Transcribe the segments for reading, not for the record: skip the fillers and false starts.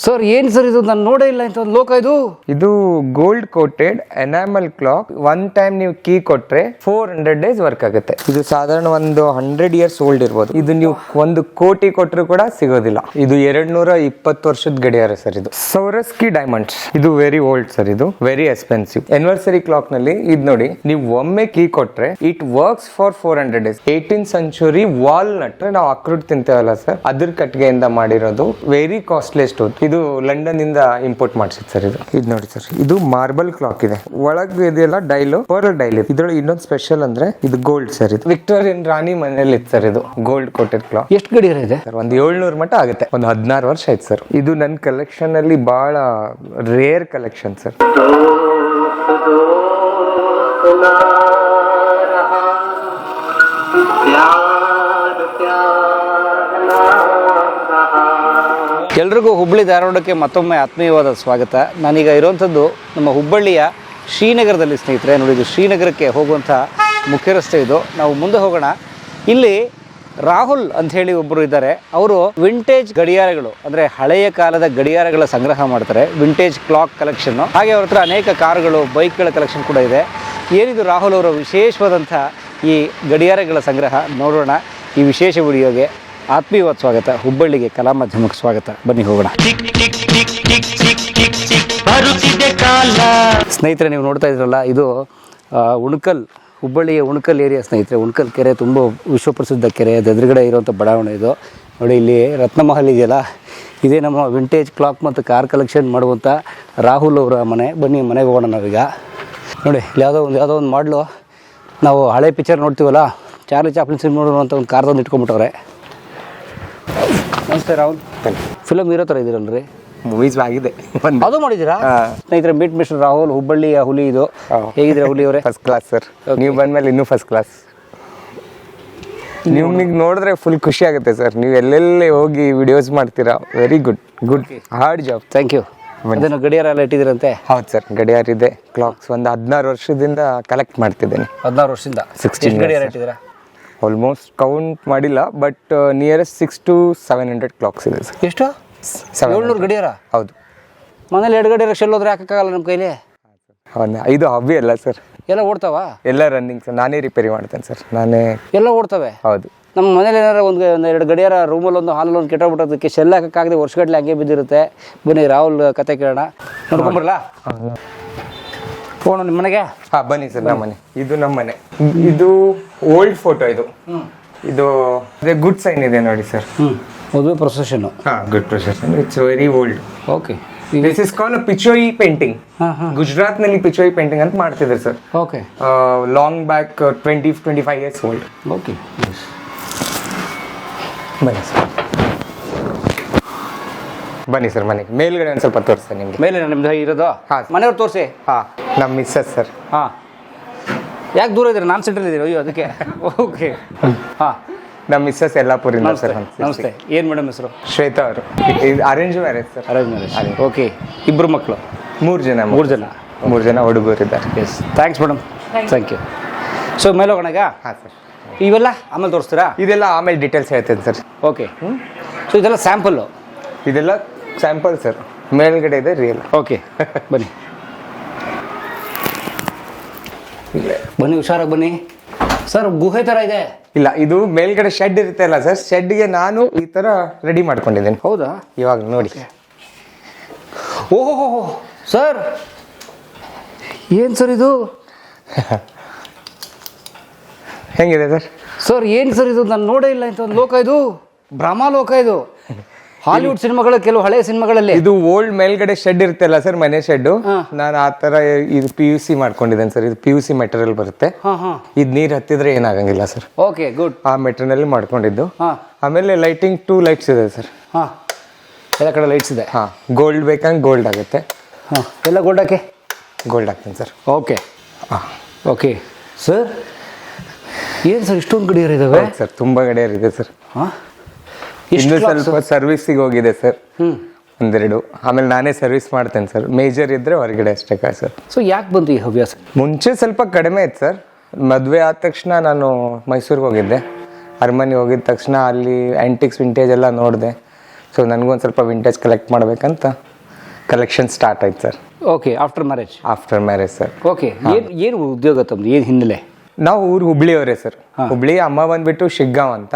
Sir ಏನು sir ಇದು, ನಾನು ನೋಡೇ ಇಲ್ಲ ಇಂಥ ಒಂದು ಲೋಕ ಇದು gold coated enamel clock. One time ನೀವು ಕೀ ಕೊಟ್ರೆ 400 days ವರ್ಕ್ ಆಗುತ್ತೆ. ಇದು ಸಾಧಾರಣ ಒಂದು 100 years ಓಲ್ಡ್ ಇರ್ಬೋದು. ಇದು ನೀವು 1 ಕೋಟಿ ಕೊಟ್ಟರು ಕೂಡ ಸಿಗೋದಿಲ್ಲ. ಇದು 220 ವರ್ಷದ ಗಡಿಯಾರ ಸರ್. ಇದು ಸೌರಸ್ಕಿ ಡೈಮಂಡ್ಸ್. ಇದು ವೆರಿ ಓಲ್ಡ್ ಸರ್. ಇದು ವೆರಿ ಎಕ್ಸ್ಪೆನ್ಸಿವ್. ಆನಿವರ್ಸರಿ ಕ್ಲಾಕ್ ನಲ್ಲಿ ಇದು ನೋಡಿ, ನೀವು ಒಮ್ಮೆ ಕೀ ಕೊಟ್ರೆ it works for 400 days. 18th century walnut ನಾವು ಅಕ್ರೂಟ್ ತಿಂತೇವಲ್ಲ ಸರ್, ಅದ್ರ ಕಟ್ಟಿಗೆಯಿಂದ ಮಾಡಿರೋದು. Very costliest. ಇದು ಲಂಡನ್ ಇಂದ ಇಂಪೋರ್ಟ್ ಮಾಡಿಸಿದ್ ಸರ್. ಇದು ನೋಡಿ ಸರ್, ಇದು ಮಾರ್ಬಲ್ ಕ್ಲಾಕ್ ಇದೆ. ಒಳಗೆ ಇದೆಲ್ಲ ಡೈಲು, ಪರ್ಲ್ ಡೈಲ್ ಇದೆ. ಇದ್ರೊಳಗೆ ಇನ್ನೊಂದು ಸ್ಪೆಷಲ್ ಅಂದ್ರೆ ಇದು ಗೋಲ್ಡ್ ಸರ್. ಇದು ವಿಕ್ಟೋರಿಯನ್ ರಾಣಿ ಮನೆಯಲ್ಲಿ ಇತ್ತು ಸರ್. ಇದು ಗೋಲ್ಡ್ ಕೋಟೆಡ್ ಕ್ಲಾಕ್. ಎಷ್ಟು ಗಡಿಯಾರ ಇದೆ ಸರ್? ಒಂದು 700 ಮಟ್ಟ ಆಗುತ್ತೆ. ಒಂದು 16 ವರ್ಷ ಆಯ್ತು ಸರ್. ಇದು ನನ್ನ ಕಲೆಕ್ಷನ್ ಅಲ್ಲಿ ಬಹಳ ರೇರ್ ಕಲೆಕ್ಷನ್ ಸರ್. ಎಲ್ರಿಗೂ ಹುಬ್ಬಳ್ಳಿ ಧಾರವಾಡಕ್ಕೆ ಮತ್ತೊಮ್ಮೆ ಆತ್ಮೀಯವಾದ ಸ್ವಾಗತ. ನಾನೀಗ ಇರುವಂಥದ್ದು ನಮ್ಮ ಹುಬ್ಬಳ್ಳಿಯ ಶ್ರೀನಗರದಲ್ಲಿ ಸ್ನೇಹಿತರೆ. ನೋಡಿ, ಇದು ಶ್ರೀನಗರಕ್ಕೆ ಹೋಗುವಂಥ ಮುಖ್ಯ ರಸ್ತೆ. ಇದು ನಾವು ಮುಂದೆ ಹೋಗೋಣ. ಇಲ್ಲಿ ರಾಹುಲ್ ಅಂತ ಹೇಳಿ ಒಬ್ಬರು ಇದ್ದಾರೆ. ಅವರು ವಿಂಟೇಜ್ ಗಡಿಯಾರಗಳು ಅಂದರೆ ಹಳೆಯ ಕಾಲದ ಗಡಿಯಾರಗಳ ಸಂಗ್ರಹ ಮಾಡ್ತಾರೆ. Vintage clock collection. ಹಾಗೆ ಅವ್ರ ಹತ್ರ ಅನೇಕ ಕಾರುಗಳು, ಬೈಕ್ಗಳ ಕಲೆಕ್ಷನ್ ಕೂಡ ಇದೆ. ಏನಿದು ರಾಹುಲ್ ಅವರ ವಿಶೇಷವಾದಂಥ ಈ ಗಡಿಯಾರಗಳ ಸಂಗ್ರಹ ನೋಡೋಣ. ಈ ವಿಶೇಷ ವಿಡಿಯೋಗೆ ಆತ್ಮೀಯವಾದ ಸ್ವಾಗತ. ಹುಬ್ಬಳ್ಳಿಗೆ ಕಲಾ ಮಾಧ್ಯಮಕ್ಕೆ ಸ್ವಾಗತ. ಬನ್ನಿ ಹೋಗೋಣ. ಸ್ನೇಹಿತರೆ, ನೀವು ನೋಡ್ತಾ ಇದ್ರಲ್ಲ, ಇದು ಉಣಕಲ್, ಹುಬ್ಬಳ್ಳಿಯ ಉಣಕಲ್ ಏರಿಯಾ ಸ್ನೇಹಿತರೆ. ಉಣಕಲ್ ಕೆರೆ ತುಂಬ ವಿಶ್ವಪ್ರಸಿದ್ಧ ಕೆರೆ. ಅದು ಎದುರುಗಡೆ ಇರುವಂಥ ಬಡಾವಣೆ ಇದು. ನೋಡಿ, ಇಲ್ಲಿ ರತ್ನಮಹಲ್ ಇದೆಯಲ್ಲ, ಇದೇ ನಮ್ಮ ವಿಂಟೇಜ್ ಕ್ಲಾಕ್ ಮತ್ತು ಕಾರ್ ಕಲೆಕ್ಷನ್ ಮಾಡುವಂಥ ರಾಹುಲ್ ಅವರ ಮನೆ. ಬನ್ನಿ ಮನೆಗೆ ಹೋಗೋಣ ನಾವೀಗ. ನೋಡಿ, ಇಲ್ಲಿ ಯಾವುದೋ ಒಂದು ಮಾಡಲು. ನಾವು ಹಳೆ ಪಿಕ್ಚರ್ ನೋಡ್ತೀವಲ್ಲ, ಚಾರ್ಲಿ ಚಾಪ್ಲಿನ್ ಸಿನಿಮಾ ನೋಡುವಂಥ ಒಂದು ಕಾರ್ದೊಂದು ಇಟ್ಕೊಂಡ್ಬಿಟ್ಟವ್ರೆ. ನಮಸ್ತೆ ರಾಹುಲ್. ಫಿಲಮ್ ಇರೋ ಥರ ಇದ್ದೀರಲ್ರಿ? ಮೂವೀಸ್ ಆಗಿದೆ, ಅದು ಮಾಡಿದ್ದೀರಾ ಸ್ನೇಹಿತರೆ? ಮೀಟ್ ಮಿಸ್ಟರ್ ರಾಹುಲ್, ಹುಬ್ಬಳ್ಳಿಯ ಹುಲಿ. ಇದು ಹೇಗಿದ್ರೆ ಹುಲಿ ಅವರೇ? First class sir. ನೀವು ಬಂದ್ಮೇಲೆ ಇನ್ನೂ ಫಸ್ಟ್ ಕ್ಲಾಸ್. ನಿಮಗೆ ನೋಡಿದ್ರೆ ಫುಲ್ ಖುಷಿ ಆಗುತ್ತೆ ಸರ್. ನೀವು ಎಲ್ಲೆಲ್ಲಿ ಹೋಗಿ ವಿಡಿಯೋಸ್ ಮಾಡ್ತೀರಾ. Very good hard job. Thank you. ಅದನ್ನು ಗಡಿಯಾರ ಎಲ್ಲ ಇಟ್ಟಿದ್ದೀರಂತೆ? ಹೌದು ಸರ್, ಗಡಿಯಾರ ಇದೆ. ಕ್ಲಾಕ್ಸ್ ಒಂದು 16 ವರ್ಷದಿಂದ ಕಲೆಕ್ಟ್ ಮಾಡ್ತಿದ್ದೇನೆ. 16 ವರ್ಷದಿಂದ 16 ಗಡಿಯಾರ ಇಟ್ಟಿದ್ದೀರಾ? ಆಲ್ಮೋಸ್ಟ್ ಕೌಂಟ್ ಮಾಡಿಲ್ಲ, ಬಟ್ ನಿಯರೆಸ್ಟ್ 600 to 700 ಕ್ಲಾಕ್ಸ್ ಇದೆ ಸರ್. ಎಷ್ಟು? 700 ಗಡಿಯಾರ? ಹೌದು. ಮನೇಲಿ 2 ಗಡಿಯಾರ ಶೆಲ್ಲೋದ್ರೆ ಹಾಕೋಕ್ಕಾಗಲ್ಲ ನಮ್ಮ ಕೈಲಿ. ಇದು ಹಾಬಿ ಅಲ್ಲ ಸರ್. ಎಲ್ಲ ಓಡ್ತಾವ? ಎಲ್ಲ ರನ್ನಿಂಗ್ ಸರ್. ನಾನೇ ರಿಪೇರಿ ಮಾಡ್ತೇನೆ ಸರ್. ನಾನೇ ಎಲ್ಲ ಓಡ್ತವೆ. ಹೌದು. ನಮ್ಮ ಮನೇಲಿ ಏನಾರ ಒಂದು 2 ಗಡಿಯಾರ ರೂಮಲ್ಲಿ ಒಂದು ಹಾಲಲ್ಲಿ ಒಂದು ಕೆಟ್ಟೋಗ್ಬಿಟ್ಟೋದಕ್ಕೆ ಶೆಲ್ ಹಾಕೋಕ್ಕಾಗದೆ ವರ್ಷಗಟ್ಟಲೆ ಹಂಗೆ ಬಿದ್ದಿರುತ್ತೆ. ಬನ್ನಿ ರಾಹುಲ್ ಕತೆ ಕೇಳೋಣ. ನೋಡ್ಕೊಂಬರಲ್ಲ ಫೋನು ನಿಮ್ಮ ಮನೆಗೆ? ಹಾಂ ಬನ್ನಿ ಸರ್. ನಮ್ಮ ಮನೆ ಇದು. ನಮ್ಮ ಮನೆ ಇದು ಓಲ್ಡ್ ಫೋಟೋ. ಇದು ಗುಡ್ ಸೈನ್ ಇದೆ ನೋಡಿ ಸರ್. ಮದುವೆ ಪ್ರೊಸೆಷನ್. ಹಾಂ, good procession. It's very old. Okay. This is called Pichwai painting. Gujarat ನಲ್ಲಿ ಪಿಚೋಯಿ ಪೇಂಟಿಂಗ್ ಅಂತ ಮಾಡ್ತಿದ್ದಾರೆ sir. Okay. Long back 20-25 years old. Okay. ಬನ್ನಿ ಸರ್. ಬನ್ನಿ ಸರ್ ಮನೆಗೆ. ಮೇಲ್ಗಡೆ ಒಂದು ಸ್ವಲ್ಪ ತೋರಿಸ್ತೇನೆ ನಿಮಗೆ. ಮೇಲೆ ನಿಮ್ದು ಇರೋದು? ಹಾಂ. ಮನೆಯವ್ರು ತೋರಿಸಿ. ಹಾಂ, ನಮ್ಮ ಮಿಸ್ಸಸ್ ಸರ್. ಹಾಂ. ಯಾಕೆ ದೂರ ಇದ್ದೀರಾ? ನಾನು ಸೆಂಟ್ರಲ್ ಇದ್ದೀರಾ? ಅಯ್ಯೋ, ಅದಕ್ಕೆ. ಓಕೆ. ಹಾಂ. ನಮ್ಮ ಮಿಸ್ಸಸ್ ಯಲ್ಲಾಪುರಿಂದ ಸರ್. ನಮಸ್ತೆ. ಏನು ಮೇಡಮ್ ಹೆಸರು? ಶ್ವೇತಾ ಅವರು. ಇದು arrange marriage sir. Arrange marriage. Okay. 2 ಮಕ್ಕಳು? 3 ಜನ ಹುಡುಗರಿದ್ದಾರೆ. Yes. Thanks madam. Thank you. So ಮೇಲೆ ಹೋಗೋಣಗ? ಹಾಂ ಸರ್. ಇವೆಲ್ಲ ಆಮೇಲೆ ತೋರಿಸ್ತೀರಾ? ಇದೆಲ್ಲ ಆಮೇಲೆ ಡೀಟೇಲ್ಸ್ ಹೇಳ್ತೇನೆ ಸರ್. ಓಕೆ. ಸೊ ಇದೆಲ್ಲ ಸ್ಯಾಂಪಲ್ಲು? ಇದೆಲ್ಲ ಸ್ಯಾಂಪಲ್ ಸರ್. ಮೇಲ್ಗಡೆ ಇದೆ ರಿಯಲ್. ಓಕೆ. ಬನ್ನಿ ಬನ್ನಿ, ಹುಷಾರಾಗಿ ಬನ್ನಿ ಸರ್. ಗುಹೆ ಥರ ಇದೆ. ಇಲ್ಲ, ಇದು ಮೇಲ್ಗಡೆ ಶೆಡ್ ಇರುತ್ತೆ ಅಲ್ಲ ಸರ್. ಶೆಡ್ಗೆ ನಾನು ಈ ಥರ ರೆಡಿ ಮಾಡ್ಕೊಂಡಿದ್ದೇನೆ. ಹೌದಾ? ಇವಾಗ ನೋಡಿ. ಓಹೋ ಸರ್, ಏನು ಸರ್ ಇದು? ಹೆಂಗಿದೆ ಸರ್? ಸರ್ ಏನು ಸರ್ ಇದು? ನಾನು ನೋಡೇ ಇಲ್ಲ ಇಂಥ ಒಂದು ಲೋಕ. ಇದು ಭ್ರಮಾಲೋಕ. ಇದು ಹಾಲಿವುಡ್ ಸಿನಿಮಾಗಳ, ಕೆಲವು ಹಳೆಯ ಸಿನಿಮಾಗಳಲ್ಲಿ. ಇದು ಓಲ್ಡ್ ಮೇಲ್ಗಡೆ ಶೆಡ್ ಇರುತ್ತೆ ಅಲ್ಲ ಸರ್, ಮನೆ ಶೆಡ್. ನಾನು ಆ ಥರ ಇದು PUC ಮಾಡ್ಕೊಂಡಿದ್ದೇನೆ ಸರ್. ಇದು PUC ಮೆಟೀರಿಯಲ್ ಬರುತ್ತೆ. ಇದು ನೀರು ಹತ್ತಿದ್ರೆ ಏನಾಗಂಗಿಲ್ಲ ಸರ್. Okay, good. ಆ ಮೆಟೀರಿಯಲ್ ಮಾಡ್ಕೊಂಡಿದ್ದು. ಆಮೇಲೆ ಲೈಟಿಂಗ್ 2 ಲೈಟ್ಸ್ ಇದೆ ಸರ್. ಹಾಂ, ಎಲ್ಲ ಕಡೆ ಲೈಟ್ಸ್ ಇದೆ. ಹಾಂ, ಗೋಲ್ಡ್ ಬೇಕಂಗೆ ಗೋಲ್ಡ್ ಆಗುತ್ತೆ. ಹಾಂ, ಎಲ್ಲ ಗೋಲ್ಡ್ ಹಾಕಿ ಗೋಲ್ಡ್ ಹಾಕ್ತೀನಿ ಸರ್. ಓಕೆ. ಹಾಂ, ಓಕೆ ಸರ್. ಏನು ಸರ್ ಇಷ್ಟೊಂದು ಗಡಿಯಾರ ಇದ್ದಾವೆ? ಸರ್ ತುಂಬ ಗಡಿಯಾರ ಇದೆ ಸರ್. ಹಾಂ, ಇನ್ನು ಸ್ವಲ್ಪ ಸರ್ವಿಸಿಗೆ ಹೋಗಿದೆ ಸರ್. ಒಂದೆರಡು. ಆಮೇಲೆ ನಾನೇ ಸರ್ವಿಸ್ ಮಾಡ್ತೇನೆ ಸರ್. ಮೇಜರ್ ಇದ್ರೆ ಹೊರಗಡೆ ಅಷ್ಟೇ ಸರ್. ಸೊ ಯಾಕೆ ಬಂತು ಈ ಹವ್ಯಾಸ? ಮುಂಚೆ ಸ್ವಲ್ಪ ಕಡಿಮೆ ಇತ್ತು ಸರ್. ಮದುವೆ ಆದ ತಕ್ಷಣ ನಾನು ಮೈಸೂರಿಗೆ ಹೋಗಿದ್ದೆ. ಅರಮನೆ ಹೋಗಿದ ತಕ್ಷಣ ಅಲ್ಲಿ ಆ್ಯಂಟಿಕ್ಸ್ ವಿಂಟೇಜ್ ಎಲ್ಲ ನೋಡಿದೆ. ಸೊ ನನಗೊಂದು ಸ್ವಲ್ಪ ವಿಂಟೇಜ್ ಕಲೆಕ್ಟ್ ಮಾಡಬೇಕಂತ ಕಲೆಕ್ಷನ್ ಸ್ಟಾರ್ಟ್ ಆಯ್ತು sir. Okay, after marriage sir. Okay, ಏನು ಉದ್ಯೋಗ ತಮ್ಮದು, ಏನು ಹಿನ್ನೆಲೆ? ನಾವು ಊರು ಹುಬ್ಳಿಯವರೇ ಸರ್. ಹುಬ್ಳಿ, ಅಮ್ಮ ಬಂದ್ಬಿಟ್ಟು ಶಿಗ್ಗಾಂವ್ ಅಂತ.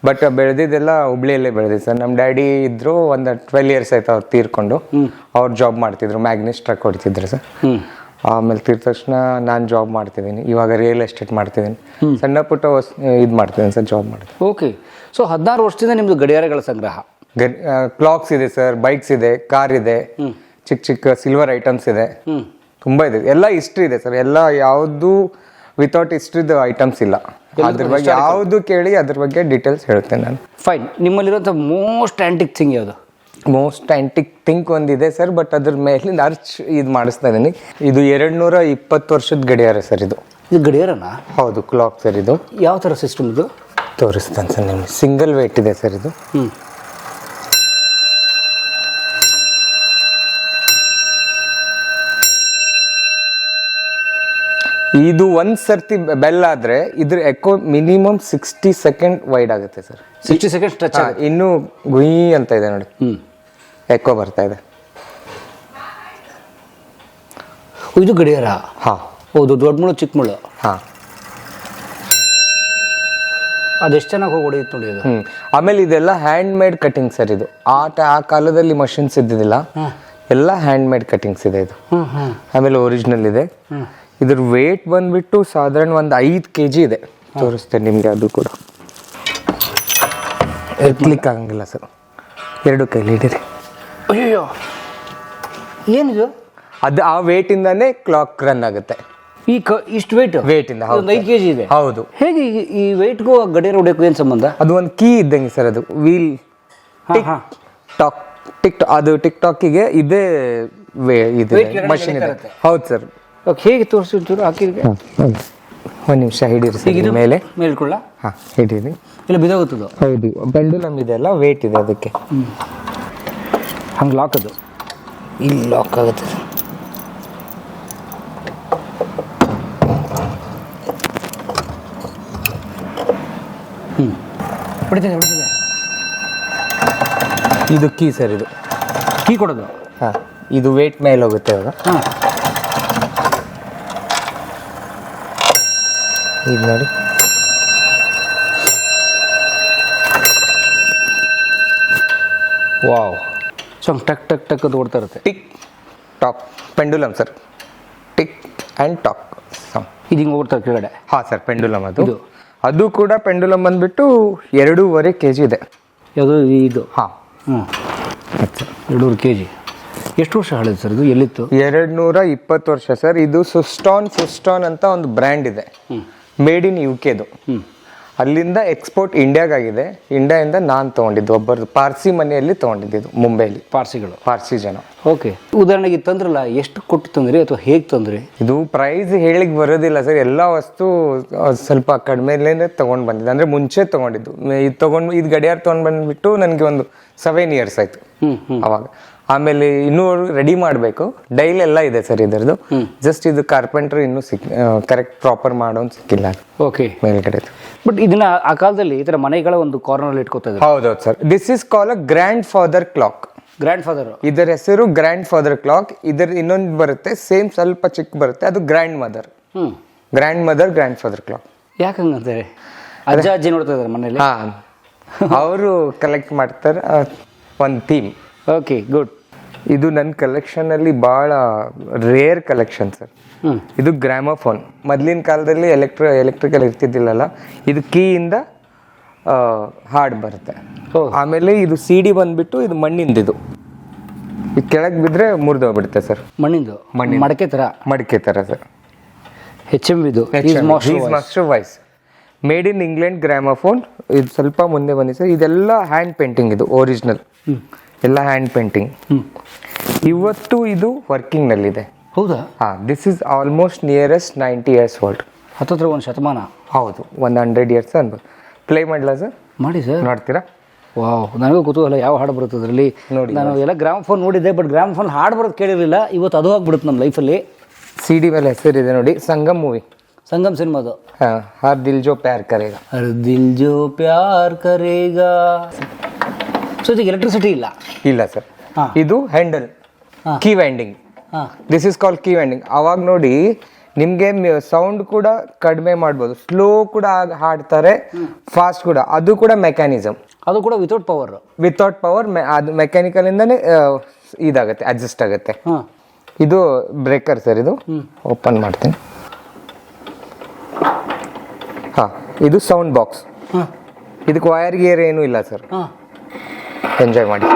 ಬಟ್ ಬೆಳೆದಿದ್ದೆಲ್ಲ ಹುಬ್ಳಿಯಲ್ಲೇ ಬೆಳೆದಿದ್ದು ಸರ್. ನಮ್ಮ ಡ್ಯಾಡಿ ಇದ್ರು, ಒಂದು 12 years ಆಯ್ತು ಅವ್ರು ತೀರ್ಕೊಂಡು. ಅವ್ರು ಜಾಬ್ ಮಾಡ್ತಿದ್ರು, ಮ್ಯಾಗ್ನಿಸ್ ಟ್ರಕ್ ಹೊಡಿತಿದ್ರು ಸರ್. ಆಮೇಲೆ ತೀರ್ದ ತಕ್ಷಣ ನಾನು ಜಾಬ್ ಮಾಡ್ತಿದ್ದೀನಿ. ಇವಾಗ ರಿಯಲ್ ಎಸ್ಟೇಟ್ ಮಾಡ್ತಿದ್ದೀನಿ. ಸಣ್ಣ ಪುಟ್ಟ ಇದು ಮಾಡ್ತಿದ್ದೀನಿ ಸರ್, ಜಾಬ್ ಮಾಡ್ತೀನಿ. ಓಕೆ, ಸೊ 16 ವರ್ಷದಿಂದ ನಿಮ್ಮದು ಗಡಿಯಾರಗಳ ಸಂಗ್ರಹ. ಕ್ಲಾಕ್ಸ್ ಇದೆ ಸರ್, ಬೈಕ್ಸ್ ಇದೆ, ಕಾರ್ ಇದೆ, ಚಿಕ್ಕ ಚಿಕ್ಕ ಸಿಲ್ವರ್ ಐಟಮ್ಸ್ ಇದೆ, ತುಂಬಾ ಇದೆ. ಎಲ್ಲ ಹಿಸ್ಟ್ರಿ ಇದೆ ಸರ್. ಎಲ್ಲ ಯಾವುದು ವಿತೌಟ್ ಹಿಸ್ಟ್ರಿದು ಐಟಮ್ಸ್ ಇಲ್ಲ. ಅದ್ರ ಬಗ್ಗೆ ಯಾವುದು ಕೇಳಿ ಅದ್ರ ಬಗ್ಗೆ ಡೀಟೇಲ್ಸ್ ಹೇಳ್ತೇನೆ ನಾನು. ಫೈನ್. ನಿಮ್ಮಲ್ಲಿರುವಂಥ ಮೋಸ್ಟ್ ಆ್ಯಂಟಿಕ್ ಥಿಂಗ್ ಯಾವುದು? ಮೋಸ್ಟ್ ಆ್ಯಂಟಿಕ್ ಥಿಂಕ್ ಒಂದಿದೆ ಸರ್, ಬಟ್ ಅದ್ರ ಮೇಲೆ ಅರ್ಚ್ ಇದು ಮಾಡಿಸ್ತಾ ಇದ್ದೀನಿ. ಇದು 220 ವರ್ಷದ ಗಡಿಯಾರ ಸರ್. ಇದು ಗಡಿಯಾರನಾ? ಹೌದು, ಕ್ಲಾಕ್ ಸರ್. ಇದು ಯಾವ ಥರ ಸಿಸ್ಟಮ್ ಇದು? ತೋರಿಸ್ತಾನೆ ಸರ್ ನಿಮಗೆ. ಸಿಂಗಲ್ ವೇಟ್ ಇದೆ ಸರ್ ಇದು. ಇದು ಒಂದ್ ಸರ್ತಿ ಬೆಲ್ ಆದ್ರೆ ಇದ್ರ ಎಕೋ ಮಿನಿಮಮ್ 60 seconds ವೈಡ್ ಆಗುತ್ತೆ ಸರ್. 60 seconds touch. ಇನ್ನು ಗುಯಿ ಅಂತ ಇದೆ ನೋಡಿ, ಎಕೋ ಬರ್ತಾ ಇದೆ. ಇದು ಗಡಿಯಾರ? ಹಾ ಹೌದು. ದೊಡ್ಡ ಮುಳು ಚಿಕ್ಕ ಮುಳು? ಹಾ. ಅದೆಷ್ಟು ಚೆನ್ನಾಗಿ ಹೋಗಿ ಹೊಡೆಯುತ್ತೆ ನೋಡಿ ಅದು. ಆಮೇಲೆ ಇದೆಲ್ಲ ಹ್ಯಾಂಡ್ ಮೇಡ್ ಕಟಿಂಗ್ ಸರ್. ಇದು ಆ ಕಾಲದಲ್ಲಿ ಮಷಿನ್ಸ್ ಇದ್ದಿದ್ದಿಲ್ಲ, ಎಲ್ಲ ಹ್ಯಾಂಡ್ ಮೇಡ್ ಕಟಿಂಗ್ಸ್ ಇದೆ ಇದು. ಆಮೇಲೆ ಒರಿಜಿನಲ್ ಇದೆ. ಇದ್ರ ವೇಟ್ ಬಂದ್ಬಿಟ್ಟು ಸಾಧಾರಣ ಒಂದು 5 kg ಇದೆ. ತೋರಿಸ್ತೇನೆ ನಿಮಗೆ. ಅದು ಕೂಡ ಕ್ಲಿಕ್ ಆಗಂಗಿಲ್ಲ ಸರ್. 2 ಕೈಲಿ ಹಿಡೀರಿ. ಅಯ್ಯೋ, ಏನಿದು? ಅದು ಆ ವೇಟ್ ಇಂದಾನೆ ಕ್ಲಾಕ್ ರನ್ ಆಗುತ್ತೆ. ಇಷ್ಟು ವೇಟ್ ಇಂದ 5 kg ಇದೆ. ಹೌದು. ಹೇಗೆ ಈ ವೇಟ್ಗೂ ಗಡಿಯಾರ ಹೊಡೆಯೋಕ್ಕೂ ಏನು ಸಂಬಂಧ? ಅದು ಒಂದು ಕೀ ಇದ್ದಂಗೆ ಸರ್. ಅದು ವೀಲ್ ಟಿಕ್ ಅದು ಟಿಕ್ ಟಾಕಿಗೆ ಇದೇ ಇದೆ ಮಷಿನ್ ಇದೆ. ಹೌದು ಸರ್. ಹೇಗೆ ತೋರಿಸಿ ಒಂಚೂರು ಹಾಕಿದ್ರೆ? ಒಂದು ನಿಮಿಷ ಹಿಡೀರಿ ಸರ್. ಮೇಲೆ ಮೇಲ್ಕೊಳ್ಳ? ಹಾಂ, ಹಿಡೀರಿ. ಇಲ್ಲ ಬಿದ್ದೋಗುತ್ತದು? ಹೌದು, ಪೆಂಡುಲಮ್ ಇದೆ ಅಲ್ಲ, ವೇಟ್ ಇದೆ ಅದಕ್ಕೆ. ಹಂಗೆ ಲಾಕ್ ಅದು ಇಲ್ಲಿ ಲಾಕ್ ಆಗುತ್ತೆ. ಹೊಡಿತದೆ. ಇದು ಕೀ ಸರ್. ಇದು ಕೀ ಕೊಡೋದು? ಹಾಂ, ಇದು ವೇಟ್ ಮೇಲೆ ಹೋಗುತ್ತೆ ಇವಾಗ. ಹಾಂ, ಇದು ನೋಡಿ. ವಾವ್. ಸೊ ಟಕ್ ಟಕ್ ಟಕ್ ಅದು ಓಡ್ತಾ ಇರುತ್ತೆ. Tick talk pendulum sir. Tick and talk. ಇದು ಹಿಂಗೆ ಓಡ್ತಾರೆ ಕೆಳಗಡೆ? ಹಾಂ ಸರ್, ಪೆಂಡುಲಮ್ ಅದು. ಅದು ಕೂಡ ಪೆಂಡುಲಮ್ ಬಂದ್ಬಿಟ್ಟು 2.5 kg ಇದೆ. ಯಾವುದು ಇದು? ಹಾಂ. 2.5 kg. ಎಷ್ಟು ವರ್ಷ ಹಳೆದು ಸರ್ ಇದು? ಎಲ್ಲಿತ್ತು? 220 ವರ್ಷ ಸರ್. ಇದು ಸುಸ್ಟಾನ್ ಅಂತ ಒಂದು ಬ್ರ್ಯಾಂಡ್ ಇದೆ, ಮೇಡ್ ಇನ್ UK. ಅಲ್ಲಿಂದ ಎಕ್ಸ್ಪೋರ್ಟ್ ಇಂಡಿಯಾಗಾಗಿದೆ. ಇಂಡಿಯಾದಿಂದ ನಾನು ತೊಗೊಂಡಿದ್ದು, ಒಬ್ಬರದು ಪಾರ್ಸಿ ಮನೆಯಲ್ಲಿ ತೊಗೊಂಡಿದ್ದು, ಮುಂಬೈಲಿ. ಪಾರ್ಸಿ ಜನ. ಓಕೆ. ಉದಾಹರಣೆಗೆ ತಂದ್ರಲ್ಲ, ಎಷ್ಟು ಕೊಟ್ಟು ತಂದ್ರಿ ಅಥವಾ ಹೇಗೆ ತಂದ್ರಿ? ಇದು ಪ್ರೈಸ್ ಹೇಳಿಕ್ ಬರೋದಿಲ್ಲ ಸರ್. ಎಲ್ಲ ವಸ್ತು ಸ್ವಲ್ಪ ಕಡಿಮೆಲೇ ತೊಗೊಂಡು ಬಂದಿದ್ದು. ಅಂದರೆ ಮುಂಚೆ ತೊಗೊಂಡಿದ್ದು. ಇದು ಗಡಿಯಾರ ತೊಗೊಂಡು ಬಂದುಬಿಟ್ಟು ನನಗೆ ಒಂದು 7 years ಆಯಿತು ಅವಾಗ. ಆಮೇಲೆ ಇನ್ನೂ ರೆಡಿ ಮಾಡಬೇಕು. ಡೈಲ್ ಎಲ್ಲ ಇದೆ ಸರ್ ಇದರದು. ಜಸ್ಟ್ ಇದು ಕಾರ್ಪೆಂಟರ್ ಇನ್ನೂ ಕರೆಕ್ಟ್ ಪ್ರಾಪರ್ ಮಾಡೋನು ಸಿಕ್ಕಿಲ್ಲ. ಓಕೆ, ಮೇಲ್ಗಡೆ. ಬಟ್ ಇದನ್ನ ಆ ಕಾಲದಲ್ಲಿ ಈ ಥರ ಮನೆಗಳ ಒಂದು ಕಾರ್ನರ್ ಇಟ್ಕೋತಾ ಇದ್ದಾರೆ. ಹೌದೌದು sir. This is call a grand father clock. Grand father? ಇದರ ಹೆಸರು ಗ್ರ್ಯಾಂಡ್ ಫಾದರ್ ಕ್ಲಾಕ್. ಇದರ ಇನ್ನೊಂದು ಬರುತ್ತೆ ಸೇಮ್, ಸ್ವಲ್ಪ ಚಿಕ್ಕ ಬರುತ್ತೆ, ಅದು grand mother. Grand father clock. ಯಾಕೆ ಹಂಗಂತಾರೆ? ಅಜ್ಜ ಅಜ್ಜಿ ನೋಡ್ತಾ ಇದ್ದಾರೆ ಮನೇಲಿ? ಹಾಂ, ಅವರು ಕಲೆಕ್ಟ್ ಮಾಡ್ತಾರೆ ಒಂದು ಥೀಮ್. Okay, good. ಇದು ನನ್ನ ಕಲೆಕ್ಷನಲ್ಲಿ ಭಾಳ ರೇರ್ ಕಲೆಕ್ಷನ್ ಸರ್. ಇದು ಗ್ರಾಮೋಫೋನ್. ಮೊದಲಿನ ಕಾಲದಲ್ಲಿ ಎಲೆಕ್ಟ್ರಿಕಲ್ ಇರ್ತಿದ್ದಿಲ್ಲಲ್ಲ, ಇದು ಕೀಯಿಂದ ಹಾಡು ಬರುತ್ತೆ. ಆಮೇಲೆ ಇದು CD ಬಂದ್ಬಿಟ್ಟು ಇದು ಮಣ್ಣಿಂದಿದು. ಇದು ಕೆಳಗೆ ಬಿದ್ದರೆ ಮುರಿದೋಗ್ಬಿಡುತ್ತೆ ಸರ್. ಮಣ್ಣಿಂದು? ಮಡಕೆ ಥರ ಸರ್. HM ಇದು master voice. Made in England gramophone. ಇದು ಸ್ವಲ್ಪ ಮುಂದೆ ಬನ್ನಿ ಸರ್. ಇದೆಲ್ಲ ಹ್ಯಾಂಡ್ ಪೇಂಟಿಂಗ್. ಇದು ಒರಿಜಿನಲ್ ಎಲ್ಲ ಹ್ಯಾಂಡ್ ಪೇಂಟಿಂಗ್. ಇವತ್ತು ಇದು ವರ್ಕಿಂಗ್ನಲ್ಲಿದೆ. ಹೌದಾ? ಹಾಂ, this is almost nearest 90 years old. ಹತ್ತತ್ರ ಒಂದು ಶತಮಾನ. ಹೌದು, ಒಂದು 100 years ಅನ್ಬೋದು. ಪ್ಲೇ ಮಾಡಲ ಸರ್? ಮಾಡಿ ಸರ್. ನೋಡ್ತೀರಾ? ವಾವ್, ನನಗೂ ಕುತೂಹಲ. ಯಾವ ಹಾಡು ಬರುತ್ತೆ ಅದರಲ್ಲಿ? ನೋಡಿ, ನಾನು ಎಲ್ಲ ಗ್ರಾಮೋಫೋನ್ ನೋಡಿದ್ದೆ, ಬಟ್ ಗ್ರಾಮೋಫೋನ್ ಹಾಡು ಬರೋದು ಕೇಳಿರಲಿಲ್ಲ. ಇವತ್ತು ಅದು ಆಗ್ಬಿಡುತ್ತೆ ನಮ್ಮ ಲೈಫಲ್ಲಿ. CD ಮೇಲೆ ಹೆಸರಿದೆ ನೋಡಿ, ಸಂಗಮ್ ಮೂವಿ. ಸಂಗಮ್ ಸಿನಿಮಾದು. ಹರ್ ದಿಲ್ ಜೋ ಪ್ಯಾರ್ ಕರೇಗಾ. ಹರ್ ದಿಲ್ ಜೋ ಪ್ಯಾರ್ ಕರೇಗಾ. ಸೊ ಇದಕ್ಕೆ ಎಲೆಕ್ಟ್ರಿಸಿಟಿ ಇಲ್ಲ. ಇಲ್ಲ ಸರ್. ಹಾ. ಇದು ಹ್ಯಾಂಡಲ್, ಹಾ. Key winding. ಹಾಂ this is called key winding. ಅವಾಗ ನೋಡಿ ನಿಮಗೆ ಸೌಂಡ್ ಕೂಡ ಕಡಿಮೆ ಮಾಡ್ಬೋದು, ಸ್ಲೋ ಕೂಡ ಹಾಡ್ತಾರೆ, ಫಾಸ್ಟ್ ಕೂಡ. ಅದು ಕೂಡ ಮೆಕ್ಯಾನಿಸಮ್. ಅದು ಕೂಡ ವಿತೌಟ್ ಪವರ್. ವಿತೌಟ್ ಪವರ್, ಅದು ಮೆಕ್ಯಾನಿಕಲ್ ಇಂದಾನೆ ಇದಾಗುತ್ತೆ, ಅಡ್ಜಸ್ಟ್ ಆಗುತ್ತೆ. ಹಾಂ ಇದು ಬ್ರೇಕರ್ ಸರ್. ಇದು ಓಪನ್ ಮಾಡ್ತೀನಿ. ಹಾ, ಇದು ಸೌಂಡ್ ಬಾಕ್ಸ್. ಹಾಂ ಇದಕ್ಕೆ ವೈರ್ ಗೇರ್ ಏನೂ ಇಲ್ಲ ಸರ್. ಹಾಂ ಎಂಜಾಯ್ ಮಾಡಿ.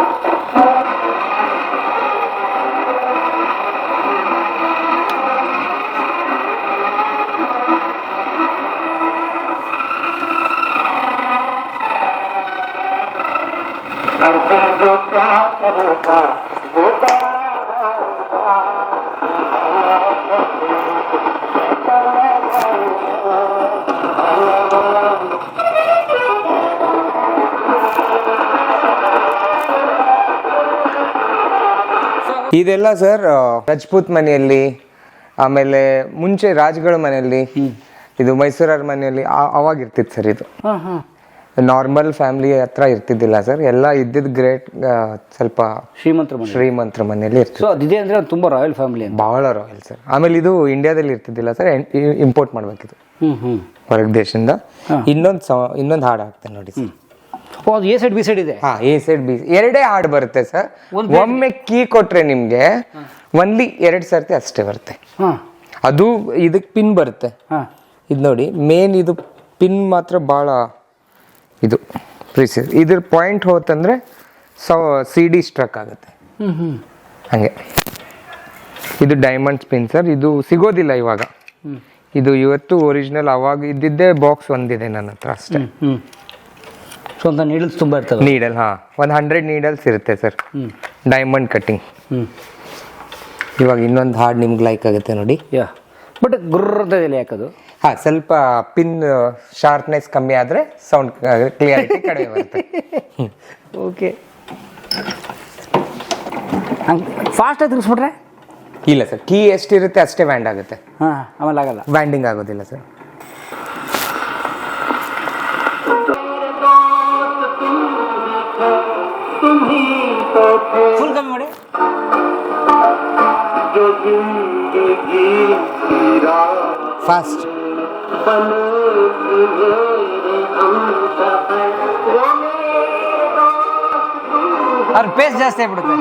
ಇದೆಲ್ಲ ಸರ್ ರಜಪೂತ್ ಮನೆಯಲ್ಲಿ, ಆಮೇಲೆ ಮುಂಚೆ ರಾಜ್ಗಳ ಮನೆಯಲ್ಲಿ, ಇದು ಮೈಸೂರವ್ರ ಮನೆಯಲ್ಲಿ ಅವಾಗ ಇರ್ತಿತ್ತು ಸರ್. ಇದು ಹಾಂ ಹಾಂ ನಾರ್ಮಲ್ ಫ್ಯಾಮಿಲಿ ಹತ್ರ ಇರ್ತಿದ್ದಿಲ್ಲ ಸರ್. ಎಲ್ಲ ಇದ್ದಿದ್ದು ಗ್ರೇಟ್, ಸ್ವಲ್ಪ ಶ್ರೀಮಂತರ ಮನೆಯಲ್ಲಿ ಇರ್ತಿತ್ತು. ಸೊ ಅದಿದೆ ಅಂದರೆ ತುಂಬ ರಾಯಲ್ ಫ್ಯಾಮಿಲಿ ಅಂತ. ಬಹಳ ರಾಯಲ್ ಸರ್. ಆಮೇಲೆ ಇದು ಇಂಡಿಯಾದಲ್ಲಿ ಇರ್ತಿದ್ದಿಲ್ಲ ಸರ್, ಇಂಪೋರ್ಟ್ ಮಾಡ್ಬೇಕಿತ್ತು ಹ್ಞೂ ಹೊರಗೆ ದೇಶದಿಂದ. ಇನ್ನೊಂದು ಹಾಡು ಹಾಕ್ತೇನೆ ನೋಡಿ ಸರ್. ಓ ಅದು ಎ ಸೈಡ್ ಬಿ ಸೈಡ್ ಇದೆ. ಹಾ, ಎ ಸೈಡ್ ಬಿ ಎರಡೇ ಹಾಡು ಬರುತ್ತೆ ಸರ್. ಒಮ್ಮೆ ಕೀ ಕೊಟ್ರೆ ನಿಮ್ಗೆ ಒನ್ಲಿ 2 ಸರ್ತಿ ಅಷ್ಟೇ ಬರುತ್ತೆ. ಹಾಂ ಅದು ಇದಕ್ಕೆ ಪಿನ್ ಬರುತ್ತೆ. ಹಾಂ ಇದು ನೋಡಿ, ಮೇನ್ ಇದು ಪಿನ್ ಮಾತ್ರ ಭಾಳ ಇದು ಪ್ರಿಸೈಸ್. ಇದ್ರ ಪಾಯಿಂಟ್ ಹೋತಂದ್ರೆ CD ಸ್ಟ್ರಕ್ ಆಗುತ್ತೆ. ಹ್ಞೂ ಹ್ಞೂ ಹಂಗೆ. ಇದು ಡೈಮಂಡ್ ಸ್ಪಿನ್ ಸರ್. ಇದು ಸಿಗೋದಿಲ್ಲ ಇವಾಗ. ಇದು ಇವತ್ತು ಒರಿಜಿನಲ್. ಅವಾಗ ಇದ್ದಿದ್ದೇ ಬಾಕ್ಸ್ ಒಂದಿದೆ ನನ್ನ ಹತ್ರ ಅಷ್ಟೇ. ಹ್ಞೂ ಸೊ ಅಂತ ನೀಡಲ್ಸ್ ತುಂಬ ಇರ್ತವೆ. ನೀಡಲ್, ಹಾಂ, 100 ನೀಡಲ್ಸ್ ಇರುತ್ತೆ ಸರ್. Diamond cutting. ಇವಾಗ ಇನ್ನೊಂದು ಹಾಡು ನಿಮ್ಗೆ ಲೈಕ್ ಆಗುತ್ತೆ ನೋಡಿ. ಯಾ, ಬಟ್ ಗುರ್ರ ಅಂತ ಇದೆ ಯಾಕದು? ಹಾಂ, ಸ್ವಲ್ಪ ಪಿನ್ ಶಾರ್ಪ್ನೆಸ್ ಕಮ್ಮಿ ಆದರೆ ಸೌಂಡ್ ಕ್ಲಿಯರಿಟಿ ಕಡಿಮೆ ಬರುತ್ತೆ. ಓಕೆ. ಹಂಗೆ ಫಾಸ್ಟಾಗಿ ತಿರ್ಗಿಸ್ಬಿಟ್ರೆ? ಇಲ್ಲ ಸರ್, ಕೀ ಎಷ್ಟಿರುತ್ತೆ ಅಷ್ಟೇ ವ್ಯಾಂಡ್ ಆಗುತ್ತೆ. ಹಾಂ, ಆಮೇಲೆ ಆಗಲ್ಲ, ವ್ಯಾಂಡಿಂಗ್ ಆಗೋದಿಲ್ಲ ಸರ್. ಫುಲ್ ಕಮ್ಮಿ ಮಾಡಿ. ಫಾಸ್ಟ್. ಅವ್ರ ಪೇಸ್ ಜಾಸ್ತಿ ಆಗ್ಬಿಡುತ್ತೆ.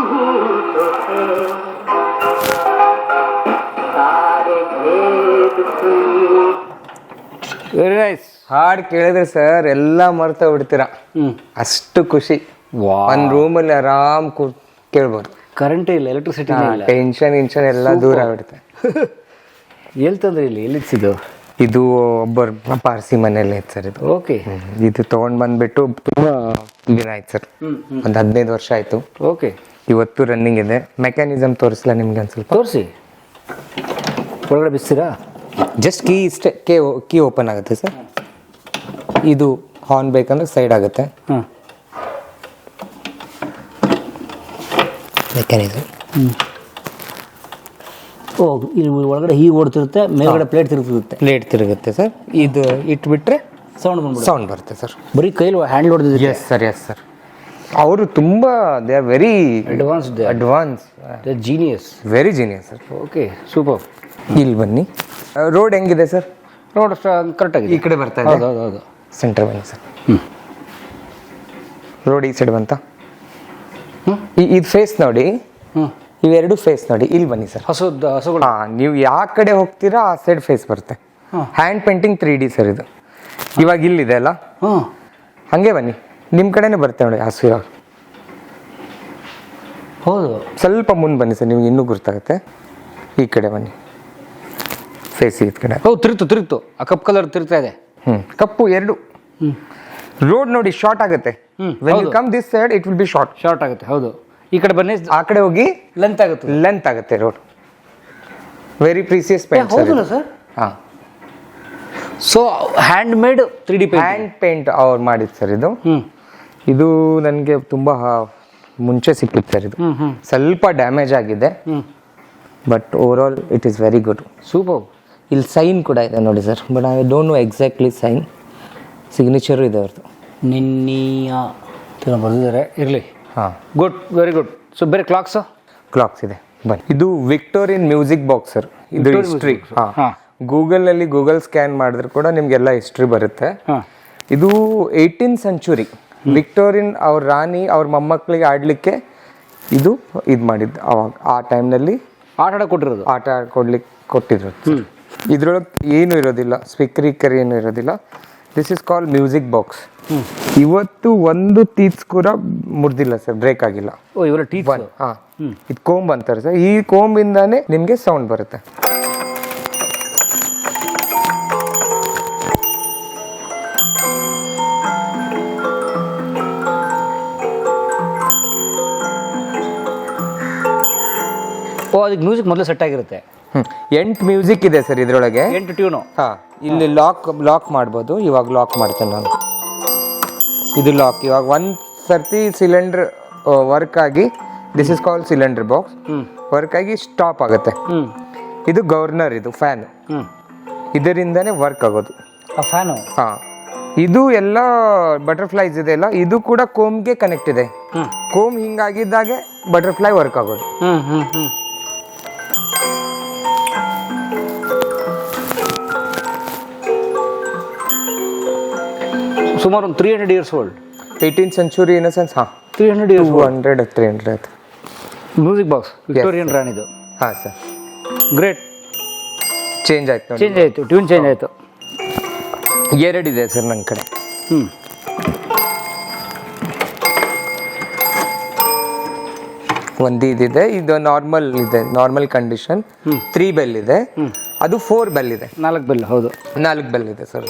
Very nice. ಹಾಡು ಕೇಳಿದ್ರೆ ಸರ್ ಎಲ್ಲ ಮರ್ತ ಬಿಡ್ತೀರಾ, ಅಷ್ಟು ಖುಷಿ. ಒಂದು ರೂಮಲ್ಲಿ ಆರಾಮ್ ಕೇಳ್ಬೋದು. ಕರೆಂಟ್ ಇಲ್ಲ, ಎಲೆಕ್ಟ್ರಿಸಿಟಿ ಇಲ್ಲ, ಟೆನ್ಷನ್ ಎಲ್ಲ ದೂರ ಆಗ್ಬಿಡುತ್ತೆ. ಎಲ್ತಂದ್ರೆ ಇಲ್ಲಿ ಎಲ್ಲಿಸಿದ್ದು? ಇದು ಒಬ್ಬರು ಪಾರ್ಸಿ ಮನೆಯಲ್ಲಿ ಐತೆ ಸರ್. ಇದು ಓಕೆ. ಇದು ತೊಗೊಂಡು ಬಂದ್ಬಿಟ್ಟು ತುಂಬ ದಿನ ಆಯ್ತು ಸರ್, ಒಂದು 15 ವರ್ಷ ಆಯಿತು. ಓಕೆ. ಇವತ್ತು ರನ್ನಿಂಗ್ ಇದೆ. ಮೆಕ್ಯಾನಿಸಮ್ ತೋರಿಸಲ ನಿಮ್ಗೆ ಒಂದು ಸ್ವಲ್ಪ? ತೋರಿಸಿ. ಒಳಗಡೆ ಬಿಸ್ತೀರಾ? ಜಸ್ಟ್ ಕೀ ಇಷ್ಟೇ, ಕೀ ಓಪನ್ ಆಗುತ್ತೆ ಸರ್. ಇದು ಹಾರ್ನ್ ಬೇಕಂದ್ರೆ ಸೈಡ್ ಆಗುತ್ತೆ. ಹಾಂ, ಮೆಕ್ಯಾನಿಸಮ್. ಓ, ಇಲ್ಲಿ ಒಳಗಡೆ ಹೀಗೆ ಓಡ್ತಿರುತ್ತೆ, ಮೇಲ್ಗಡೆ ಪ್ಲೇಟ್ ತಿರುಗುತ್ತೆ ಸರ್. ಇದು ಇಟ್ಬಿಟ್ರೆ ಸೌಂಡ್ ಬರುತ್ತೆ ಸರ್. ಬರೀ ಕೈಲಿ ಹ್ಯಾಂಡಲ್ ಹೊಡೆದಿದೆ. Yes sir. ಅವರು ತುಂಬ they are very advance, genius, very genius sir. Okay, super. ಇಲ್ಲಿ ಬನ್ನಿ. ರೋಡ್ ಹೆಂಗಿದೆ ಸರ್? ರೋಡ್ ಕರೆಕ್ಟಾಗಿ ಈ ಕಡೆ ಬರ್ತಾ ಇದೆ. ಹೌದು. ಸೆಂಟರ್ ಬನ್ನಿ ಸರ್. ರೋಡ್ ಈ ಸೈಡ್ ಬಂತ. ಇದು ಫೇಸ್ ನೋಡಿ, ಇವೆರಡು ಫೇಸ್ ನೋಡಿ. ಇಲ್ಲಿ ಬನ್ನಿ ಸರ್. ಹಸುಗಳು. ಹಾಂ, ನೀವು ಯಾವ ಕಡೆ ಹೋಗ್ತೀರಾ ಆ ಸೈಡ್ ಫೇಸ್ ಬರುತ್ತೆ. ಹ್ಯಾಂಡ್ ಪೇಂಟಿಂಗ್ 3D ಸರ್ ಇದು. ಇವಾಗ ಇಲ್ಲಿದೆ ಅಲ್ಲ, ಹಂಗೆ ಬನ್ನಿ, ನಿಮ್ಮ ಕಡೆನೇ ಬರುತ್ತೆ ನೋಡಿ ಹಸು. ಇವಾಗ ಹೌದು, ಸ್ವಲ್ಪ ಮುಂದೆ ಬನ್ನಿ ಸರ್, ನಿಮ್ಗೆ ಇನ್ನೂ ಗೊತ್ತಾಗುತ್ತೆ. ಈ ಕಡೆ ಬನ್ನಿ, ಫೇಸ್ ಈ ಕಡೆ. ಹೌದು, ತಿರುಗ್ತು. ಆ ಕಪ್ ಕಲರ್ ತಿರುಗ್ತಾ ಇದೆ. ಕಪ್ಪು ಎರಡು. ರೋಡ್ ನೋಡಿ ಶಾರ್ಟ್ ಆಗುತ್ತೆ. When you come this side it will be short ಆಗುತ್ತೆ. ಹೌದು, ಈ ಕಡೆ ಬನ್ನಿ, ಆ ಕಡೆ ಹೋಗಿ ಲೆಂತ್ ಆಗುತ್ತೆ road. Very precious paint sir. ಹಾಂ, so hand made 3D hand paint ಅವ್ರು ಮಾಡಿದ್ದು ಸರ್ ಇದು. ಇದು ನನಗೆ ತುಂಬ ಮುಂಚೆ ಸಿಕ್ಕಿತ್ತು ಸರ್. ಇದು ಸ್ವಲ್ಪ ಡ್ಯಾಮೇಜ್ ಆಗಿದೆ, but overall it is very good. Super. ಇಲ್ಲಿ ಸೈನ್ ಕೂಡ ಇದೆ ನೋಡಿ sir, but I don't know exactly sign. Signature ಇದೆ ಅವ್ರದ್ದು. ನಿನ್ನಿಯ ಬರೆದಿದ್ದಾರೆ, ಇರಲಿ. ಹಾಂ, ಗುಡ್, ವೆರಿ ಗುಡ್. ಸೊ ಬೇರೆ ಕ್ಲಾಕ್ಸು? ಕ್ಲಾಕ್ಸ್ ಇದೆ ಬನ್ನಿ. ಇದು ವಿಕ್ಟೋರಿಯನ್ ಮ್ಯೂಸಿಕ್ ಬಾಕ್ಸ್ ಸರ್. ಇದು ಹಿಸ್ಟ್ರಿ. ಹಾಂ, ಗೂಗಲಲ್ಲಿ ಗೂಗಲ್ ಸ್ಕ್ಯಾನ್ ಮಾಡಿದ್ರೆ ಕೂಡ ನಿಮಗೆಲ್ಲ ಹಿಸ್ಟ್ರಿ ಬರುತ್ತೆ. ಹಾಂ, ಇದು 18th ಸೆಂಚುರಿ ವಿಕ್ಟೋರಿಯನ್ ಅವ್ರ ರಾಣಿ ಅವ್ರ ಮೊಮ್ಮಕ್ಕಳಿಗೆ ಆಡಲಿಕ್ಕೆ ಇದು ಮಾಡಿದ್ದು. ಅವಾಗ ಆ ಟೈಮ್ನಲ್ಲಿ ಆಟ ಕೊಟ್ಟಿರೋದು, ಆಟ ಕೊಟ್ಟಿರೋದು. ಇದ್ರೊಳಗೆ ಏನು ಇರೋದಿಲ್ಲ, ಸ್ಪೀಕರ್ ಏನು ಇರೋದಿಲ್ಲ. This is called music box. ಇವತ್ತು ಒಂದು ಟೀತ್ಸ್ ಕೂಡ ಮುರಿದಿಲ್ಲ ಸರ್, ಬ್ರೇಕ್ ಆಗಿಲ್ಲ. ಓ, ಇವರ ಟೀತ್. ಹಾಂ, ಇದು ಕೋಂಬ್ ಅಂತಾರೆ ಸರ್. ಈ ಕೋಂಬಿಂದಾನೇ ನಿಮಗೆ ಸೌಂಡ್ ಬರುತ್ತೆ. ಓ, ಅದಕ್ಕೆ ಮ್ಯೂಸಿಕ್ ಮೊದಲು ಸೆಟ್ ಆಗಿರುತ್ತೆ. 8 ಮ್ಯೂಸಿಕ್ ಇದೆ ಸರ್ ಇದ್ರೊಳಗೆ. 8 ಟ್ಯೂನು. ಹಾಂ, ಇಲ್ಲಿ ಲಾಕ್ ಮಾಡ್ಬೋದು. ಇವಾಗ ಲಾಕ್ ಮಾಡ್ತೇನೆ ನಾನು. ಇದು ಲಾಕ್. ಇವಾಗ ಒಂದು ಸರ್ತಿ ಸಿಲಿಂಡರ್ ವರ್ಕ್ ಆಗಿ, this is called cylinder box, work ಆಗಿ ಸ್ಟಾಪ್ ಆಗುತ್ತೆ. ಇದು ಗವರ್ನರ್, ಇದು ಫ್ಯಾನ್. ಇದರಿಂದನೇ ವರ್ಕ್ ಆಗೋದು ಆ ಫ್ಯಾನು. ಹಾಂ, ಇದು ಎಲ್ಲ ಬಟರ್ಫ್ಲೈಸ್ ಇದೆ ಅಲ್ಲ, ಇದು ಕೂಡ ಕೋಮ್ಗೆ ಕನೆಕ್ಟ್ ಇದೆ. ಕೋಮ್ ಹಿಂಗಾಗಿದ್ದಾಗೆ ಬಟರ್ಫ್ಲೈ ವರ್ಕ್ ಆಗೋದು. ಸುಮಾರು ಒಂದು 300 years old. 18th century in sense. ಹಾಂ, 300 ಇಯರ್ಸ್ 300 ಆಯ್ತು. ಮ್ಯೂಸಿಕ್ ಬಾಕ್ಸ್ ವಿಕ್ಟೋರಿಯನ್ ರಾಣಿದು. ಹಾಂ ಸರ್, ಗ್ರೇಟ್. ಚೇಂಜ್ ಆಯ್ತು ನೋಡಿ. ಚೇಂಜ್ ಆಯಿತು, ಟ್ಯೂನ್ ಚೇಂಜ್ ಆಯಿತು. 2 ಇದೆ ಸರ್ ನನ್ನ ಕಡೆ. ಒಂದು ಇದಿದೆ, ಇದು ನಾರ್ಮಲ್ ಇದೆ, ನಾರ್ಮಲ್ ಕಂಡೀಷನ್. 3 ಬೆಲ್ ಇದೆ. ಅದು 4 ಬೆಲ್ ಇದೆ. 4 ಬೆಲ್. ಹೌದು, 4 ಬೆಲ್ ಇದೆ ಸರ್.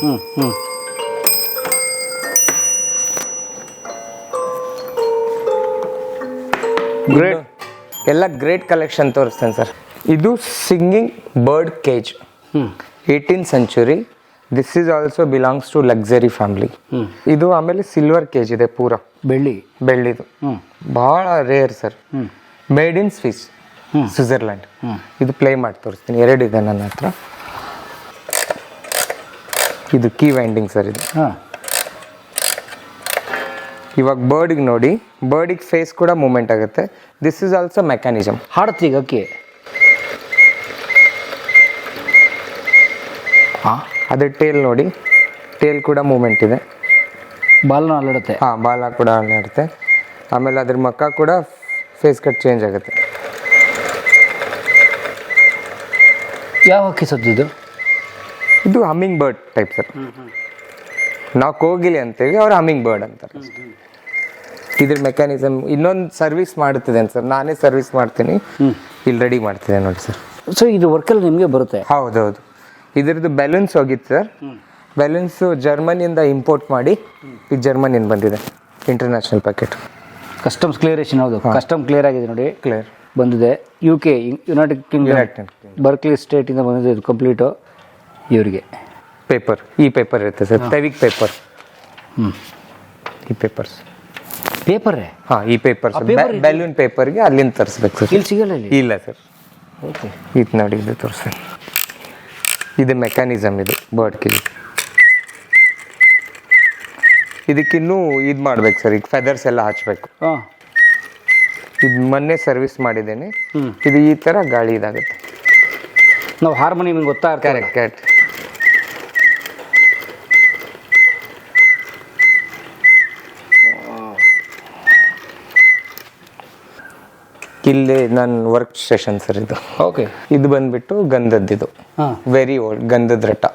ಗ್ರೇಟ್. ಎಲ್ಲ ಗ್ರೇಟ್ ಕಲೆಕ್ಷನ್ ತೋರಿಸ್ತೇನೆ ಸರ್. ಇದು singing bird cage, 18th century. This is also belongs to luxury family. ಇದು ಆಮೇಲೆ ಸಿಲ್ವರ್ ಕೇಜ್ ಇದೆ, ಪೂರ ಬೆಳ್ಳಿದು. ಬಹಳ rare sir. Made in Swiss, Switzerland. ಇದು ಪ್ಲೇ ಮಾಡಿ ತೋರಿಸ್ತೀನಿ. 2 ಇದೆ ನನ್ನ ಹತ್ರ. ಇದು ಕೀ ವೈಂಡಿಂಗ್ ಸರ್. ಇದು ಇವಾಗ ಬರ್ಡಿಗೆ ನೋಡಿ, ಬರ್ಡಿಗೆ ಫೇಸ್ ಕೂಡ ಮೂವ್ಮೆಂಟ್ ಆಗುತ್ತೆ. This is also mechanism. ಹಾಡುತ್ತೆ ಈಗ ಅಕ್ಕಿ. ಅದ್ರ ಟೇಲ್ ನೋಡಿ, ಟೇಲ್ ಕೂಡ ಮೂವ್ಮೆಂಟ್ ಇದೆ. ಬಾಲ್ನ ಅಲ್ಲಾಡುತ್ತೆ. ಹಾಂ, ಬಾಲ ಕೂಡ ಅಲ್ಲಾಡುತ್ತೆ. ಆಮೇಲೆ ಅದ್ರ ಮಕ್ಕ ಕೂಡ ಫೇಸ್ ಕಟ್ ಚೇಂಜ್ ಆಗುತ್ತೆ. ಯಾವ ಹಕ್ಕಿ ಸದ್ದು? ಇದು ಹಮ್ಮಿಂಗ್ ಬರ್ಡ್ ಟೈಪ್ ಸರ್. ನಾವು ಕೋಗಿಲೆ ಅಂತೇಳಿ, ಅವ್ರು ಹಮ್ಮಿಂಗ್ ಬರ್ಡ್ ಅಂತಾರೆ. ಇದ್ರ ಮೆಕ್ಯಾನಿಸಮ್ ಇನ್ನೊಂದು ಸರ್ವಿಸ್ ಮಾಡುತ್ತಿದೆ ಸರ್. ನಾನೇ ಸರ್ವಿಸ್ ಮಾಡ್ತೀನಿ, ಇಲ್ಲಿ ರೆಡಿ ಮಾಡ್ತಿದ್ದೆ ನೋಡಿ ಸರ್. ಸೊ ಇದು ವರ್ಕಲ್ಲಿ ನಿಮಗೆ ಬರುತ್ತೆ? ಹೌದೌದು. ಇದ್ರದ್ದು ಬ್ಯಾಲೆನ್ಸ್ ಹೋಗಿತ್ತು ಸರ್. ಬ್ಯಾಲೆನ್ಸು ಜರ್ಮನಿಯಿಂದ ಇಂಪೋರ್ಟ್ ಮಾಡಿ, ಇದು ಜರ್ಮನಿಯಿಂದ ಬಂದಿದೆ, ಇಂಟರ್ನ್ಯಾಷನಲ್ ಪ್ಯಾಕೆಟ್. ಕಸ್ಟಮ್ಸ್ ಕ್ಲಿಯರೇಷನ್. ಹೌದು, ಕಸ್ಟಮ್ ಕ್ಲಿಯರ್ ಆಗಿದೆ ನೋಡಿ, ಕ್ಲಿಯರ್ ಬಂದಿದೆ. UK, ಯುನೈಟೆಡ್ ಕಿಂಗ್ಡಮ್, ಬರ್ಕ್ಲಿ ಸ್ಟೇಟಿಂದ ಬಂದಿದೆ. ಇದು ಕಂಪ್ಲೀಟು ಇವರಿಗೆ. ಪೇಪರ್, ಈ ಪೇಪರ್ ಇರುತ್ತೆ ಸರ್, ಫೆವಿಕ್ ಪೇಪರ್. ಈ ಪೇಪರ್ಸ್ ಪೇಪರೇ? ಹಾಂ, ಈ ಪೇಪರ್ಸ್ ಬ್ಯಾಲೂನ್ ಪೇಪರ್ಗೆ ಅಲ್ಲಿಂದ ತರಿಸ್ಬೇಕು ಸರ್. ಇಲ್ಲಿ ಸಿಗಲ್ಲ? ಇಲ್ಲ ಸರ್. ಓಕೆ, ಇದು ನೋಡಿ, ಇದು ತೋರಿಸಿ. ಇದು ಮೆಕ್ಯಾನಿಸಮ್, ಇದು ಬರ್ಡ್ ಕಿಲ್. ಇದಕ್ಕಿನ್ನೂ ಇದು ಮಾಡ್ಬೇಕು ಸರ್, ಈಗ ಫೆದರ್ಸ್ ಎಲ್ಲ ಹಚ್ಚಬೇಕು. ಇದು ಮೊನ್ನೆ ಸರ್ವಿಸ್ ಮಾಡಿದ್ದೇನೆ. ಇದು ಈ ಥರ ಗಾಳಿ ಇದಾಗುತ್ತೆ. ನಾವು ಹಾರ್ಮೋನಿಯಂ ಗೊತ್ತಾ? ಕರೆಕ್ಟ್. ಇಲ್ಲಿ ನನ್ನ ವರ್ಕ್ ಸ್ಟೇಷನ್ ಸರ್ ಇದು. ಓಕೆ. ಇದು ಬಂದ್ಬಿಟ್ಟು ಗಂಧದ್ದು, ವೆರಿ ಓಲ್ಡ್ ಗಂಧದ ರಟ.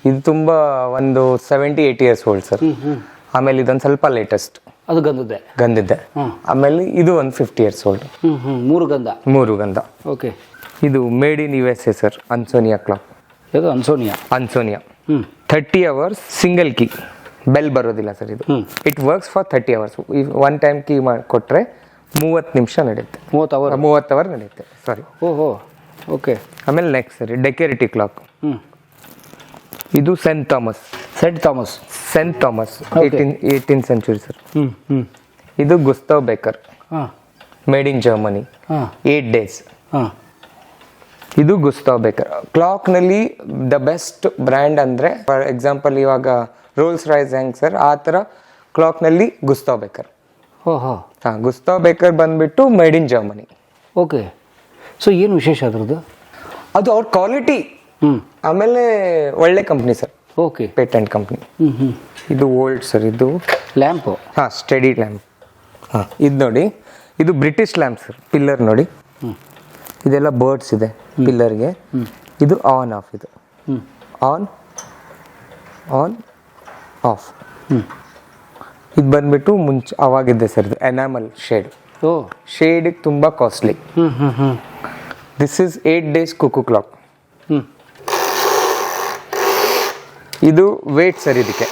ಇದು ತುಂಬಾ ಒಂದು 70-80 ಇಯರ್ಸ್ ಓಲ್ಡ್ ಸರ್. ಆಮೇಲೆ ಇದೊಂದು ಸ್ವಲ್ಪ ಲೇಟೆಸ್ಟ್, ಅದು ಗಂಧದ್ದೆ. ಆಮೇಲೆ ಇದು ಒಂದು 50 ಇಯರ್ಸ್ ಓಲ್ಡ್. 3 ಗಂಧ. ಓಕೆ. ಇದು made in USA sir, Ansonia clock. ಇದು Ansonia 30 hours single key, bell ಬರೋದಿಲ್ಲ ಸರ್ ಇದು. It works for 30 hours. One time key ಕೊಟ್ಟರೆ 30 ನಿಮಿಷ ನಡೆಯುತ್ತೆ. 30 ಅವರ್ ನಡೆಯುತ್ತೆ. ಸಾರಿ. ಓಹೋ, ಓಕೆ. ಆಮೇಲೆ ನೆಕ್ಸ್ಟ್ ಸರಿ ಡೆಕೆರಿಟಿ ಕ್ಲಾಕ್. ಇದು Saint Thomas. 18th century sir. ಇದು Gustav Becker, made in Germany. 8 days. ಇದು ಗುಸ್ತಾವ್ ಬೇಕರ್. ಕ್ಲಾಕ್ನಲ್ಲಿ ದ ಬೆಸ್ಟ್ ಬ್ರ್ಯಾಂಡ್ ಅಂದರೆ ಫಾರ್ ಎಕ್ಸಾಂಪಲ್ ಇವಾಗ ರೋಲ್ಸ್ ರಾಯ್ಸ್ ಹೆಂಗ್ ಸರ್, ಆ ಥರ ಕ್ಲಾಕ್ನಲ್ಲಿ ಗುಸ್ತಾವ್ ಬೇಕರ್. ಓಹೋ, ಹಾಂ, ಗುಸ್ತಾವ್ ಬೇಕರ್ ಬಂದ್ಬಿಟ್ಟು made in Germany. Okay. So ಏನು ವಿಶೇಷ ಅದ್ರದ್ದು? ಅದು ಅವ್ರ ಕ್ವಾಲಿಟಿ, ಹ್ಞೂ, ಆಮೇಲೆ ಒಳ್ಳೆ company sir, okay. Patent company. ಹ್ಞೂ. ಇದು ಓಲ್ಡ್ ಸರ್, ಇದು ಲ್ಯಾಂಪು. ಹಾಂ, ಸ್ಟಡಿ ಲ್ಯಾಂಪ್. ಹಾಂ, ಇದು ನೋಡಿ, ಇದು ಬ್ರಿಟಿಷ್ ಲ್ಯಾಂಪ್ ಸರ್. ಪಿಲ್ಲರ್ ನೋಡಿ, ಇದೆಲ್ಲ ಬರ್ಡ್ಸ್ ಇದೆ ಪಿಲ್ಲರ್ಗೆ. ಇದು ಆನ್ ಆಫ್, ಇದು ಆನ್ ಆನ್ ಆಫ್. ಇದು ಬಂದ್ಬಿಟ್ಟು ಮುಂಚೆ ಅವಾಗಿದ್ದೆ ಸರ್, ಇದು ಎನಾಮಲ್ ಶೇಡ್. ಓ, ಶೇಡಿಗೆ ತುಂಬ costly. This is 8 days cook clock. ಇದು ವೇಟ್ ಸರ್. ಇದಕ್ಕೆ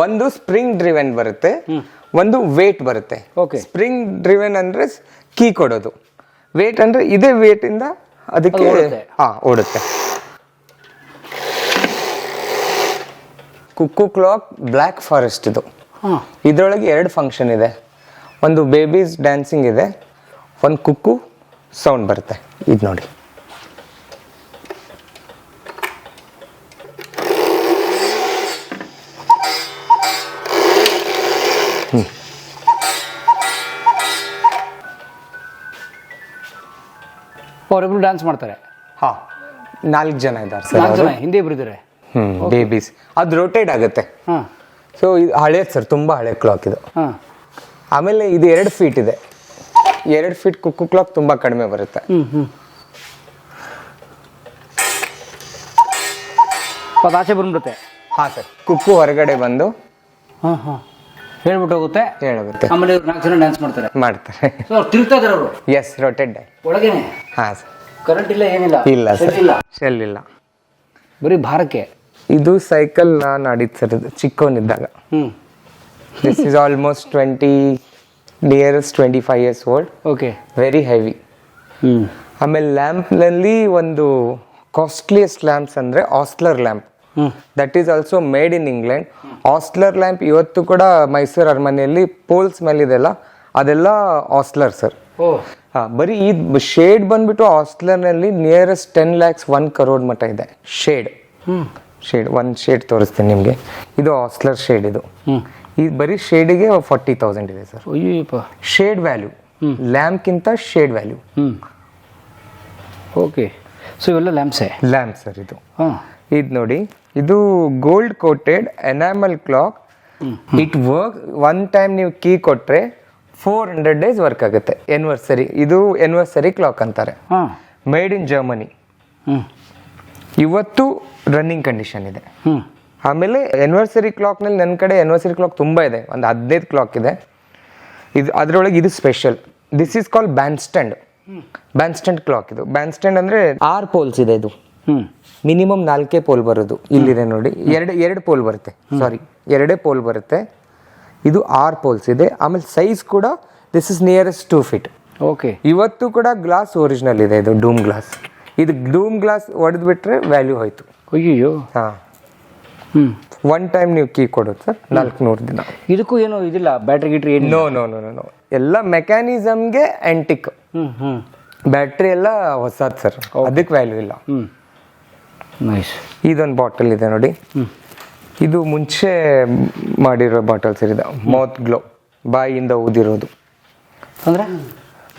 ಒಂದು ಸ್ಪ್ರಿಂಗ್ ಡ್ರಿವೆನ್ ಬರುತ್ತೆ, ಒಂದು ವೇಟ್ ಬರುತ್ತೆ. Okay. ಸ್ಪ್ರಿಂಗ್ ಡ್ರಿವೆನ್ ಅಂದ್ರೆ ಕೀ ಕೊಡೋದು, ವೇಟ್ ಅಂದ್ರೆ ಇದೇ ವೇಟ್ ಇಂದ ಅದಕ್ಕೆ ಓಡುತ್ತೆ. ಕುಕ್ಕು ಕ್ಲಾಕ್ ಬ್ಲ್ಯಾಕ್ ಫಾರೆಸ್ಟ್ ಇದು. ಇದರೊಳಗೆ 2 ಫಂಕ್ಷನ್ ಇದೆ. ಒಂದು ಬೇಬೀಸ್ ಡ್ಯಾನ್ಸಿಂಗ್ ಇದೆ, ಒಂದು ಕುಕ್ಕು ಸೌಂಡ್ ಬರುತ್ತೆ. ಇದು ನೋಡಿ, ಅವರಿಬ್ರು ಡ್ಯಾನ್ಸ್ ಮಾಡ್ತಾರೆ. ಹಾ, 4 ಜನ ಇದ್ದಾರೆ ಸರ್. 4 ಜನ, ಹಿಂದೆ ಇಬ್ರು ಇದ್ದಾರೆ. ಬೇಬೀಸ್. ಅದು ರೊಟೇಟ್ ಆಗುತ್ತೆ. ಹಾಂ. ಸೊ ಇದು ಹಳೇದು ಸರ್, ತುಂಬ ಹಳೆ ಕ್ಲಾಕ್ ಇದು. ಹಾಂ. ಆಮೇಲೆ ಇದು 2 ಫೀಟ್ ಇದೆ. 2 ಫೀಟ್ ಕುಕ್ಕು ಕ್ಲಾಕ್ ತುಂಬ ಕಡಿಮೆ ಬರುತ್ತೆ. ಅದು ಆಚೆ ಬಂದ್ಬಿಡುತ್ತೆ. ಹಾಂ ಸರ್, ಕುಕ್ಕು ಹೊರಗಡೆ ಬಂದು ಹೇಳ್ಬಿಟ್ಟು ಹೋಗುತ್ತೆ. ಹೇಳೋಗುತ್ತೆ. ಆಮೇಲೆ 4 ಜನ ಡ್ಯಾನ್ಸ್ ಮಾಡ್ತಾರೆ. ಸೊ ಅವ್ರು ತಿರುಗ್ತಾ ಇದಾರೆ ಅವರು. Yes, rotate. ಒಳಗೇನೆ. ಹಾಂ ಸರ್. ಕರೆಂಟ್ ಇಲ್ಲ, ಏನಿಲ್ಲ. ಇಲ್ಲ ಸರ್, ಶೆಲ್ ಇಲ್ಲ, ಬರೀ ಭಾರಕ್ಕೆ. ಇದು ಸೈಕಲ್ ನಾನು ಆಡಿದ್ದು ಸರ್, ಇದು ಚಿಕ್ಕವನಿದ್ದಾಗ. This is almost 25 years old. Okay. Very heavy. ಆಮೇಲೆ ಲ್ಯಾಂಪ್ನಲ್ಲಿ ಒಂದು ಕಾಸ್ಟ್ಲಿಯೆಸ್ಟ್ ಲ್ಯಾಂಪ್ಸ್ ಅಂದರೆ Osler lamp. That is also made in England. Osler lamp ಇವತ್ತು ಕೂಡ ಮೈಸೂರು ಅರಮನೆಯಲ್ಲಿ ಪೋಲ್ಸ್ ಮೇಲೆ ಇದೆಲ್ಲ, ಅದೆಲ್ಲ ಆಸ್ಲರ್ ಸರ್. ಹಾಂ, ಬರೀ ಈ ಶೇಡ್ ಬಂದ್ಬಿಟ್ಟು ಆಸ್ಲರ್ನಲ್ಲಿ ನಿಯರೆಸ್ಟ್ 10 lakhs 1 crore ಮಟ್ಟ ಇದೆ ಶೇಡ್. ಒಂದು ಶೇಡ್ ತೋರಿಸ್ತೀನಿ ನಿಮಗೆ. ಇದು ಆಸ್ಲರ್ ಶೇಡ್. ಇದು ಬರೀ ಶೇಡಿಗೆ 40,000 ಇದೆ ಸರ್. ಶೇಡ್ ವ್ಯಾಲ್ಯೂ, ಲ್ಯಾಂಪ್ಗಿಂತ ಶೇಡ್ ವ್ಯಾಲ್ಯೂ. ಓಕೆ. ಸೊ ಇವೆಲ್ಲ ಲ್ಯಾಂಪ್ಸೇ? ಲ್ಯಾಂಪ್ ಸರ್ ಇದು. ಇದು ನೋಡಿ, ಇದು gold coated enamel clock. It work one time ನೀವು ಕೀ ಕೊಟ್ರೆ 400 days ವರ್ಕ್ ಆಗುತ್ತೆ. ಎನ್ವರ್ಸರಿ, ಇದು ಎನ್ವರ್ಸರಿ ಕ್ಲಾಕ್ ಅಂತಾರೆ. Made in Germany. ಇವತ್ತು ರನ್ನಿಂಗ್ ಕಂಡೀಷನ್ ಇದೆ. ಆಮೇಲೆ ಎನ್ವರ್ಸರಿ ಕ್ಲಾಕ್ನಲ್ಲಿ ನನ್ನ ಕಡೆ ಎನ್ವರ್ಸರಿ ಕ್ಲಾಕ್ ತುಂಬ ಇದೆ, ಒಂದು 15 ಕ್ಲಾಕ್ ಇದೆ. ಇದು ಅದರೊಳಗೆ ಇದು special. This is call band stand. Band stand clock ಇದು. ಬ್ಯಾಂಡ್ ಸ್ಟ್ಯಾಂಡ್ ಅಂದರೆ 6 poles ಇದೆ. ಇದು ಮಿನಿಮಮ್ 4 ಪೋಲ್ ಬರೋದು. ಇಲ್ಲಿದೆ ನೋಡಿ, ಎರಡು ಪೋಲ್ ಬರುತ್ತೆ. ಸಾರಿ, 2 ಪೋಲ್ ಬರುತ್ತೆ. ಇದು 6 poles ಇದೆ. ಆಮೇಲೆ ಸೈಜ್ ಕೂಡ this is nearest 2 feet. Okay. ಇವತ್ತು ಕೂಡ ಗ್ಲಾಸ್ ಒರಿಜಿನಲ್ ಇದೆ. ಇದು ಡೂಮ್ ಗ್ಲಾಸ್. ಇದು ಡೂಮ್ ಗ್ಲಾಸ್ ಹೊಡೆದು ಬಿಟ್ರೆ ವ್ಯಾಲ್ಯೂ ಹೋಯ್ತು. ಅಯ್ಯೋ. ಹಾಂ. ಒನ್ ಟೈಮ್ ನೀವು ಕೀ ಕೊಡೋದು ಸರ್, 400 ದಿನ. ಇದಕ್ಕೂ ಏನು ಇದಿಲ್ಲ, ಬ್ಯಾಟ್ರಿ ಗಿಟ್ರಿ ಏನು? ನೋ ನೋ ನೋ ನೋ, ಎಲ್ಲ ಮೆಕ್ಯಾನಿಸಮ್ಗೆ ಆಂಟಿಕ್. ಬ್ಯಾಟ್ರಿ ಎಲ್ಲ ಹೊಸದು ಸರ್, ಅದಕ್ಕೆ ವ್ಯಾಲ್ಯೂ ಇಲ್ಲ. ನೈಸ್. ಇದೊಂದು ಬಾಟಲ್ ಇದೆ ನೋಡಿ, ಇದು ಮುಂಚೆ ಮಾಡಿರೋ ಬಾಟಲ್ ಸರ್. ಇದು ಮೌತ್ ಗ್ಲೋ, ಬಾಯಿಯಿಂದ ಊದಿರೋದು. ಅಂದರೆ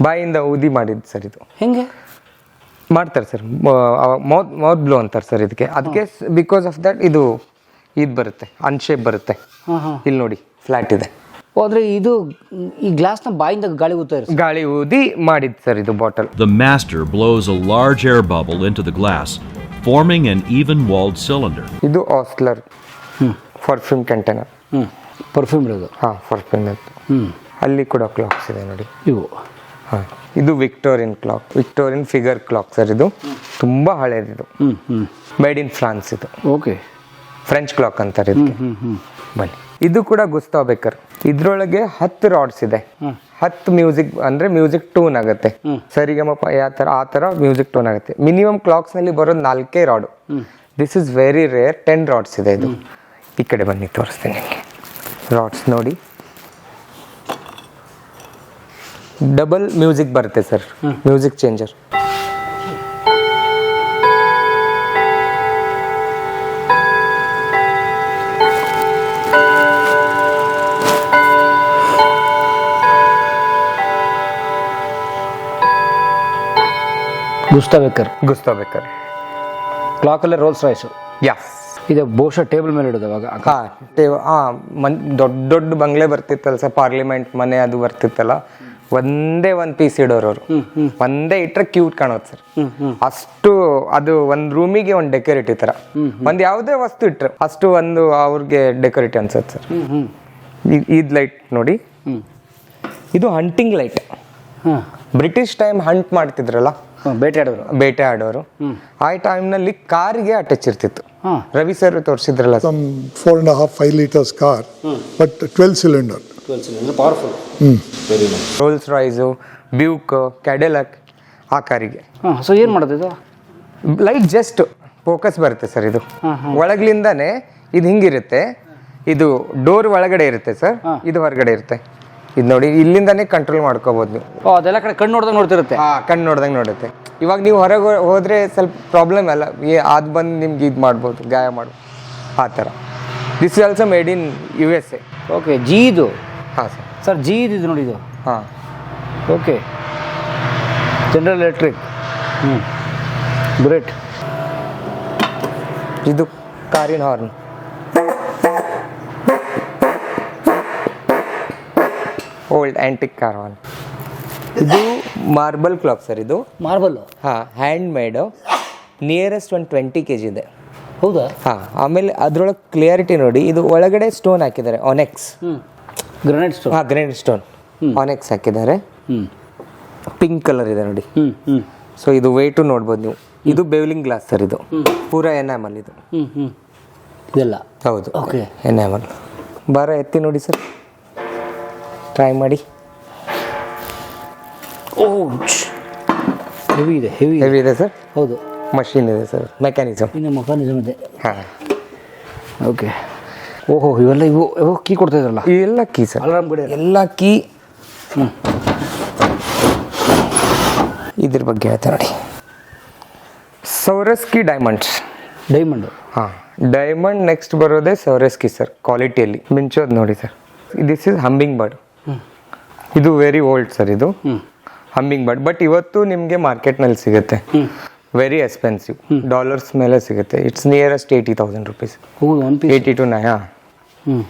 ಬಾಯಿಯಿಂದ ಊದಿ ಮಾಡಿದ್ದು ಸರ್. ಇದು ಹೆಂಗೆ ಮಾಡ್ತಾರೆ ಸರ್? ಮೌತ್ ಬ್ಲೋ ಅಂತಾರೆ ಸರ್ ಇದಕ್ಕೆ. ಅದಕ್ಕೆ ಬಿಕಾಸ್ ಆಫ್ ದಟ್ ಇದು ಬರುತ್ತೆ, ಅನ್ಶೇಪ್ ಬರುತ್ತೆ. ಇಲ್ಲಿ ನೋಡಿ, ಫ್ಲಾಟ್ ಇದೆ. ಹೋದ್ರೆ ಇದು ಈ ಗ್ಲಾಸ್ನ ಬಾಯಿಂದ ಗಾಳಿ ಊದ್ತಾರೆ. ಗಾಳಿ ಊದಿ ಮಾಡಿದ್ದು ಸರ್ ಇದು bottle. The master blows a large air bubble into the glass, forming an even-walled cylinder. ಇದು ಆಸ್ಲರ್ ಪರ್ಫ್ಯೂಮ್ ಕಂಟೈನರ್. ಪರ್ಫ್ಯೂಮ್ ಇರೋದು. ಹಾಂ, ಪರ್ಫ್ಯೂಮ್. ಅಲ್ಲಿ ಕೂಡ ಕ್ಲಾಕ್ಸ್ ಇದೆ ನೋಡಿ ಇವು. ಹಾಂ, ಇದು Victorian clock, Victorian figure clock sir. ಇದು ತುಂಬ ಹಳೇದಿದು. ಮೇಡ್ ಇನ್ ಫ್ರಾನ್ಸ್ ಇದು. ಓಕೆ. ಫ್ರೆಂಚ್ ಕ್ಲಾಕ್ ಅಂತಾರೆ ಇದಕ್ಕೆ. ಬನ್ನಿ, ಇದು ಕೂಡ ಗುಸ್ತಾವ್ ಬೇಕರ್. ಇದ್ರೊಳಗೆ 10 ರಾಡ್ಸ್ ಇದೆ. 10 ಮ್ಯೂಸಿಕ್ ಅಂದ್ರೆ ಮ್ಯೂಸಿಕ್ ಟೂನ್ ಆಗುತ್ತೆ. ಸರಿಗಮಪ ಆ ಥರ ಮ್ಯೂಸಿಕ್ ಟೂನ್ ಆಗುತ್ತೆ. ಮಿನಿಮಮ್ ಕ್ಲಾಕ್ಸ್ನಲ್ಲಿ ಬರೋದು 4 rod. This is very rare. 10 rods ಇದೆ ಇದು. ಈ ಕಡೆ ಬನ್ನಿ, ತೋರಿಸ್ತೀನಿ ನಿಮಗೆ. ರಾಡ್ಸ್ ನೋಡಿ, ಡಬಲ್ ಮ್ಯೂಸಿಕ್ ಬರುತ್ತೆ sir, music changer. Gustav Becker ಕ್ಲಾಕಲ್ಲೇ ರೋಲ್ಸ್ ರಾಯ್ಸು ಯಸ್. ಇದೆ ಬಹುಶಃ ಟೇಬಲ್ ಮೇಲೆ ಇಡೋದು ಅವಾಗ. ದೊಡ್ಡ ದೊಡ್ಡ ಬಂಗ್ಲೆ ಬರ್ತಿತ್ತಲ್ಲ ಸರ್, ಪಾರ್ಲಿಮೆಂಟ್ ಮನೆ ಅದು ಬರ್ತಿತ್ತಲ್ಲ, ಒಂದೇ ಒಂದು ಪೀಸ್ ಇಡೋರು ಅವರು. ಒಂದೇ ಇಟ್ರೆ ಕ್ಯೂಟ್ ಕಾಣೋದು ಸರ್. ಅಷ್ಟು ಅದು ಒಂದು ರೂಮಿಗೆ ಒಂದು ಡೆಕೋರೇಟಿವ್ ಥರ ಒಂದು ಯಾವುದೇ ವಸ್ತು ಇಟ್ರೆ ಅಷ್ಟು ಒಂದು ಅವ್ರಿಗೆ ಡೆಕೋರೇಟಿವ್ ಅನ್ಸುತ್ತೆ ಸರ್. ಇದು ಲೈಟ್ ನೋಡಿ, ಇದು hunting light. British time hunt ಮಾಡ್ತಿದ್ರಲ್ಲ, ಬೇಟೆ ಆಡೋರು, ಆ ಟೈಮ್ನಲ್ಲಿ ಕಾರಿಗೆ ಅಟ್ಯಾಚ್ ಇರ್ತಿತ್ತು. ರವಿ ಸರ್ ತೋರಿಸಿದ್ರಲ್ಲ, some 4.5-5 liters car, but 12 cylinder. Powerful. Rolls Royce, Buick, Cadillac, ಆ ಕಾರಿಗೆ. ಸೊ ಏನು ಮಾಡೋದು ಇದು? ಲೈಟ್ ಜಸ್ಟ್ ಫೋಕಸ್ ಬರುತ್ತೆ ಸರ್. ಇದು ಒಳಗ್ಲಿಂದಾನೆ ಇದು ಹಿಂಗಿರುತ್ತೆ, ಇದು ಡೋರ್ ಒಳಗಡೆ ಇರುತ್ತೆ ಸರ್, ಇದು ಹೊರಗಡೆ ಇರುತ್ತೆ. ಇದು ನೋಡಿ, ಇಲ್ಲಿಂದಾನೇ ಕಂಟ್ರೋಲ್ ಮಾಡ್ಕೋಬಹುದು ನೀವು. ಅದೆಲ್ಲ ಕಡೆ ಕಣ್ಣು ನೋಡ್ದಂಗೆ ನೋಡ್ತಿರುತ್ತೆ. ಕಣ್ಣು ನೋಡ್ದಂಗೆ ನೋಡುತ್ತೆ. ಇವಾಗ ನೀವು ಹೊರಗೆ ಹೋದ್ರೆ ಸ್ವಲ್ಪ ಪ್ರಾಬ್ಲಮ್ ಅಲ್ಲ, ಅದು ಬಂದು ನಿಮ್ಗೆ ಇದು ಮಾಡ್ಬೋದು, ಗಾಯ ಮಾಡ್ಬೋದು, ಆ ಥರ. This is also made in USA. Okay, ಜೀದು. ಹಾಂ ಸರ್. ಸರ್ ಜೀದ್ ಇದು ನೋಡಿ ಇದು. ಹಾಂ, ಓಕೆ. General electric. ಗ್ರೇಟ್. ಇದು ಕಾರಿನ horn. Old antique car horn. ಇದು ಮಾರ್ಬಲ್ ಕ್ಲಾಕ್ ಸರ್. ಇದು ಮಾರ್ಬಲ್ಲು. ಹಾಂ, ಹ್ಯಾಂಡ್ ಮೇಡು. ನಿಯರೆಸ್ಟ್ ಒಂದು 20 kg ಇದೆ. ಹೌದಾ? ಹಾಂ. ಆಮೇಲೆ ಅದ್ರೊಳಗೆ ಕ್ಲಿಯರಿಟಿ ನೋಡಿ, ಇದು ಒಳಗಡೆ ಸ್ಟೋನ್ ಹಾಕಿದ್ದಾರೆ, ಆನೆಕ್ಸ್. Granite stone. ಹಾಂ, ಗ್ರಾನೈಟ್ ಸ್ಟೋನ್, ಆನೆಕ್ಸ್ ಹಾಕಿದ್ದಾರೆ. ಪಿಂಕ್ ಕಲರ್ ಇದೆ ನೋಡಿ. ಸೊ ಇದು ವೇಟು ನೋಡ್ಬೋದು ನೀವು. ಇದು ಬೇವ್ಲಿಂಗ್ ಗ್ಲಾಸ್ ಸರ್. ಇದು ಪೂರ ಎನಾಮಲ್. ಇದು ಇದೆಲ್ಲ ಹೌದು. Okay, enamel. ಬಾರ ಎತ್ತಿ ನೋಡಿ ಸರ್, ಟ್ರೈ ಮಾಡಿ. ಹೆವಿ ಇದೆ. ಹೆವಿ ಇದೆ ಸರ್. ಹೌದು, ಮಷೀನ್ ಇದೆ ಸರ್, ಮೆಕ್ಯಾನಿಸಮ್. ಇನ್ನು ಮೆಕ್ಯಾನಿಸಮ್ ಇದೆ. ಹಾಂ, ಓಕೆ. ಓಹೋ, ಇವೆಲ್ಲ ಇವು ಕೀ ಕೊಡ್ತಾ ಇದ್ರಲ್ಲ, ಇವೆಲ್ಲ ಕೀ ಸರ್. ಅಲಾರಾಮ್ ಗಡಿ ಎಲ್ಲ ಕೀ. ಇದ್ರ ಬಗ್ಗೆ ಹೇಳ್ತಾ ನೋಡಿ, ಸೌರಸ್ಕಿ ಡೈಮಂಡ್ಸ್. ಡೈಮಂಡು. ಹಾಂ, ಡೈಮಂಡ್ ನೆಕ್ಸ್ಟ್ ಬರೋದೇ ಸೌರಸ್ಕಿ ಸರ್. ಕ್ವಾಲಿಟಿಯಲ್ಲಿ ಮಿಂಚೋದು ನೋಡಿ sir. This is humming bird. ಇದು ವೆರಿ ಓಲ್ಡ್ ಸರ್. ಇದು ಹಮ್ಮಿಂಗ್ ಬರ್ಡ್, ಬಟ್ ಇವತ್ತು ನಿಮಗೆ ಮಾರ್ಕೆಟ್ನಲ್ಲಿ ಸಿಗುತ್ತೆ. ವೆರಿ ಎಕ್ಸ್ಪೆನ್ಸಿವ್, ಡಾಲರ್ಸ್ ಮೇಲೆ ಸಿಗುತ್ತೆ. It's nearest 80,000 rupees. ಹೌದು, 80 to 9. ಹಾಂ,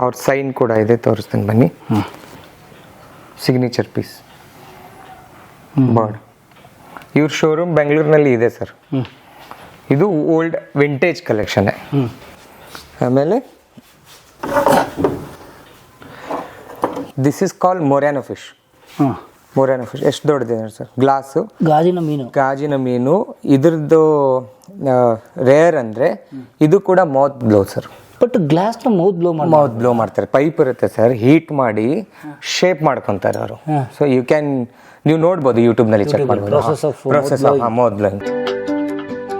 ಅವ್ರ ಸೈನ್ ಕೂಡ ಇದೆ, ತೋರಿಸ್ತೀನಿ ಬನ್ನಿ. Signature piece bird. ಇವ್ರ ಶೋರೂಮ್ ಬೆಂಗಳೂರಿನಲ್ಲಿ ಇದೆ ಸರ್. ಇದು ಓಲ್ಡ್ ವಿಂಟೇಜ್ ಕಲೆಕ್ಷನ್. ಆಮೇಲೆ this is call Murano fish. Murano fish ಎಷ್ಟು ದೊಡ್ಡದಿದೆ ಸರ್. ಗ್ಲಾಸು, ಗಾಜಿನ ಮೀನು. ಇದ್ರದ್ದು ರೇರ್ ಅಂದರೆ ಇದು ಕೂಡ ಮೌತ್ ಬ್ಲೋ ಸರ್. ಬಟ್ ಗ್ಲಾಸ್ನ ಮೌತ್ ಬ್ಲೋ ಮಾಡ್ತಾರೆ. ಪೈಪ್ ಇರುತ್ತೆ ಸರ್, ಹೀಟ್ ಮಾಡಿ ಶೇಪ್ ಮಾಡ್ಕೊತಾರೆ ಅವರು. ಸೊ ಯು ಕ್ಯಾನ್, ನೀವು ನೋಡ್ಬೋದು ಯೂಟ್ಯೂಬ್ನಲ್ಲಿ ಚೆಕ್ ಮಾಡ್ಬೋದು. Process of mouth blowing.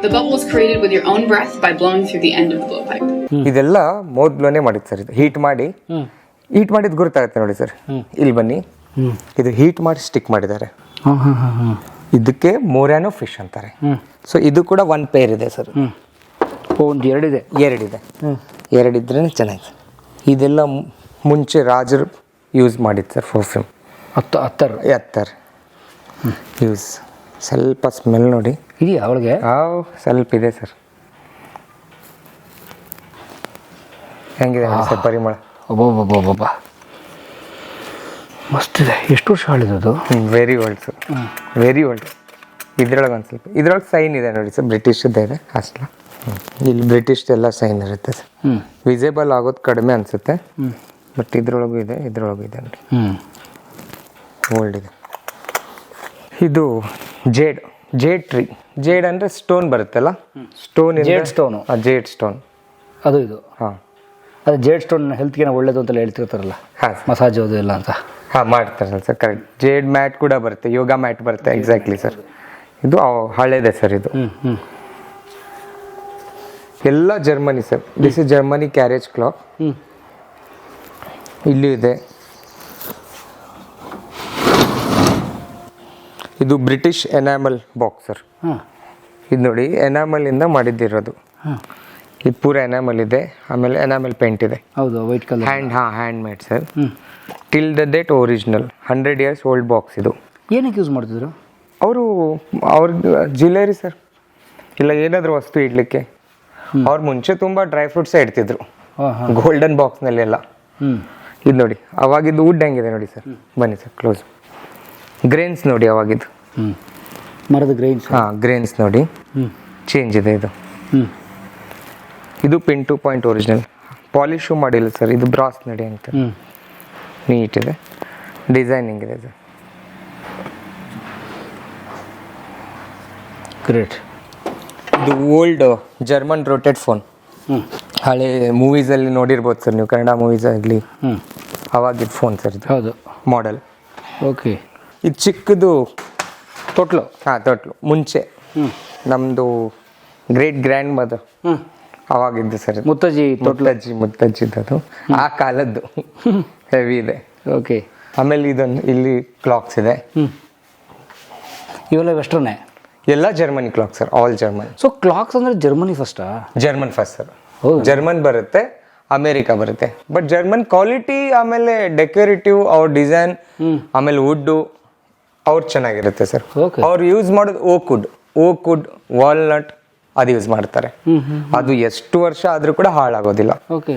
The bubble is created with your own breath by blowing through the end of the blowpipe. ಇದೆಲ್ಲ ಮೌತ್ ಬ್ಲೋನೇ ಮಾಡಿದ್ದು ಸರ್. ಇದು ಹೀಟ್ ಮಾಡಿದ್ದು ಗೊತ್ತಾಗುತ್ತೆ ನೋಡಿ ಸರ್. ಇಲ್ಲಿ ಬನ್ನಿ, ಇದು ಹೀಟ್ ಮಾಡಿ ಸ್ಟಿಕ್ ಮಾಡಿದ್ದಾರೆ. ಇದಕ್ಕೆ ಮೊರ್ಯಾನೋ ಫಿಶ್ ಅಂತಾರೆ. ಸೊ ಇದು ಕೂಡ ಒಂದು ಪೇರ್ ಇದೆ ಸರ್. ಒಂದು ಎರಡಿದೆ. ಎರಡಿದ್ರೆ ಚೆನ್ನಾಗಿದೆ. ಇದೆಲ್ಲ ಮುಂಚೆ ರಾಜರು ಯೂಸ್ ಮಾಡಿದ್ದು ಸರ್. Perfume attar use. ಸ್ವಲ್ಪ ಸ್ಮೆಲ್ ನೋಡಿ. ಇದೆಯಾ ಅವಳಿಗೆ? ಸ್ವಲ್ಪ ಇದೆ ಸರ್. ಹೆಂಗಿದೆ ಸರ್ ಪರಿಮಳ? ಒಬ್ಬೊಬ್ಬೊಬ್ಬೊಬ್ಬ ಮಸ್ತ್ ಇದೆ. ಎಷ್ಟು ವರ್ಷ ಹಳಿದದು? Very old sir, very old. ಇದ್ರೊಳಗೆ ಒಂದು ಸ್ವಲ್ಪ, ಇದ್ರೊಳಗೆ ಸೈನ್ ಇದೆ ನೋಡಿ ಸರ್, ಬ್ರಿಟಿಷದ್ದು ಇದೆ ಅಷ್ಟಲ್ಲ. ಇಲ್ಲಿ ಬ್ರಿಟಿಷ್ ಎಲ್ಲ ಸೈನ್ ಇರುತ್ತೆ ಸರ್. ವಿಸಿಬಲ್ ಆಗೋದು ಕಡಿಮೆ ಅನಿಸುತ್ತೆ, ಬಟ್ ಇದ್ರೊಳಗೂ ಇದೆ ನೋಡಿ. ಓಲ್ಡ್ ಇದೆ. ಇದು ಜೇಡ್ ಟ್ರೀ. ಜೇಡ್ ಅಂದರೆ ಸ್ಟೋನ್ ಬರುತ್ತಲ್ಲ, ಜೇಡ್ ಸ್ಟೋನ್ ಅದು. ಇದು ಅದೇ ಜೇಡ್ ಸ್ಟೋನ್ ಹೆಲ್ತ್ಗೆ ಒಳ್ಳೇದು ಅಂತೆಲ್ಲ ಹೇಳ್ತಿರ್ತಾರಲ್ಲ, ಮಸಾಜ್ ಅದು ಎಲ್ಲ ಅಂತ. ಮಾಡ್ತಾರಲ್ಲ ಸರ್, ಕರೆಕ್ಟ್. ಜೇಡ್ ಮ್ಯಾಟ್ ಕೂಡ ಬರುತ್ತೆ, ಯೋಗ ಮ್ಯಾಟ್ ಬರುತ್ತೆ. Exactly sir. ಇದು ಹಳೇದೆ ಸರ್. ಇದು ಎಲ್ಲ Germany sir. This is Germany carriage clock. ಇಲ್ಲೂ ಇದೆ. ಇದು ಬ್ರಿಟಿಷ್ ಎನಾಮಲ್ ಬಾಕ್ಸ್ ಸರ್. ಇದು ನೋಡಿ, ಎನಾಮಲಿಂದ ಮಾಡಿದ್ದಿರೋದು. ಇದು ಪೂರ ಎನಾಮಲ್ ಇದೆ. ಆಮೇಲೆ ಎನಾಮಲ್ ಪೇಂಟ್ ಇದೆ. ಹೌದು, white colour. Hand made sir. Till the date original. 100 years old box ಇದು. ಏನಕ್ಕೆ ಯೂಸ್ ಮಾಡ್ತಿದ್ರು? ಅವರು ಅವ್ರ ಜ್ಯುವೆಲರಿ ಸರ್, ಇಲ್ಲ ಏನಾದರೂ ವಸ್ತು ಇಡ್ಲಿಕ್ಕೆ. ಅವ್ರು ಮುಂಚೆ ತುಂಬ ಡ್ರೈ ಫ್ರೂಟ್ಸೇ ಇಡ್ತಿದ್ರು ಗೋಲ್ಡನ್ ಬಾಕ್ಸ್ನಲ್ಲೆಲ್ಲ. ಇದು ನೋಡಿ ಅವಾಗಿದ್ದು ವುಡ್ ಹೆಂಗಿದೆ ನೋಡಿ ಸರ್. ಬನ್ನಿ ಸರ್ ಕ್ಲೋಸ್. ಗ್ರೇನ್ಸ್ ನೋಡಿ ಅವಾಗಿದ್ದು. ಮರದ ಗ್ರೈನ್ಸ್. ಹಾಂ ಗ್ರೇನ್ಸ್ ನೋಡಿ ಚೇಂಜ್ ಇದೆ ಇದು. ಇದು ಪಿನ್ 2 ಪಾಯಿಂಟ್ ಒರಿಜಿನಲ್, ಪಾಲಿಶು ಮಾಡಿಲ್ಲ ಸರ್. ಇದು ಬ್ರಾಸ್ ನೋಡಿ ಅಂತ ನೀಟ್ ಇದೆ, ಡಿಸೈನಿಂಗ್ ಇದೆ ಸರ್. ಗ್ರೇಟ್. ಇದು ಓಲ್ಡ್ ಜರ್ಮನ್ ರೋಟೆಡ್ ಫೋನ್. ಹಳೆ ಮೂವೀಸಲ್ಲಿ ನೋಡಿರ್ಬೋದು ಸರ್ ನೀವು, ಕನ್ನಡ ಮೂವೀಸ್ ಆಗಲಿ ಅವಾಗಿದ್ದು ಫೋನ್ ಸರ್ ಇದು. ಹೌದು, ಮಾಡೆಲ್. ಓಕೆ. ಇದು ಚಿಕ್ಕದು ತೊಟ್ಲು. ಹಾಂ ತೊಟ್ಲು. ಮುಂಚೆ ನಮ್ಮದು ಗ್ರೇಟ್ ಗ್ರ್ಯಾಂಡ್ ಮದರ್ ಅವಾಗಿದ್ದು ಸರ್. ಮುತ್ತಜ್ಜಿ ಮುತ್ತಜ್ಜಿದ್ದು ಆ ಕಾಲದ್ದು ಹೆವಿ ಇದೆ. ಓಕೆ. ಆಮೇಲೆ ಇದೊಂದು ಇಲ್ಲಿ ಕ್ಲಾಕ್ಸ್ ಇದೆ. ಇವೆಲ್ಲ ವೆಸ್ಟರ್ನೇ? ಎಲ್ಲ Germany clock sir, all German. So clocks ಅಂದರೆ ಜರ್ಮನಿ ಫಸ್ಟಾ? German first sir. ಜರ್ಮನ್ ಬರುತ್ತೆ, ಅಮೇರಿಕಾ ಬರುತ್ತೆ. ಬಟ್ ಜರ್ಮನ್ ಕ್ವಾಲಿಟಿ, ಆಮೇಲೆ ಡೆಕೋರೇಟಿವ್, ಅವ್ರ ಡಿಸೈನ್, ಆಮೇಲೆ ವುಡ್ಡು ಅವ್ರು ಚೆನ್ನಾಗಿರುತ್ತೆ ಸರ್. ಅವ್ರು ಯೂಸ್ ಮಾಡೋದು ಓಕ್ ವುಡ್, ವಾಲ್ನಟ್ ಅದು ಯೂಸ್ ಮಾಡ್ತಾರೆ. ಅದು ಎಷ್ಟು ವರ್ಷ ಆದರೂ ಕೂಡ ಹಾಳಾಗೋದಿಲ್ಲ. ಓಕೆ.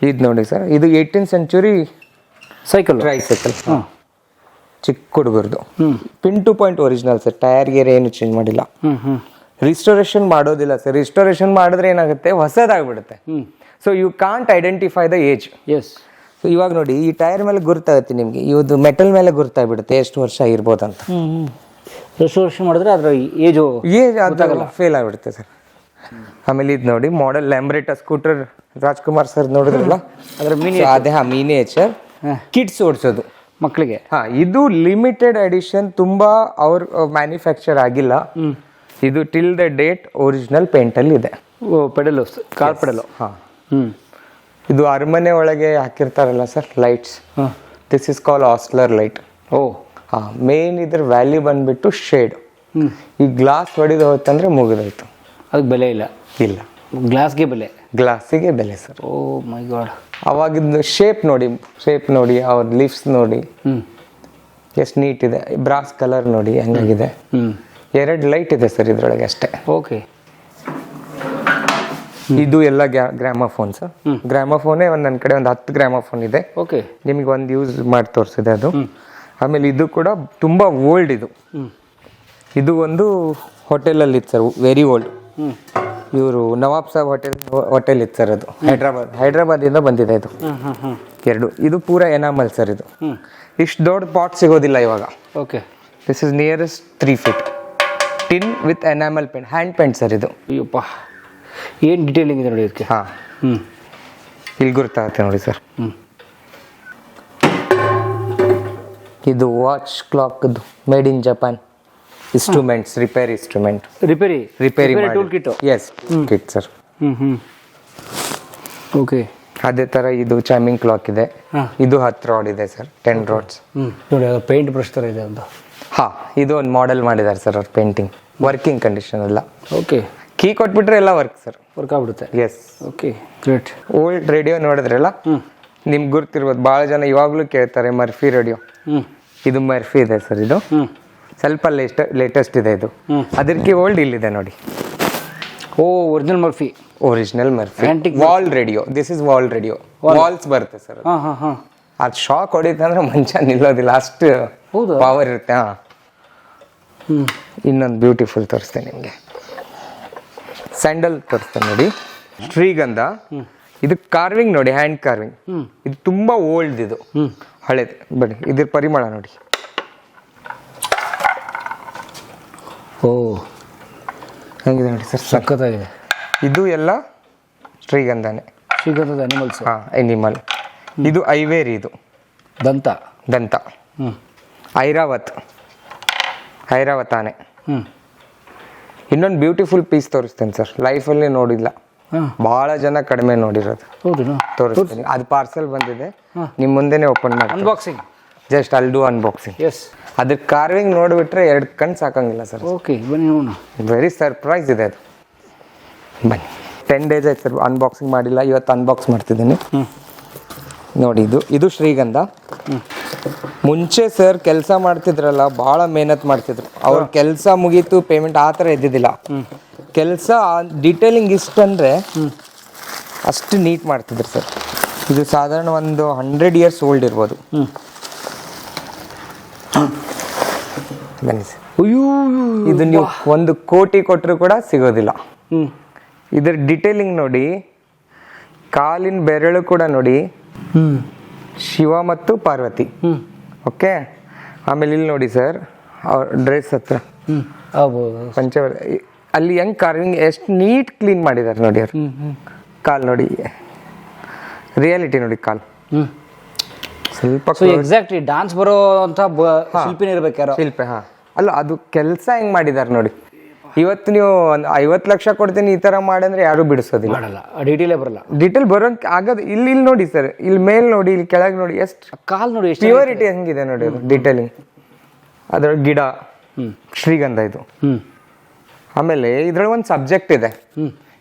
ಇದು ನೋಡಿ ಸರ್, ಇದು 18th century ಸೈಕಲ್, ಟ್ರೈಸೈಕಲ್, ಚಿಕ್ಕ ಹುಡುಗರದು. Pin 2 point original sir. Tyre gear ಏನು ಚೇಂಜ್ ಮಾಡಿಲ್ಲ. ರಿಸ್ಟೋರೇಷನ್ ಮಾಡೋದಿಲ್ಲ ಸರ್. ರಿಸ್ಟೋರೇಷನ್ ಮಾಡಿದ್ರೆ ಏನಾಗುತ್ತೆ, ಹೊಸದಾಗ್ಬಿಡುತ್ತೆ. So you can't identify the age. Yes. So ಇವಾಗ ನೋಡಿ ಈ ಟೈರ್ ಮೇಲೆ ಗುರುತಾಗುತ್ತೆ ನಿಮಗೆ, ಇದು ಮೆಟಲ್ ಮೇಲೆ ಗುರುತಾಗ್ಬಿಡುತ್ತೆ ಎಷ್ಟು ವರ್ಷ ಇರ್ಬೋದಂತ. ರಿಸ್ಟೋರೇಷನ್ ಮಾಡಿದ್ರೆ ಅದರ ಏಜ್ ಅದಾಗಲ್ಲ, ಫೇಲ್ ಆಗಿಬಿಡುತ್ತೆ ಸರ್. ಆಮೇಲೆ ಇದು ನೋಡಿ model Lambretta scooter, Rajkumar sir ನೋಡಿದ್ರಲ್ಲ ಅದರ ಅದೇ. ಹಾಂ, ಮಿನಿಯೇಚರ್, ಕಿಡ್ಸ್ ಓಡಿಸೋದು ಮಕ್ಕಳಿಗೆ. ಹಾಂ, ಇದು ಲಿಮಿಟೆಡ್ ಎಡಿಷನ್, ತುಂಬಾ ಅವ್ರ ಮ್ಯಾನುಫ್ಯಾಕ್ಚರ್ ಆಗಿಲ್ಲ. ಇದು ಟಿಲ್ ದ ಡೇಟ್ ಒರಿಜಿನಲ್ ಪೇಂಟಲ್ಲಿ ಇದೆ. ಓ, ಪೆಡಲು, ಕಾರ್ ಪೆಡಲು. ಹಾಂ. ಇದು ಅರಮನೆ ಒಳಗೆ ಹಾಕಿರ್ತಾರಲ್ಲ sir lights, this is call Osler light. ಓ ಹಾಂ. ಮೇನ್ ಇದ್ರ ವ್ಯಾಲ್ಯೂ ಬಂದ್ಬಿಟ್ಟು ಶೇಡ್. ಈ ಗ್ಲಾಸ್ ಹೊಡಿದು ಹೋಯ್ತಂದ್ರೆ ಮುಗಿದೋಯ್ತು, ಅದಕ್ಕೆ ಬೆಲೆ ಇಲ್ಲ. ಇಲ್ಲ, ಗ್ಲಾಸ್ಗೆ ಬೆಲೆ, ಗ್ಲಾಸಿಗೆ ಬೆಲೆ ಸರ್. ಓ ಮೈ ಗಾಡ್. ಅವಾಗಿದ್ದು ಶೇಪ್ ನೋಡಿ, ಅವ್ರ ಲಿಫ್ಸ್ ನೋಡಿ ಎಷ್ಟು ನೀಟ್ ಇದೆ. ಬ್ರಾಸ್ ಕಲರ್ ನೋಡಿ ಹೆಂಗಾಗಿದೆ. 2 ಲೈಟ್ ಇದೆ ಸರ್ ಇದ್ರೊಳಗೆ ಅಷ್ಟೇ. ಓಕೆ. ಇದು ಎಲ್ಲ ಗ್ರಾಮಫೋನ್ ಸರ್. ಗ್ರಾಮಫೋನೇ ನನ್ನ ಕಡೆ ಒಂದು 10 ಗ್ರಾಮಫೋನ್ ಇದೆ. ಓಕೆ. ನಿಮಗೆ ಒಂದು ಯೂಸ್ ಮಾಡಿ ತೋರಿಸಿದೆ ಅದು. ಆಮೇಲೆ ಇದು ಕೂಡ ತುಂಬ ಓಲ್ಡ್. ಇದು ಒಂದು ಹೋಟೆಲಲ್ಲಿ ಇತ್ತು ಸರ್, ವೆರಿ ಓಲ್ಡ್. ಇವರು ನವಾಬ್ ಸಾಬ್ ಹೋಟೆಲ್ ಇತ್ತು ಸರ್. ಅದು ಹೈದ್ರಾಬಾದಿಂದ ಬಂದಿದೆ ಇದು. 2. ಇದು ಪೂರ ಎನಾಮಲ್ ಸರ್. ಇದು ಇಷ್ಟು ದೊಡ್ಡ ಪಾಟ್ ಸಿಗೋದಿಲ್ಲ ಇವಾಗ. Okay. This is nearest 3 feet. Tin with enamel paint, hand paint sir ಇದು. ಅಯ್ಯಪ್ಪ, ಏನು ಡಿಟೇಲಿಂಗ್ ಇದೆ ನೋಡಿ ಇದಕ್ಕೆ. ಹಾಂ, ಇಲ್ಲಿ ಗುರುತಾಗುತ್ತೆ ನೋಡಿ ಸರ್. ಇದು ವಾಚ್ ಕ್ಲಾಕ್ದು, made in Japan. Instruments, repair instrument, repair tool kit. Yes, kit sir. Okay. ಅದೇ ಥರ ಇದು ಚೈಮಿಂಗ್ ಕ್ಲಾಕ್ ಇದೆ. ಇದು 10 ರಾಡ್ ಇದೆ ಸರ್, 10 ರಾಡ್ಸ್. ನೋಡಿ, ಅದು ಪೇಂಟ್ ಬ್ರಷ್ ಥರ ಇದೆ ಒಂದು. ಹಾಂ, ಇದು ಒಂದು ಮಾಡೆಲ್ ಮಾಡಿದ್ದಾರೆ ಸರ್ ಅವ್ರು, ಪೇಂಟಿಂಗ್, ವರ್ಕಿಂಗ್ ಕಂಡೀಷನ್ ಎಲ್ಲ. ಓಕೆ. ಕೀ ಕೊಟ್ಬಿಟ್ರೆ ಎಲ್ಲ ವರ್ಕ್ ಸರ್, ವರ್ಕ್ ಆಗ್ಬಿಡುತ್ತೆ. Yes. Okay, great. Old radio ನೋಡಿದ್ರಲ್ಲ, ನಿಮ್ಗೆ ಗುರ್ತಿರ್ಬೋದು, ಭಾಳ ಜನ ಇವಾಗಲೂ ಕೇಳ್ತಾರೆ ಮರ್ಫಿ ರೇಡಿಯೋ. ಇದು ಮರ್ಫಿ ಇದೆ ಸರ್. ಇದು ಸ್ವಲ್ಪ ಲೇಟೆಸ್ಟ್ ಇದೆ. ಇದು ಅದಕ್ಕೆ ಓಲ್ಡ್ ಇಲ್ಲಿದೆ ನೋಡಿ. ಓ, original Murphy. Original Murphy wall radio. This is wall radio. Valves ಬರುತ್ತೆ ಸರ್. ಅದು ಶಾಕ್ ಹೊಡಿತಂದ್ರೆ ಮಂಚ ನಿಲ್ಲೋದಿಲ್ಲ, ಅಷ್ಟು ಪವರ್ ಇರುತ್ತೆ. ಹಾಂ. ಇನ್ನೊಂದು ಬ್ಯೂಟಿಫುಲ್ ತೋರಿಸ್ತೇನೆ ನಿಮಗೆ. ಸ್ಯಾಂಡಲ್ ತೋರಿಸ್ತೇನೆ ನೋಡಿ, ಶ್ರೀಗಂಧ. ಇದು ಕಾರ್ವಿಂಗ್ ನೋಡಿ, ಹ್ಯಾಂಡ್ ಕಾರ್ವಿಂಗ್. ಇದು ತುಂಬಾ ಓಲ್ಡ್, ಇದು ಹಳೇದು. ಬನ್ನಿ, ಇದ್ರ ಪರಿಮಳ ನೋಡಿ. ಓ, ಹೆಂಗಿದೆ ನೋಡಿ ಸರ್, ಸಖತ್ತಾಗಿದೆ. ಇದು ಎಲ್ಲ ಶ್ರೀಗಂಧನೇ. ಶ್ರೀಗಂಧದ ಅನಿಮಲ್ಸ್. ಹಾಂ, ಅನಿಮಲ್. ಇದು ಐವೇರಿ, ಇದು ದಂತ. ಐರಾವತ್ ಆನೆ. ಇನ್ನೊಂದು ಬ್ಯೂಟಿಫುಲ್ ಪೀಸ್ ತೋರಿಸ್ತೇನೆ ಸರ್, ಲೈಫಲ್ಲಿ ನೋಡಿಲ್ಲ, ಬಹಳ ಜನ ಕಡಿಮೆ ನೋಡಿರೋದು. ತೋರಿಸ್ತೀನಿ. ಅದು ಪಾರ್ಸೆಲ್ ಬಂದಿದೆ, ನಿಮ್ಮ ಮುಂದೆನೆ ಓಪನ್ ಮಾಡಿ ಅನ್ಬಾಕ್ಸಿಂಗ್. ಜಸ್ಟ್ ಅಲ್ ಡೂ ಅನ್ಬಾಕ್ಸಿಂಗ್. ಎಸ್. ಅದ್ರ ಕಾರ್ವಿಂಗ್ ನೋಡಿಬಿಟ್ರೆ 2 ಕಣ್ಣು ಸಾಕಂಗಿಲ್ಲ ಸರ್. ಓಕೆ, ಬನ್ನಿ ನೋಡೋಣ. ವೆರಿ ಸರ್ಪ್ರೈಸ್ ಇದೆ ಅದು. ಬನ್ನಿ. 10 days ಆಯ್ತು ಸರ್ ಅನ್ಬಾಕ್ಸಿಂಗ್ ಮಾಡಿಲ್ಲ, ಇವತ್ತು ಅನ್ಬಾಕ್ಸ್ ಮಾಡ್ತಿದ್ದೀನಿ ನೋಡಿ. ಇದು ಶ್ರೀಗಂಧ. ಮುಂಚೆ ಸರ್ ಕೆಲಸ ಮಾಡ್ತಿದ್ರಲ್ಲ ಭಾಳ ಮೆಹನತ್ ಮಾಡ್ತಿದ್ರು. ಅವ್ರ ಕೆಲಸ ಮುಗೀತು ಪೇಮೆಂಟ್ ಆ ಥರ ಇದ್ದಿದ್ದಿಲ್ಲ. ಕೆಲಸ ಡೀಟೇಲಿಂಗ್ ಇಷ್ಟಂದರೆ ಅಷ್ಟು ನೀಟ್ ಮಾಡ್ತಿದ್ರು ಸರ್. ಇದು ಸಾಧಾರಣ ಒಂದು 100 ಇಯರ್ಸ್ ಓಲ್ಡ್ ಇರ್ಬೋದು. ಬನ್ನಿ ಸರ್. ಇದು ನೀವು 1 ಕೋಟಿ ಕೊಟ್ಟರು ಕೂಡ ಸಿಗೋದಿಲ್ಲ. ಇದ್ರ ಡಿಟೇಲಿಂಗ್ ನೋಡಿ, ಕಾಲಿನ ಬೆರಳು ಕೂಡ ನೋಡಿ, ಶಿವ ಮತ್ತು ಪಾರ್ವತಿ. ಓಕೆ, ಆಮೇಲೆ ಇಲ್ಲಿ ನೋಡಿ ಸರ್ ಅವ್ರ ಡ್ರೆಸ್ ಹತ್ರ ಪಂಚವರ ಅಲ್ಲಿ ಹೆಂಗ್ ಕಾರ್ವಿಂಗ್ ಎಷ್ಟು ನೀಟ್ ಕ್ಲೀನ್ ಮಾಡಿದ್ದಾರೆ ನೋಡಿ ಅವ್ರು. ಕಾಲ್ ನೋಡಿ, ರಿಯಾಲಿಟಿ ನೋಡಿ ಕಾಲ್ ಸ್ವಲ್ಪ ಎಕ್ಸಾಕ್ಟ್ಲಿ ಡಾನ್ಸ್ ಬರೋ ಅಂತ ಶಿಲ್ಪಿನ ಇರ್ಬೇಕು ಯಾರೋ. ಶಿಲ್ಪಿ ಅಲ್ಲ, ಅದು ಕೆಲಸ ಹೆಂಗ್ ಮಾಡಿದ್ದಾರೆ ನೋಡಿ. ಇವತ್ತು ನೀವು 50 ಲಕ್ಷ ಕೊಡ್ತೀನಿ ಈ ತರ ಮಾಡಂದ್ರೆ ಯಾರು ಬಿಡಿಸೋದಿಲ್ಲ, ಮಾಡಲ್ಲ, ಡೀಟೇಲೇ ಬರಲ್ಲ. ಡೀಟೇಲ್ ಬರೋಕ್ ಆಗೋದು. ಇಲ್ಲಿ ನೋಡಿ ಸರ್, ಇಲ್ಲಿ ಮೇಲ್ ನೋಡಿ, ಇಲ್ಲಿ ಕೆಳಗೆ ನೋಡಿ, ಎಷ್ಟು ಕಾಲ್ ನೋಡಿ, ಎಷ್ಟು ಪ್ಯೂರಿಟಿ ಹೆಂಗಿದೆ ನೋಡಿ ಅದು ಡೀಟೇಲಿಂಗ್. ಅದ್ರ ಗಿಡ ಶ್ರೀಗಂಧ ಇದು. ಆಮೇಲೆ ಇದ್ರೊಳಗೆ ಒಂದು ಸಬ್ಜೆಕ್ಟ್ ಇದೆ,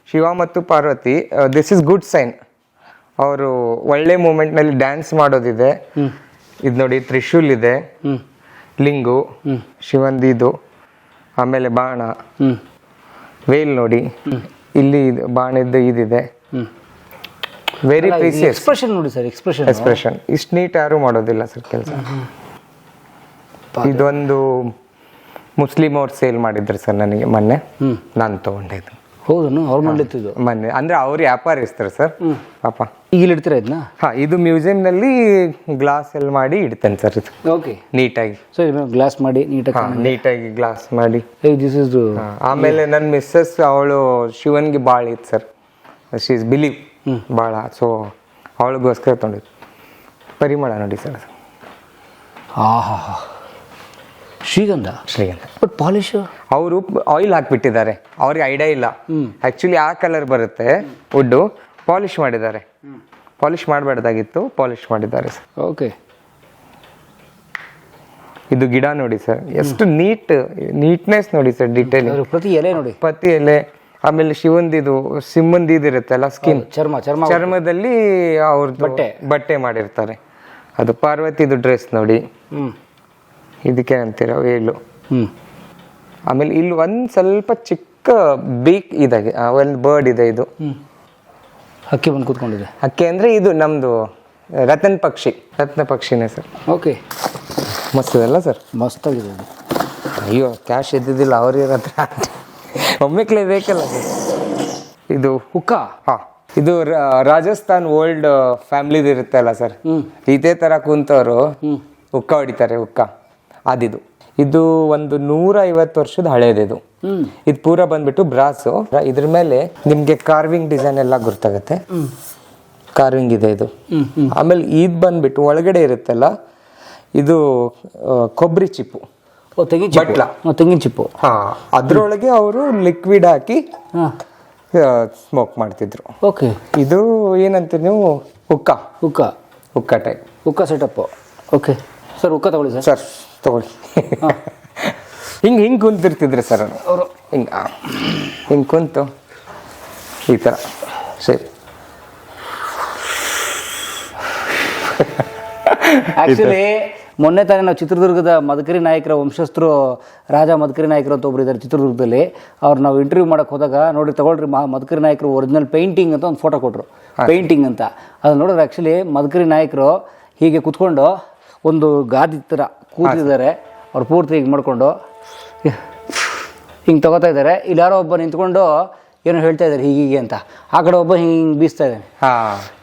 ಶಿವ ಮತ್ತು Parvati. This is good sign. ಅವರು ಒಳ್ಳೆ ಮೂಮೆಂಟ್ನಲ್ಲಿ ಡ್ಯಾನ್ಸ್ ಮಾಡೋದಿದೆ. ಇದು ನೋಡಿ ತ್ರಿಶೂಲ್ ಇದೆ, ಲಿಂಗು, ಶಿವಂದಿದು, ಆಮೇಲೆ ಬಾಣ, ವೇಲ್ ನೋಡಿ, ಇಲ್ಲಿ ಬಾಣದ್ದು ಇದಿದೆ. Very precious. ಎಕ್ಸ್ಪ್ರೆಷನ್ ನೋಡಿ ಸರ್, ಎಕ್ಸ್ಪ್ರೆಷನ್ ಇಷ್ಟು ನೀಟ್ ಯಾರು ಮಾಡೋದಿಲ್ಲ ಸರ್ ಕೆಲಸ. ಇದೊಂದು ಮುಸ್ಲಿಂ ಅವ್ರು ಸೇಲ್ ಮಾಡಿದ್ರು ಸರ್ ನನಗೆ ಮೊನ್ನೆ, ನಾನು ತಗೊಂಡಿದ್ದು. ಹೌದನು? ಅವ್ರು ಮಾಡ್ಲಿತ್ತಿದ್ದು ಮೊನ್ನೆ ಅಂದ್ರೆ ಅವ್ರು ವ್ಯಾಪಾರಿಸ್ತಾರೆ ಸರ್ ಪಾಪ. ಈಗ ಇಡ್ತೀರ ಇದನ್ನ? ಇದು ಮ್ಯೂಸಿಯಂನಲ್ಲಿ ಗ್ಲಾಸ್ ಎಲ್ಲ ಮಾಡಿ ಇಡ್ತೇನೆ ಸರ್. ಇದು ಓಕೆ, ನೀಟಾಗಿ. ಸೊ ಗ್ಲಾಸ್ ಮಾಡಿ ನೀಟಾಗಿ ಗ್ಲಾಸ್ ಮಾಡಿ. This is. ಆಮೇಲೆ ನನ್ನ ಮಿಸ್ಸಸ್ ಅವಳು ಶಿವನ್ಗೆ ಭಾಳ ಇತ್ತು ಸರ್, ಶಿ ಇಸ್ ಬಿಲೀವ್ ಭಾಳ. ಸೊ ಅವಳಿಗೋಸ್ಕರ ತೊಗೊಂಡಿದ್ದು. ಪರಿಮಳ ನೋಡಿ ಸರ್, ಶ್ರೀಗಂಧ. ಬಟ್ ಪಾಲಿಶ್ ಅವರು ಆಯಿಲ್ ಹಾಕ್ಬಿಟ್ಟಿದ್ದಾರೆ, ಅವ್ರಿಗೆ ಐಡಿಯಾ ಇಲ್ಲ ಆಕ್ಚುಲಿ ಆ ಕಲರ್ ಬರುತ್ತೆ ವುಡ್ಡು. ಪಾಲಿಶ್ ಮಾಡಿದ್ದಾರೆ, ಪಾಲಿಶ್ ಮಾಡಬಾರ್ದಾಗಿತ್ತು, ಪಾಲಿಶ್ ಮಾಡಿದ್ದಾರೆ ಸರ್. ಓಕೆ, ಇದು ಗಿಡ ನೋಡಿ ಸರ್, ಎಷ್ಟು ನೀಟ್ನೆಸ್ ನೋಡಿ ಸರ್, ಡೀಟೇಲಿಂಗ್. ಪ್ರತಿ ಎಲೆ ನೋಡಿ, ಪ್ರತಿ ಎಲೆ. ಆಮೇಲೆ ಶಿವಂದಿದು ಸಿಮ್ಮಂದಿದಿರುತ್ತಲ್ಲ ಸ್ಕಿನ್, ಚರ್ಮದಲ್ಲಿ ಅವ್ರದ್ದು ಬಟ್ಟೆ ಮಾಡಿರ್ತಾರೆ. ಅದು ಪಾರ್ವತಿದು ಡ್ರೆಸ್ ನೋಡಿ, ಇದಕ್ಕೆ ಅಂತೀರ ವೇಲು. ಆಮೇಲೆ ಇಲ್ಲಿ ಒಂದ್ ಸ್ವಲ್ಪ ಚಿಕ್ಕ ಬೀಕ್ ಇದಾಗೆ, ಒಂದು ಬರ್ಡ್ ಇದೆ. ಇದು ಹಕ್ಕಿ ಬಂದು ಕೂತ್ಕೊಂಡಿದೆ. ಹಕ್ಕಿ ಅಂದ್ರೆ ಇದು ನಮ್ದು ರತ್ನ ಪಕ್ಷಿನೇ ಸರ್. ಓಕೆ, ಮಸ್ತ್ ಅಲ್ಲ ಸರ್? ಮಸ್ತಾಗಿದೆ. ಅಯ್ಯೋ ಕ್ಯಾಶ್ ಇದ್ದಿದ್ದಿಲ್ಲ ಅವ್ರ ಹತ್ರ, ಒಮ್ಮೆಕ್ಲೇ ಬೇಕಲ್ಲ ಸರ್. ಇದು ಹುಕ್ಕ. ಇದು ರಾಜಸ್ಥಾನ್ ಓಲ್ಡ್ ಫ್ಯಾಮಿಲಿದು ಇರುತ್ತಲ್ಲ ಸರ್, ಇದೇ ತರ ಕುಂತವ್ರು ಹುಕ್ಕ ಹೊಡಿತಾರೆ. ಹುಕ್ಕ ಅದಿದು. ಇದು ಒಂದು 150 ವರ್ಷದ ಹಳೇದಿದು. ಇದು ಪೂರ ಬಂದ್ಬಿಟ್ಟು ಬ್ರಾಸು. ಇದ್ರ ಮೇಲೆ ನಿಮ್ಗೆ ಕಾರ್ವಿಂಗ್ ಡಿಸೈನ್ ಎಲ್ಲ ಗೊತ್ತಾಗತ್ತೆ, ಕಾರ್ವಿಂಗ್ ಇದೆ ಇದು. ಆಮೇಲೆ ಇದು ಬಂದ್ಬಿಟ್ಟು ಒಳಗಡೆ ಇರುತ್ತಲ್ಲ, ಇದು ಕೊಬ್ಬರಿ ಚಿಪ್ಪು, ತೆಂಗಿನ ಚಿಪ್ಪು. ಅದ್ರೊಳಗೆ ಅವರು ಲಿಕ್ವಿಡ್ ಹಾಕಿ ಸ್ಮೋಕ್ ಮಾಡ್ತಿದ್ರು. ಓಕೆ, ಇದು ಏನಂತೀರಿ ನೀವು? ಹುಕ್ಕ ಟೈಪ್, ಹುಕ್ಕ ಸೆಟಪ್. ಓಕೆ ಸರ್, ಹುಕ್ಕ ತಗೊಳ್ಳಿ ಸರ್. ಸರ್ ತಗೊಳ್ಳಿ. ಹಿಂಗೆ ಕುಂತಿರ್ತಿದ್ರು ಸರ್ ಅವರು. ಹಿಂಗೆ ಕುಂತು ಈ ಥರ ಸರಿ. ಆ್ಯಕ್ಚುಲಿ ಮೊನ್ನೆ ತಾನೇ ನಾವು ಚಿತ್ರದುರ್ಗದ ಮದಕರಿ ನಾಯಕರ ವಂಶಸ್ಥರು, ರಾಜ ಮದಕರಿ ನಾಯಕರು ಅಂತ ಒಬ್ರು ಇದ್ದಾರೆ ಚಿತ್ರದುರ್ಗದಲ್ಲಿ. ಅವ್ರು ನಾವು ಇಂಟರ್ವ್ಯೂ ಮಾಡೋಕೆ ಹೋದಾಗ ನೋಡಿ ತಗೊಳ್ರಿ ಮದಕರಿ ನಾಯಕರು ಒರಿಜಿನಲ್ ಪೇಂಟಿಂಗ್ ಅಂತ ಒಂದು ಫೋಟೋ ಕೊಟ್ಟರು, ಪೇಂಟಿಂಗ್ ಅಂತ. ಅದನ್ನ ನೋಡಿದ್ರೆ ಆ್ಯಕ್ಚುಲಿ ಮದಕರಿ ನಾಯಕರು ಹೀಗೆ ಕುತ್ಕೊಂಡು ಒಂದು ಗಾದಿ ಥರ ಕೂತಿದ್ದಾರೆ. ಅವ್ರು ಪೂರ್ತಿ ಹೀಗೆ ಮಾಡಿಕೊಂಡು ಹಿಂಗೆ ತಗೋತಾ ಇದ್ದಾರೆ. ಇಲ್ಲಿ ಯಾರೋ ಒಬ್ಬ ನಿಂತ್ಕೊಂಡು ಏನೋ ಹೇಳ್ತಾ ಇದ್ದಾರೆ ಹೀಗೆ ಅಂತ, ಆ ಕಡೆ ಒಬ್ಬ ಹಿಂಗೆ ಬೀಸ್ತಾ ಇದ್ದಾನೆ.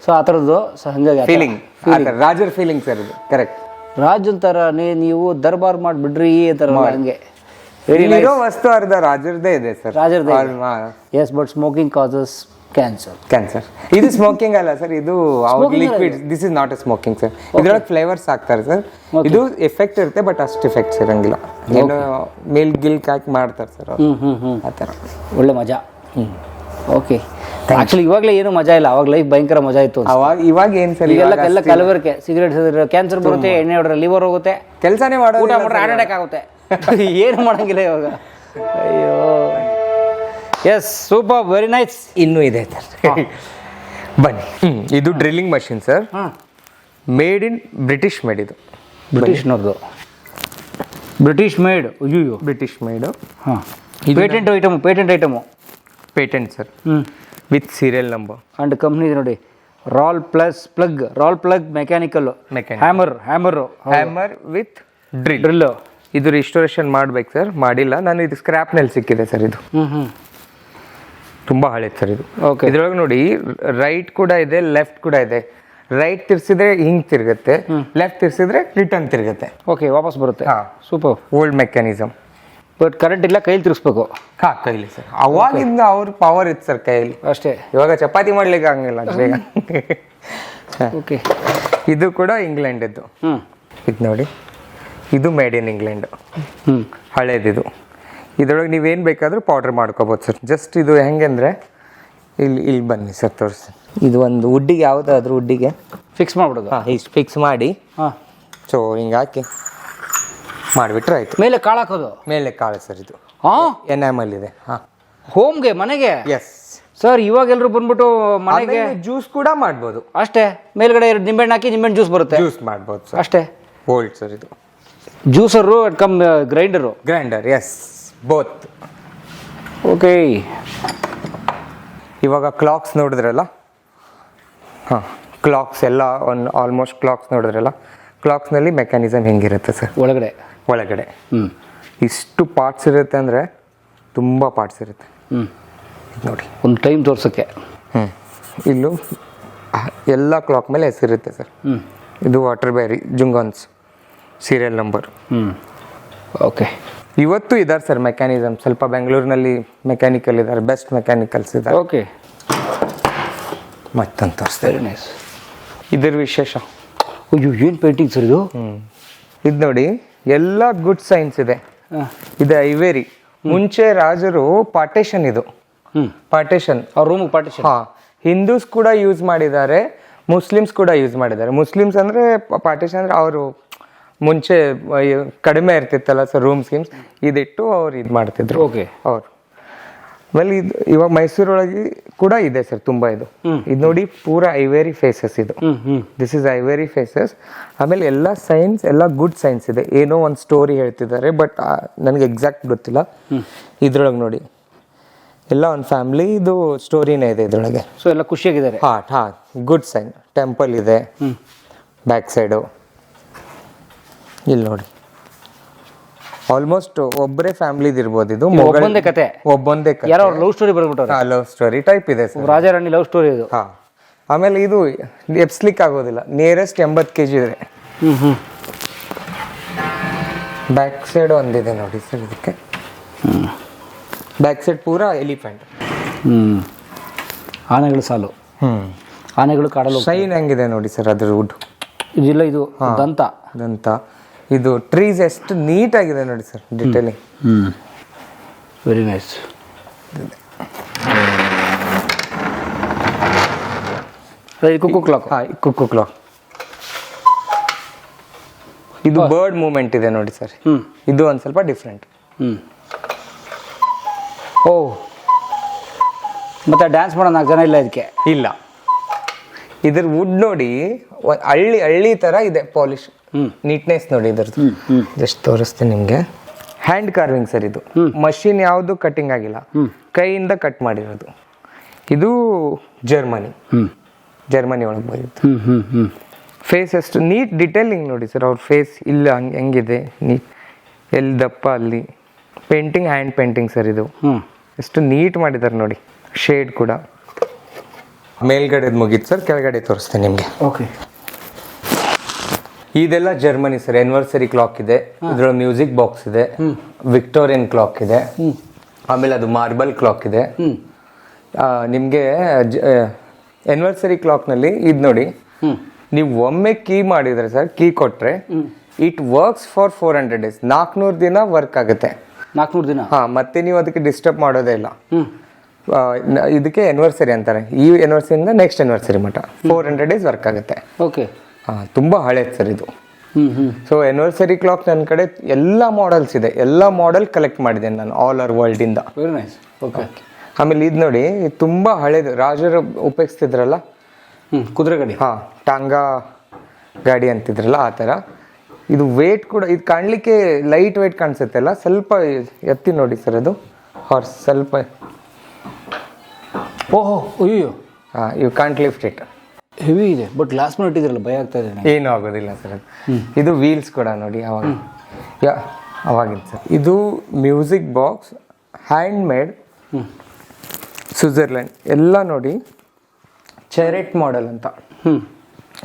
ಸೊ ಆ ಥರದ್ದು ಹಂಗಾಗಿ ಫೀಲಿಂಗ್, ರಾಜರ ಫೀಲಿಂಗ್ ಸರ್ ಇದು. ಕರೆಕ್ಟ್, ರಾಜ್ ಅಂತಾರ ನೀವು ದರ್ಬಾರ್ ಮಾಡಿಬಿಡ್ರಿ ಅಂತಾರಲ್ಲ ಹಂಗೆ. ವಸ್ತು ಅರ್ಧ ರಾಜರದೇ ಇದೆ ಸರ್. ರಾಜರದೇ. Yes, but smoking causes cancer. ಇದು ಸ್ಮೋಕಿಂಗ್ ಅಲ್ಲ ಸರ್, ಇದು liquid. This is not a smoking sir. ಇದ್ರೊಳಗೆ ಫ್ಲೇವರ್ಸ್ ಹಾಕ್ತಾರೆ ಸರ್. ಇದು ಎಫೆಕ್ಟ್ ಇರುತ್ತೆ, ಬಟ್ ಅಷ್ಟು ಎಫೆಕ್ಟ್ಸ್ ಇರಂಗಿಲ್ಲ. ಏನೋ ಮಿಲ್ಕ್ ಗಿಲ್ಕ್ ಹಾಕಿ ಮಾಡ್ತಾರೆ ಸರ್ ಆ ಥರ. ಒಳ್ಳೆ ಮಜಾ. ಓಕೆ, ಆಕ್ಚುಲಿ ಇವಾಗಲೇ ಏನು ಮಜಾ ಇಲ್ಲ, ಅವಾಗ ಲೈಫ್ ಭಯಂಕರ ಮಜಾ ಇತ್ತು. ಇವಾಗ ಏನ್ ಸರ್, ಎಲ್ಲ ಕಲಬೆರಕೆ. ಸಿಗರೇಟ್ ಕ್ಯಾನ್ಸರ್ ಬರುತ್ತೆ, ಎಣ್ಣೆ ಹೊಡ್ರೆ ಲಿವರ್ ಹೋಗುತ್ತೆ, ಕೆಲಸನೇ ಮಾಡೋ, ಊಟ ಮಾಡ್ರೆ ಹಾರ್ಟ್ ಅಟ್ಯಾಕ್ ಆಗುತ್ತೆ, ಏನು ಮಾಡಂಗಿಲ್ಲ ಇವಾಗ. ಅಯ್ಯೋ, ಎಸ್, ಸೂಪರ್, ವೆರಿ ನೈಸ್. ಇನ್ನೂ ಇದೆ ಬನ್ನಿ. ಇದು drilling machine sir, made in British made. ಇದು ಬ್ರಿಟಿಷ್ನವ್ರದ್ದು, ಬ್ರಿಟಿಷ್ ಮೇಡ್. ಅಯ್ಯೋ, ಬ್ರಿಟಿಷ್ ಮೇಡು. ಹಾಂ, patent item. Patent sir, with serial number. And company ಇದೆ ನೋಡಿ, Rawl plug mechanical hammer with drill. ಇದು ರಿಸ್ಟೋರೇಷನ್ ಮಾಡ್ಬೇಕು ಸರ್, ಮಾಡಿಲ್ಲ ನಾನು. ಇದು ಸ್ಕ್ರಾಪ್ನಲ್ಲಿ ಸಿಕ್ಕಿದೆ ಸರ್. ಇದು ತುಂಬ ಹಳೇದು ಸರ್ ಇದು. ಓಕೆ. ಇದ್ರೊಳಗೆ ನೋಡಿ, ರೈಟ್ ಕೂಡ ಇದೆ, ಲೆಫ್ಟ್ ಕೂಡ ಇದೆ. ರೈಟ್ ತಿರ್ಸಿದ್ರೆ ಹಿಂಗೆ ತಿರುಗುತ್ತೆ, ಲೆಫ್ಟ್ ತಿರ್ಸಿದ್ರೆ ರಿಟರ್ನ್ ತಿರುಗುತ್ತೆ. ಓಕೆ, ವಾಪಸ್ ಬರುತ್ತೆ. ಹಾಂ, super. Old mechanism. But current ಇಲ್ಲ, ಕೈಲಿ ತಿರ್ಸ್ಬೇಕು. ಹಾಂ, ಕೈಲಿ ಸರ್. ಅವಾಗಿಂದ ಅವ್ರ ಪವರ್ ಇತ್ತು ಸರ್ ಕೈಯಲ್ಲಿ. ಅಷ್ಟೇ. ಇವಾಗ ಚಪಾತಿ ಮಾಡ್ಲಿಕ್ಕೆ ಆಗಂಗಿಲ್ಲ ಬೇಗ. ಓಕೆ. ಇದು ಕೂಡ ಇಂಗ್ಲೆಂಡದ್ದು. ಇದು ನೋಡಿ, ಇದು ಮೇಡ್ ಇನ್ ಇಂಗ್ಲೆಂಡ್. ಹಳೇದಿದು. ಇದ್ರೊಳಗೆ ನೀವೇನು ಬೇಕಾದರೂ ಪೌಡ್ರ್ ಮಾಡ್ಕೋಬೋದು ಸರ್. ಜಸ್ಟ್ ಇದು ಹೆಂಗಂದರೆ, ಇಲ್ಲಿ ಬನ್ನಿ ಸರ್ ತೋರಿಸಿ. ಇದು ಒಂದು ವುಡ್ಡಿಗೆ, ಯಾವುದಾದ್ರೂ ವುಡ್ಡಿಗೆ ಫಿಕ್ಸ್ ಮಾಡ್ಬಿಡೋದು. ಹಾಂ, ಇಷ್ಟು ಫಿಕ್ಸ್ ಮಾಡಿ. ಹಾಂ. ಸೊ ಹಿಂಗೆ ಹಾಕಿ ಮಾಡಿಬಿಟ್ರೆ ಆಯಿತು. ಮೇಲೆ ಕಾಳು ಹಾಕೋದು. ಮೇಲೆ ಕಾಳು ಸರ್. ಇದು ಹಾಂ, ಎನಾಮಲ್ ಇದೆ. ಹಾಂ, ಹೋಮ್ಗೆ, ಮನೆಗೆ. Yes sir. ಇವಾಗ ಎಲ್ಲರೂ ಬಂದ್ಬಿಟ್ಟು ಮನೆಗೆ ಜ್ಯೂಸ್ ಕೂಡ ಮಾಡ್ಬೋದು. ಅಷ್ಟೇ, ಮೇಲ್ಗಡೆ ನಿಂಬೆಹಣ್ಣು ಹಾಕಿ ನಿಂಬೆಹಣ್ಣು ಜ್ಯೂಸ್ ಬರುತ್ತೆ. ಜ್ಯೂಸ್ ಮಾಡ್ಬೋದು ಸರ್. ಅಷ್ಟೇ. ಓಲ್ಡ್ ಸರ್ ಇದು. Juicer cum grinder. Yes, both. Okay. ಇವಾಗ ಕ್ಲಾಕ್ಸ್ ನೋಡಿದ್ರಲ್ಲ. ಹಾಂ, ಕ್ಲಾಕ್ಸ್ ಎಲ್ಲ ಆಲ್ಮೋಸ್ಟ್ ಕ್ಲಾಕ್ಸ್ ನೋಡಿದ್ರಲ್ಲ. ಕ್ಲಾಕ್ಸ್ನಲ್ಲಿ ಮೆಕ್ಯಾನಿಸಮ್ ಹೆಂಗಿರುತ್ತೆ ಸರ್ ಒಳಗಡೆ. ಇಷ್ಟು ಪಾರ್ಟ್ಸ್ ಇರುತ್ತೆ ಅಂದರೆ ತುಂಬ ಪಾರ್ಟ್ಸ್ ಇರುತ್ತೆ. ನೋಡಿ, ಒಂದು ಟೈಮ್ ತೋರ್ಸೋಕ್ಕೆ. ಇಲ್ಲೂ ಎಲ್ಲ ಕ್ಲಾಕ್ ಮೇಲೆ ಹೆಸರಿರುತ್ತೆ ಸರ್. ಇದು Waterbury, Junghans, serial number. Okay. ಇವತ್ತು ಇದ್ದಾರೆ ಸರ್ ಮೆಕ್ಯಾನಿಸಮ್. ಸ್ವಲ್ಪ ಬೆಂಗಳೂರಿನಲ್ಲಿ ಮೆಕ್ಯಾನಿಕಲ್ ಇದ್ದಾರೆ, ಬೆಸ್ಟ್ ಮೆಕ್ಯಾನಿಕಲ್ಸ್ ಇದ್ದಾರೆ. ಓಕೆ. ಮತ್ತೊಂದು ತೋರಿಸ್ತಾರೆ. Very nice. ಇದ್ರ ವಿಶೇಷ. ಅಯ್ಯೋ, ಏನು ಪೇಂಟಿಂಗ್ ಸರ್ ಇದು. ಇದು ನೋಡಿ, ಎಲ್ಲ ಗುಡ್ ಸೈನ್ಸ್ ಇದೆ. ಇದು ಐವೇರಿ. ಮುಂಚೆ ರಾಜರು ಪಾರ್ಟೇಷನ್, ಇದು ಪಾರ್ಟೇಷನ್, ಅವ್ರ ರೂಮಿಗೆ ಪಾರ್ಟಿಷನ್. ಹಾಂ, ಹಿಂದೂಸ್ ಕೂಡ ಯೂಸ್ ಮಾಡಿದ್ದಾರೆ, ಮುಸ್ಲಿಮ್ಸ್ ಕೂಡ ಯೂಸ್ ಮಾಡಿದ್ದಾರೆ. ಮುಸ್ಲಿಮ್ಸ್ ಅಂದರೆ ಪಾರ್ಟೇಷನ್ ಅಂದರೆ ಅವರು ಮುಂಚೆ ಕಡಿಮೆ ಇರ್ತಿತ್ತಲ್ಲ ಸರ್ ರೂಮ್ ಸ್ಕೀಮ್ಸ್, ಇದಿಟ್ಟು ಅವ್ರು ಇದು ಮಾಡ್ತಿದ್ರು. ಓಕೆ. ಅವ್ರು ಆಮೇಲೆ ಇದು ಇವಾಗ ಮೈಸೂರೊಳಗೆ ಕೂಡ ಇದೆ ಸರ್ ತುಂಬ. ಇದು ನೋಡಿ, ಪೂರಾ ಐವೇರಿ ಫೇಸಸ್. ಇದು ದಿಸ್ ಇಸ್ ಐವೇರಿ ಫೇಸಸ್. ಆಮೇಲೆ ಎಲ್ಲ ಸೈನ್ಸ್, ಎಲ್ಲ ಗುಡ್ ಸೈನ್ಸ್ ಇದೆ. ಏನೋ ಒಂದು ಸ್ಟೋರಿ ಹೇಳ್ತಿದ್ದಾರೆ, ಬಟ್ ನನಗೆ ಎಕ್ಸಾಕ್ಟ್ ಗೊತ್ತಿಲ್ಲ. ಇದ್ರೊಳಗೆ ನೋಡಿ, ಎಲ್ಲ ಒಂದು ಫ್ಯಾಮಿಲಿ ಇದು ಸ್ಟೋರಿನೇ ಇದೆ ಇದ್ರೊಳಗೆ. ಸೊ ಎಲ್ಲ ಖುಷಿಯಾಗಿದ್ದಾರೆ. ಹಾಂ, ಗುಡ್ ಸೈನ್. ಟೆಂಪಲ್ ಇದೆ ಬ್ಯಾಕ್ ಸೈಡು. ಇಲ್ಲಿ ನೋಡಿ, ಆಲ್ಮೋಸ್ಟ್ ಒಬ್ಬರೇ ಫ್ಯಾಮಿಲಿದು ಇರ್ಬೋದು. ಇದು ಒಬ್ಬೊಂದೇ ಕತೆ. ಯಾರೋ ಲವ್ ಸ್ಟೋರಿ ಬರ್ಬಿಟ್ಟು. ಲವ್ ಸ್ಟೋರಿ ಟೈಪ್ ಇದೆ ಸರ್. ರಾಜಾರಾಣಿ ಲವ್ ಸ್ಟೋರಿ ಇದು. ಹಾಂ, ಆಮೇಲೆ ಇದು ಎಪ್ಸ್ಲಿಕ್ ಆಗೋದಿಲ್ಲ. ನಿಯರೆಸ್ಟ್ 80 kg ಇದೆ. ಬ್ಯಾಕ್ ಸೈಡ್ ಒಂದಿದೆ ನೋಡಿ ಸರ್ ಇದಕ್ಕೆ. ಬ್ಯಾಕ್ ಸೈಡ್ ಪೂರಾ ಎಲಿಫೆಂಟ್. ಆನೆಗಳು ಸಾಲು. ಆನೆಗಳು ಕಾಡಲು. ಶೈನ್ ಹೆಂಗಿದೆ ನೋಡಿ ಸರ್ ಅದ್ರ ವುಡ್. ಇದಿಲ್ಲ, ಇದು ದಂತ. ಇದು ಟ್ರೀಸ್ ಎಷ್ಟು ನೀಟಾಗಿದೆ ನೋಡಿ sir, detailing. Very nice. Cuckoo clock. ಹಾಂ, ಕುಕ್ಕು ಕ್ಲಾಕ್. ಇದು ಬರ್ಡ್ ಮೂವ್ಮೆಂಟ್ ಇದೆ ನೋಡಿ ಸರ್. ಇದು ಒಂದು ಸ್ವಲ್ಪ ಡಿಫ್ರೆಂಟ್. ಓ, ಮತ್ತೆ ಡ್ಯಾನ್ಸ್ ಮಾಡೋ 4 ಜನ ಇಲ್ಲ ಇದಕ್ಕೆ. ಇಲ್ಲ, ಇದ್ರ ವುಡ್ ನೋಡಿ ಹಳ್ಳಿ ಥರ ಇದೆ ಪಾಲಿಶ್. ನೀಟ್ನೆಸ್ ನೋಡಿ ಇದ್ರದ್ದು. ಜಸ್ಟ್ ತೋರಿಸ್ತೀನಿ ನಿಮಗೆ. ಹ್ಯಾಂಡ್ ಕಾರ್ವಿಂಗ್ ಸರ್ ಇದು. ಮಷಿನ್ ಯಾವುದು ಕಟ್ಟಿಂಗ್ ಆಗಿಲ್ಲ, ಕೈಯಿಂದ ಕಟ್ ಮಾಡಿರೋದು. ಇದು ಜರ್ಮನಿ ಒಳಗೆ ಬರುತ್ತೆ. ಫೇಸ್ ಎಷ್ಟು ನೀಟ್ ಡಿಟೇಲಿಂಗ್ ನೋಡಿ ಸರ್. ಅವ್ರ ಫೇಸ್ ಇಲ್ಲ ಹೆಂಗಿದೆ, ನೀಟ್ ಎಲ್ಲಿ ದಪ್ಪ ಅಲ್ಲಿ. ಪೇಂಟಿಂಗ್, ಹ್ಯಾಂಡ್ ಪೇಂಟಿಂಗ್ ಸರ್ ಇದು. ಎಷ್ಟು ನೀಟ್ ಮಾಡಿದ್ದಾರೆ ನೋಡಿ. ಶೇಡ್ ಕೂಡ ಮೇಲ್ಗಡೆದು ಮುಗೀತು ಸರ್, ಕೆಳಗಡೆ ತೋರಿಸ್ತೇನೆ ನಿಮಗೆ. ಓಕೆ. ಇದೆಲ್ಲ ಜರ್ಮನಿ ಸರ್. ಆನಿವರ್ಸರಿ ಕ್ಲಾಕ್ ಇದೆ, ಇದ್ರೊಳಗೆ ಮ್ಯೂಸಿಕ್ ಬಾಕ್ಸ್ ಇದೆ, ವಿಕ್ಟೋರಿಯನ್ ಕ್ಲಾಕ್ ಇದೆ, ಆಮೇಲೆ ಅದು ಮಾರ್ಬಲ್ ಕ್ಲಾಕ್ ಇದೆ. ನಿಮಗೆ ಆನಿವರ್ಸರಿ ಕ್ಲಾಕ್ನಲ್ಲಿ ಇದು ನೋಡಿ, ನೀವು ಒಮ್ಮೆ ಕೀ ಮಾಡಿದ್ರೆ ಸರ್, ಕೀ ಕೊಟ್ಟರೆ ಇಟ್ ವರ್ಕ್ಸ್ ಫಾರ್ 400 days. 400 ದಿನ ವರ್ಕ್ ಆಗುತ್ತೆ. 400 ದಿನ. ಹಾಂ, ಮತ್ತೆ ನೀವು ಅದಕ್ಕೆ ಡಿಸ್ಟರ್ಬ್ ಮಾಡೋದೇ ಇಲ್ಲ. ಇದಕ್ಕೆ ಆನಿವರ್ಸರಿ ಅಂತಾರೆ. ಈ ಆನಿವರ್ಸರಿಯಿಂದ ನೆಕ್ಸ್ಟ್ ಆನಿವರ್ಸರಿ ಮಟ್ಟ 400 days ವರ್ಕ್ ಆಗುತ್ತೆ. ಓಕೆ. ಹಾಂ, ತುಂಬ ಹಳೇದು ಸರ್ ಇದು. ಸೊ ಆನಿವರ್ಸರಿ ಕ್ಲಾಕ್ ನನ್ನ ಕಡೆ ಎಲ್ಲ ಮಾಡೆಲ್ಸ್ ಇದೆ. ಎಲ್ಲ ಮಾಡೆಲ್ ಕಲೆಕ್ಟ್ ಮಾಡಿದ್ದೇನೆ ನಾನು ಆಲ್ ಓವರ್ ವರ್ಲ್ಡಿಂದ. Very nice. ಓಕೆ. ಆಮೇಲೆ ಇದು ನೋಡಿ, ತುಂಬ ಹಳೇದು. ರಾಜರು ಉಪಯೋಗಿಸ್ತಿದ್ರಲ್ಲ ಕುದುರೆ ಗಾಡಿ. ಹಾಂ, ಟಾಂಗಾ ಗಾಡಿ ಅಂತಿದ್ರಲ್ಲ ಆ ಥರ. ಇದು ವೇಟ್ ಕೂಡ ಇದು ಕಾಣಲಿಕ್ಕೆ ಲೈಟ್ ವೇಟ್ ಕಾಣಿಸುತ್ತೆ ಅಲ್ಲ, ಸ್ವಲ್ಪ ಎತ್ತಿ ನೋಡಿ ಸರ್ ಅದು ಹಾರ್ಸ್ ಸ್ವಲ್ಪ. ಓಹೋ ಅಯ್ಯೋ ಹಾಂ, you can't lift it. Heavy ಇದೆ, ಬಟ್ ಗ್ಲಾಸ್ ಮೇಲೆ ಇಟ್ಟಿದ್ರಲ್ಲ ಭಯ ಆಗ್ತಾ ಇದೆ. ಏನೂ ಆಗೋದಿಲ್ಲ ಸರ್ ಅದು. ಇದು ವೀಲ್ಸ್ ಕೂಡ ನೋಡಿ ಅವಾಗ ಅವಾಗಿನ ಸರ್. ಇದು music box hand made, Switzerland ಎಲ್ಲ ನೋಡಿ, ಚೆರೆಟ್ ಮಾಡೆಲ್ ಅಂತ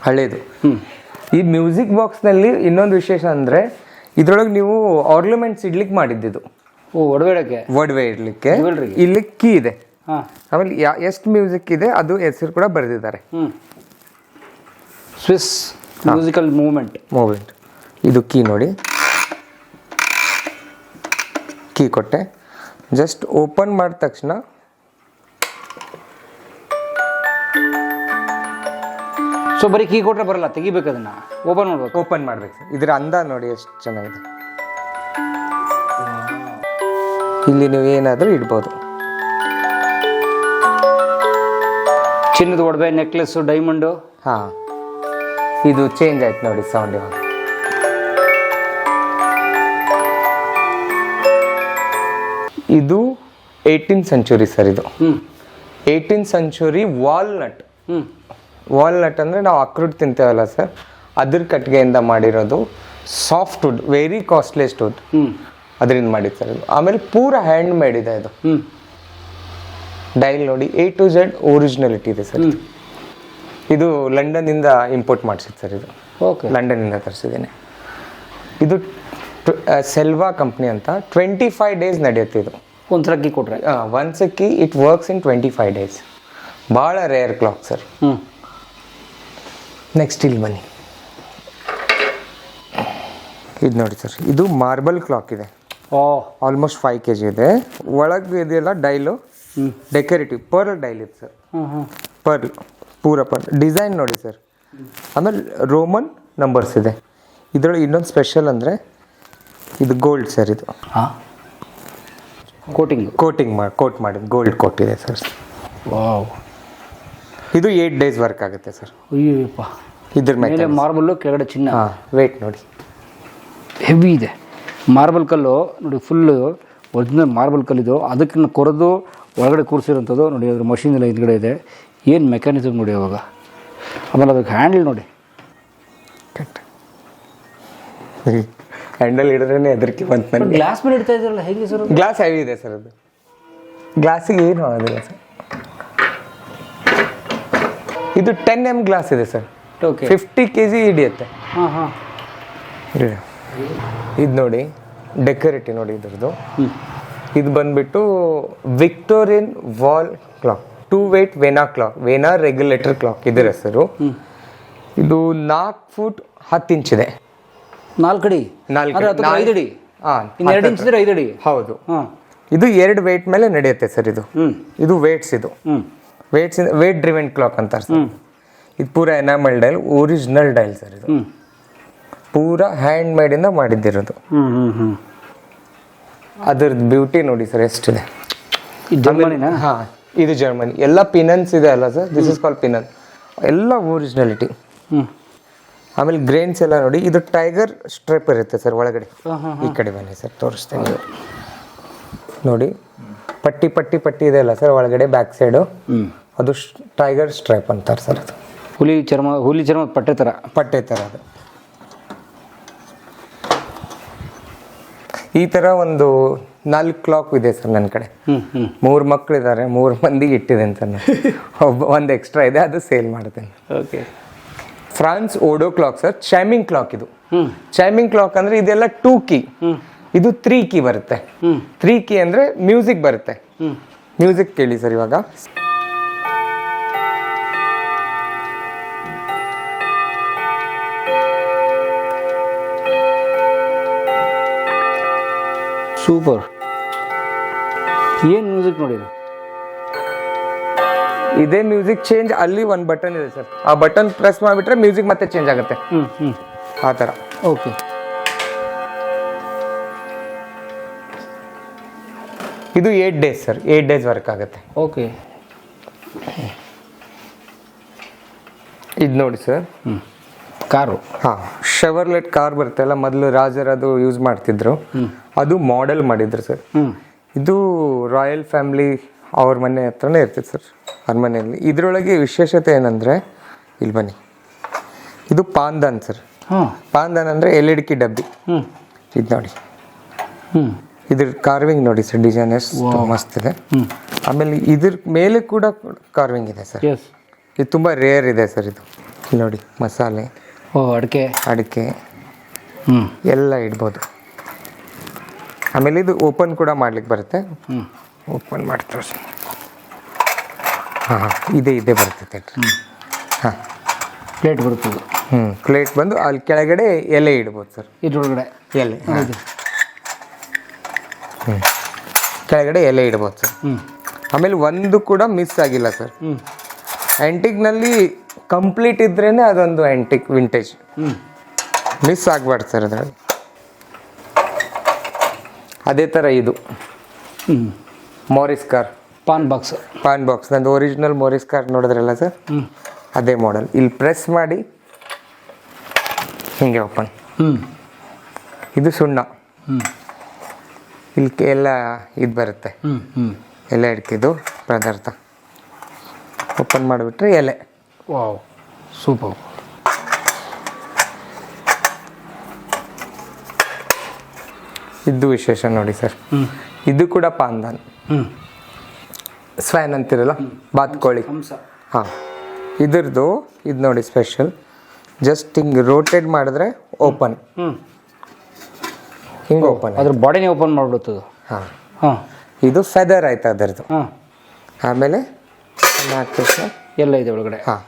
ಹಳೇದು. ಈ ಮ್ಯೂಸಿಕ್ ಬಾಕ್ಸ್ನಲ್ಲಿ ಇನ್ನೊಂದು ವಿಶೇಷ ಅಂದರೆ ಇದ್ರೊಳಗೆ ನೀವು ಆರ್ನಮೆಂಟ್ಸ್ ಇಡ್ಲಿಕ್ಕೆ ಮಾಡಿದ್ದಿದ್ದು. ಒಡವೆ ಇಡ್ಲಿಕ್ಕೆ ಇಲ್ಲಿ ಕೀ ಇದೆ. ಆಮೇಲೆ ಎಷ್ಟು ಮ್ಯೂಸಿಕ್ ಇದೆ ಅದು ಹೆಸರು ಕೂಡ ಬರೆದಿದ್ದಾರೆ. Swiss musical movement. ಇದು ಕೀ ನೋಡಿ, ಕೀ ಕೊಟ್ಟೆ, ಜಸ್ಟ್ ಓಪನ್ ಮಾಡಿದ ತಕ್ಷಣ ಸೊ ಬರೀ ಕೀ ಕೊಟ್ಟರೆ ಬರಲ್ಲ, ತೆಗಿಬೇಕು, ಅದನ್ನ ಓಪನ್ ಮಾಡ್ಬೇಕು. ಓಪನ್ ಮಾಡ್ಬೇಕು ಸರ್. ಇದ್ರ ಅಂದ ನೋಡಿ ಎಷ್ಟು ಚೆನ್ನಾಗಿದೆ. ಇಲ್ಲಿ ನೀವು ಏನಾದರೂ ಇಡ್ಬೋದು. ಚಿನ್ನದ ಒಡವೆ, ನೆಕ್ಲೆಸ್ಸು, ಡೈಮಂಡು. ಹಾಂ, ಇದು ಚೇಂಜ್ ಆಯ್ತು ನೋಡಿ ಸೌಂಡ್ ಇವಾಗ. ಇದು 18th ಸೆಂಚುರಿ ಸರ್. ಇದು 18th ಸೆಂಚುರಿ ವಾಲ್ನಟ್. ವಾಲ್ನಟ್ ಅಂದರೆ ನಾವು ಅಕ್ರೂಟ್ ತಿಂತೇವಲ್ಲ ಸರ್, ಅದ್ರ ಕಟ್ಟಿಗೆಯಿಂದ ಮಾಡಿರೋದು. Soft wood, very costliest wood, ಅದರಿಂದ ಮಾಡಿದ್ದು ಸರ್ ಇದು. ಆಮೇಲೆ ಪೂರ ಹ್ಯಾಂಡ್ ಮೇಡ್ ಇದೆ ಇದು. ಡೈಲ್ ನೋಡಿ A to Z ಒರಿಜಿನಲಿಟಿ ಇದೆ ಸರ್. ಇದು ಲಂಡನ್ನಿಂದ ಇಂಪೋರ್ಟ್ ಮಾಡಿಸಿದ್ದು ಸರ್ ಇದು. ಓಕೆ, ಲಂಡನ್ನಿಂದ ತರಿಸಿದ್ದೇನೆ. ಇದು ಸೆಲ್ವಾ ಕಂಪ್ನಿ ಅಂತ. 25 ಡೇಸ್ ನಡೆಯುತ್ತೆ ಇದು. ಒಂದ್ಸಲ ಕೀ ಕೊಟ್ರೆ ಒಂದ್ಸಕ್ಕಿ ಇಟ್ ವರ್ಕ್ಸ್ ಇನ್ 25 ಡೇಸ್. ಭಾಳ ರೇರ್ ಕ್ಲಾಕ್ ಸರ್. ನೆಕ್ಸ್ಟ್ ಇಲ್ಲಿ ಬನ್ನಿ, ಇದು ನೋಡಿ ಸರ್. ಇದು ಮಾರ್ಬಲ್ ಕ್ಲಾಕ್ ಇದೆ. ಆಲ್ಮೋಸ್ಟ್ 5 kg ಇದೆ. ಒಳಗೆ ಇದೆಲ್ಲ ಡೈಲು, ಡೆಕೋರೇಟಿವ್ ಪರ್ಲ್ ಡೈಲ್ ಇದೆ ಸರ್. ಪರ್ಲ್, ಪೂರ ಪರ್ಲ್ ಡಿಸೈನ್ ನೋಡಿ ಸರ್. ಆಮೇಲೆ ರೋಮನ್ ನಂಬರ್ಸ್ ಇದೆ. ಇದರೊಳಗೆ ಇನ್ನೊಂದು ಸ್ಪೆಷಲ್ ಅಂದರೆ ಇದು ಗೋಲ್ಡ್ ಸರ್. ಇದು ಕೋಟ್ ಮಾಡಿದ್ದು ಗೋಲ್ಡ್ ಕೋಟ್ ಇದೆ ಸರ್. ವಾವ್, ಇದು 8 days ವರ್ಕ್ ಆಗುತ್ತೆ ಸರ್. ಅಯ್ಯಪ್ಪ, ಇದ್ರ ಮೇಲೆ ಮಾರ್ಬಲ್ಲು, ಕೆಳಗಡೆ ಚಿನ್ನ. ವೇಟ್ ನೋಡಿ, ಹೆವಿ ಇದೆ. ಮಾರ್ಬಲ್ ಕಲ್ಲು ನೋಡಿ, ಫುಲ್ಲು ಒರಿಜಿನಲ್ ಮಾರ್ಬಲ್ ಕಲ್ಲಿದು. ಅದಕ್ಕೆ ಕೊರೆದು ಒಳಗಡೆ ಕೂರಿಸಿರೋಂಥದ್ದು ನೋಡಿ. ಅದ್ರ ಮಷೀನ್ ಎಲ್ಲ ಹಿಂದ್ಗಡೆ ಇದೆ. ಏನು ಮೆಕ್ಯಾನಿಸಮ್ ನೋಡಿ ಅವಾಗ. ಆಮೇಲೆ ಅದಕ್ಕೆ ಹ್ಯಾಂಡಲ್ ನೋಡಿ, ಹ್ಯಾಂಡಲ್ ಹಿಡಿದ್ರೆ ಹೆದರಿಕೆ ಬಂತು ನನಗೆ. ಗ್ಲಾಸ್ ಮೇಲೆ ಇಡ್ತಾ ಇದ್ರಲ್ಲ, ಹೇಗೆ ಸರ್? ಗ್ಲಾಸ್ ಹೆವಿ ಇದೆ ಸರ್. ಅದು ಗ್ಲಾಸಿಗೆ ಏನು ಆಗೋದಿಲ್ಲ ಸರ್. ಇದು 10mm ಗ್ಲಾಸ್ ಇದೆ ಸರ್. ಓಕೆ, 50 kg ಹಿಡಿಯುತ್ತೆ. ಇದು ನೋಡಿ, ಡೆಕೋರೇಟಿವ್ ನೋಡಿ ಇದ್ರದ್ದು. ಇದು ಬಂದ್ಬಿಟ್ಟು Victorian wall clock, 2 weight Vienna clock, Vienna regulator clock ಇದರ ಹೆಸರು. ಇದು 4 ಫೂಟ್ 10 ಇಂಚ್ ಇದೆ. 4 ಅಡಿ, 5 ಅಡಿ. 2 ಇಂಚ್ 5 ಅಡಿ. ಹೌದು. ಇದು 2 weight ಮೇಲೆ ನಡೆಯುತ್ತೆ ಸರ್. ಇದು ವೇಟ್ಸ್. ಇದು ವೇಟ್ ಡ್ರಿವೆನ್ ಕ್ಲಾಕ್ ಅಂತಾರೆ ಸರ್. ಇದು ಪೂರ enamel dial, original dial sir. ಇದು ಪೂರ ಹ್ಯಾಂಡ್ ಮೇಡಿಂದ ಮಾಡಿದ್ದಿರೋದು. ಅದ್ರದ್ದು ಬ್ಯೂಟಿ ನೋಡಿ ಸರ್ ಎಷ್ಟಿದೆ. ಹಾಂ, ಇದು ಜರ್ಮನಿ. ಎಲ್ಲ ಪಿನನ್ಸ್ ಇದೆ ಅಲ್ಲ ಸರ್, ದಿಸ್ ಇಸ್ ಕಾಲ್ಡ್ ಪಿನನ್. ಎಲ್ಲ ಒರಿಜಿನಾಲಿಟಿ. ಆಮೇಲೆ ಗ್ರೇನ್ಸ್ ಎಲ್ಲ ನೋಡಿ. ಇದು ಟೈಗರ್ ಸ್ಟ್ರೈಪ್ ಇರುತ್ತೆ ಸರ್ ಒಳಗಡೆ. ಈ ಕಡೆ ಬನ್ನಿ ಸರ್, ತೋರಿಸ್ತೇನೆ ನೋಡಿ. ಪಟ್ಟಿ ಪಟ್ಟಿ ಪಟ್ಟಿ ಇದೆ ಅಲ್ಲ ಸರ್ ಒಳಗಡೆ, ಬ್ಯಾಕ್ ಸೈಡು. ಅದು ಟೈಗರ್ ಸ್ಟ್ರೈಪ್ ಅಂತಾರೆ ಸರ್. ಅದು ಹುಲಿ ಚರ್ಮ ಪಟ್ಟೆ ಥರ ಅದು. ಈ ಥರ ಒಂದು 4 ಕ್ಲಾಕ್ ಇದೆ ಸರ್ ನನ್ನ ಕಡೆ. 3 ಮಕ್ಕಳಿದ್ದಾರೆ, 3 ಮಂದಿಗೆ ಇಟ್ಟಿದೆ ಅಂತ ಒಂದು ಎಕ್ಸ್ಟ್ರಾ ಇದೆ, ಅದು ಸೇಲ್ ಮಾಡ್ತೇನೆ. Okay. France Odo clock sir, chiming clock. ಇದು ಚೈಮಿಂಗ್ ಕ್ಲಾಕ್ ಅಂದರೆ ಇದೆಲ್ಲ 2 key, ಇದು 3 key ಬರುತ್ತೆ. 3 key ಅಂದರೆ ಮ್ಯೂಸಿಕ್ ಬರುತ್ತೆ. ಮ್ಯೂಸಿಕ್ ಕೇಳಿ ಸರ್ ಇವಾಗ. ಸೂಪರ್. ಏನು ಮ್ಯೂಸಿಕ್ ನೋಡಿ. ಇದೇ ಮ್ಯೂಸಿಕ್ ಚೇಂಜ್. ಅಲ್ಲಿ ಒಂದು ಬಟನ್ ಇದೆ ಸರ್, ಆ ಬಟನ್ ಪ್ರೆಸ್ ಮಾಡಿಬಿಟ್ರೆ ಮ್ಯೂಸಿಕ್ ಮತ್ತೆ ಚೇಂಜ್ ಆಗುತ್ತೆ. ಆ ಥರ. ಓಕೆ. ಇದು 8 days ಸರ್, 8 days ವರ್ಕ್ ಆಗುತ್ತೆ. ಓಕೆ. ಇದು ನೋಡಿ ಸರ್, ಕಾರು. ಹಾಂ, ಶೆವರ್ಲೆಟ್ ಕಾರ್ ಬರುತ್ತಲ್ಲ, ಮೊದಲು ರಾಜರದು ಯೂಸ್ ಮಾಡ್ತಿದ್ರು, ಅದು ಮಾಡೆಲ್ ಮಾಡಿದ್ರು ಸರ್. ಇದು ರಾಯಲ್ ಫ್ಯಾಮಿಲಿ ಅವ್ರ ಮನೆ ಹತ್ರನೇ ಇರ್ತೈತೆ ಸರ್, ಅರಮನೆಯಲ್ಲಿ. ಇದರೊಳಗೆ ವಿಶೇಷತೆ ಏನಂದರೆ, ಇಲ್ಲಿ ಬನ್ನಿ, ಇದು ಪಾಂದಾನ್ ಸರ್. ಪಾಂದಾನ್ ಅಂದರೆ ಎಲ್ಲಿಡ್ಕಿ ಡಬ್ಬಿ. ಇದು ನೋಡಿ, ಇದ್ರ ಕಾರ್ವಿಂಗ್ ನೋಡಿ ಸರ್, ಡಿಸೈನ್ ಎಷ್ಟು ಮಸ್ತ್ ಇದೆ. ಆಮೇಲೆ ಇದ್ರ ಮೇಲೆ ಕೂಡ ಕಾರ್ವಿಂಗ್ ಇದೆ ಸರ್. ಇದು ತುಂಬ ರೇರ್ ಇದೆ ಸರ್. ಇದು ಇಲ್ಲಿ ನೋಡಿ, ಮಸಾಲೆ, ಅಡಿಕೆ ಎಲ್ಲ ಇಡ್ಬೋದು. ಆಮೇಲೆ ಇದು ಓಪನ್ ಕೂಡ ಮಾಡ್ಲಿಕ್ಕೆ ಬರುತ್ತೆ. ಓಪನ್ ಮಾಡ್ತಾರೆ ಸರ್. ಹಾಂ, ಇದೇ ಬರ್ತೈತೆ. ಹಾಂ, ಪ್ಲೇಟ್ ಬರ್ತದೆ. ಪ್ಲೇಟ್ ಬಂದು ಅಲ್ಲಿ ಕೆಳಗಡೆ ಎಲೆ ಇಡ್ಬೋದು ಸರ್. ಇದ್ರೊಳಗಡೆ ಎಲೆ, ಕೆಳಗಡೆ ಎಲೆ ಇಡ್ಬೋದು ಸರ್. ಆಮೇಲೆ ಒಂದು ಕೂಡ ಮಿಸ್ ಆಗಿಲ್ಲ ಸರ್. ಆ್ಯಂಟಿಕ್ನಲ್ಲಿ ಕಂಪ್ಲೀಟ್ ಇದ್ರೇನೆ ಅದೊಂದು ಆ್ಯಂಟಿಕ್ ವಿಂಟೇಜ್. ಮಿಸ್ ಆಗಬಾರ್ದು ಸರ್ ಅದರಲ್ಲಿ. ಅದೇ ಥರ ಇದು ಮೋರಿಸ್ ಕಾರ್ ಪಾನ್ ಬಾಕ್ಸ್ ನಂದು ಒರಿಜಿನಲ್ ಮೋರಿಸ್ ಕಾರ್ ನೋಡಿದ್ರಲ್ಲ ಸರ್, ಅದೇ ಮಾಡೆಲ್. ಇಲ್ಲಿ ಪ್ರೆಸ್ ಮಾಡಿ ಹಿಂಗೆ ಓಪನ್. ಇದು ಸುಣ್ಣ. ಇಲ್ಲಿ ಎಲ್ಲ ಇದು ಬರುತ್ತೆ, ಎಲೆ ಇಡ್ಕಿದ್ದು ಪದಾರ್ಥ. ಓಪನ್ ಮಾಡಿಬಿಟ್ರೆ ಎಲೆ. Wow, super. ಇದು ವಿಶೇಷ ನೋಡಿ ಸರ್. ಇದು ಕೂಡ ಪಾಂದಾನ್. ಸ್ವ್ಯಾನ್ ಅಂತಿರಲ್ಲ, ಬಾತ್ಕೋಳಿ. ಹಾಂ, ಇದ್ರದ್ದು ಇದು ನೋಡಿ ಸ್ಪೆಷಲ್. ಜಸ್ಟ್ ಹಿಂಗೆ ರೋಟೇಟ್ ಮಾಡಿದ್ರೆ ಓಪನ್, ಹಿಂಗೆ ಓಪನ್, ಅದ್ರ ಬಾಡಿನೇ ಓಪನ್ ಮಾಡಿಬಿಡ್ತದೆ. ಹಾಂ, ಇದು ಫೆದರ್ ಆಯ್ತು ಅದರದ್ದು. ಆಮೇಲೆ ಎಲ್ಲ ಇದೆ ಒಳಗಡೆ. ಹಾಂ,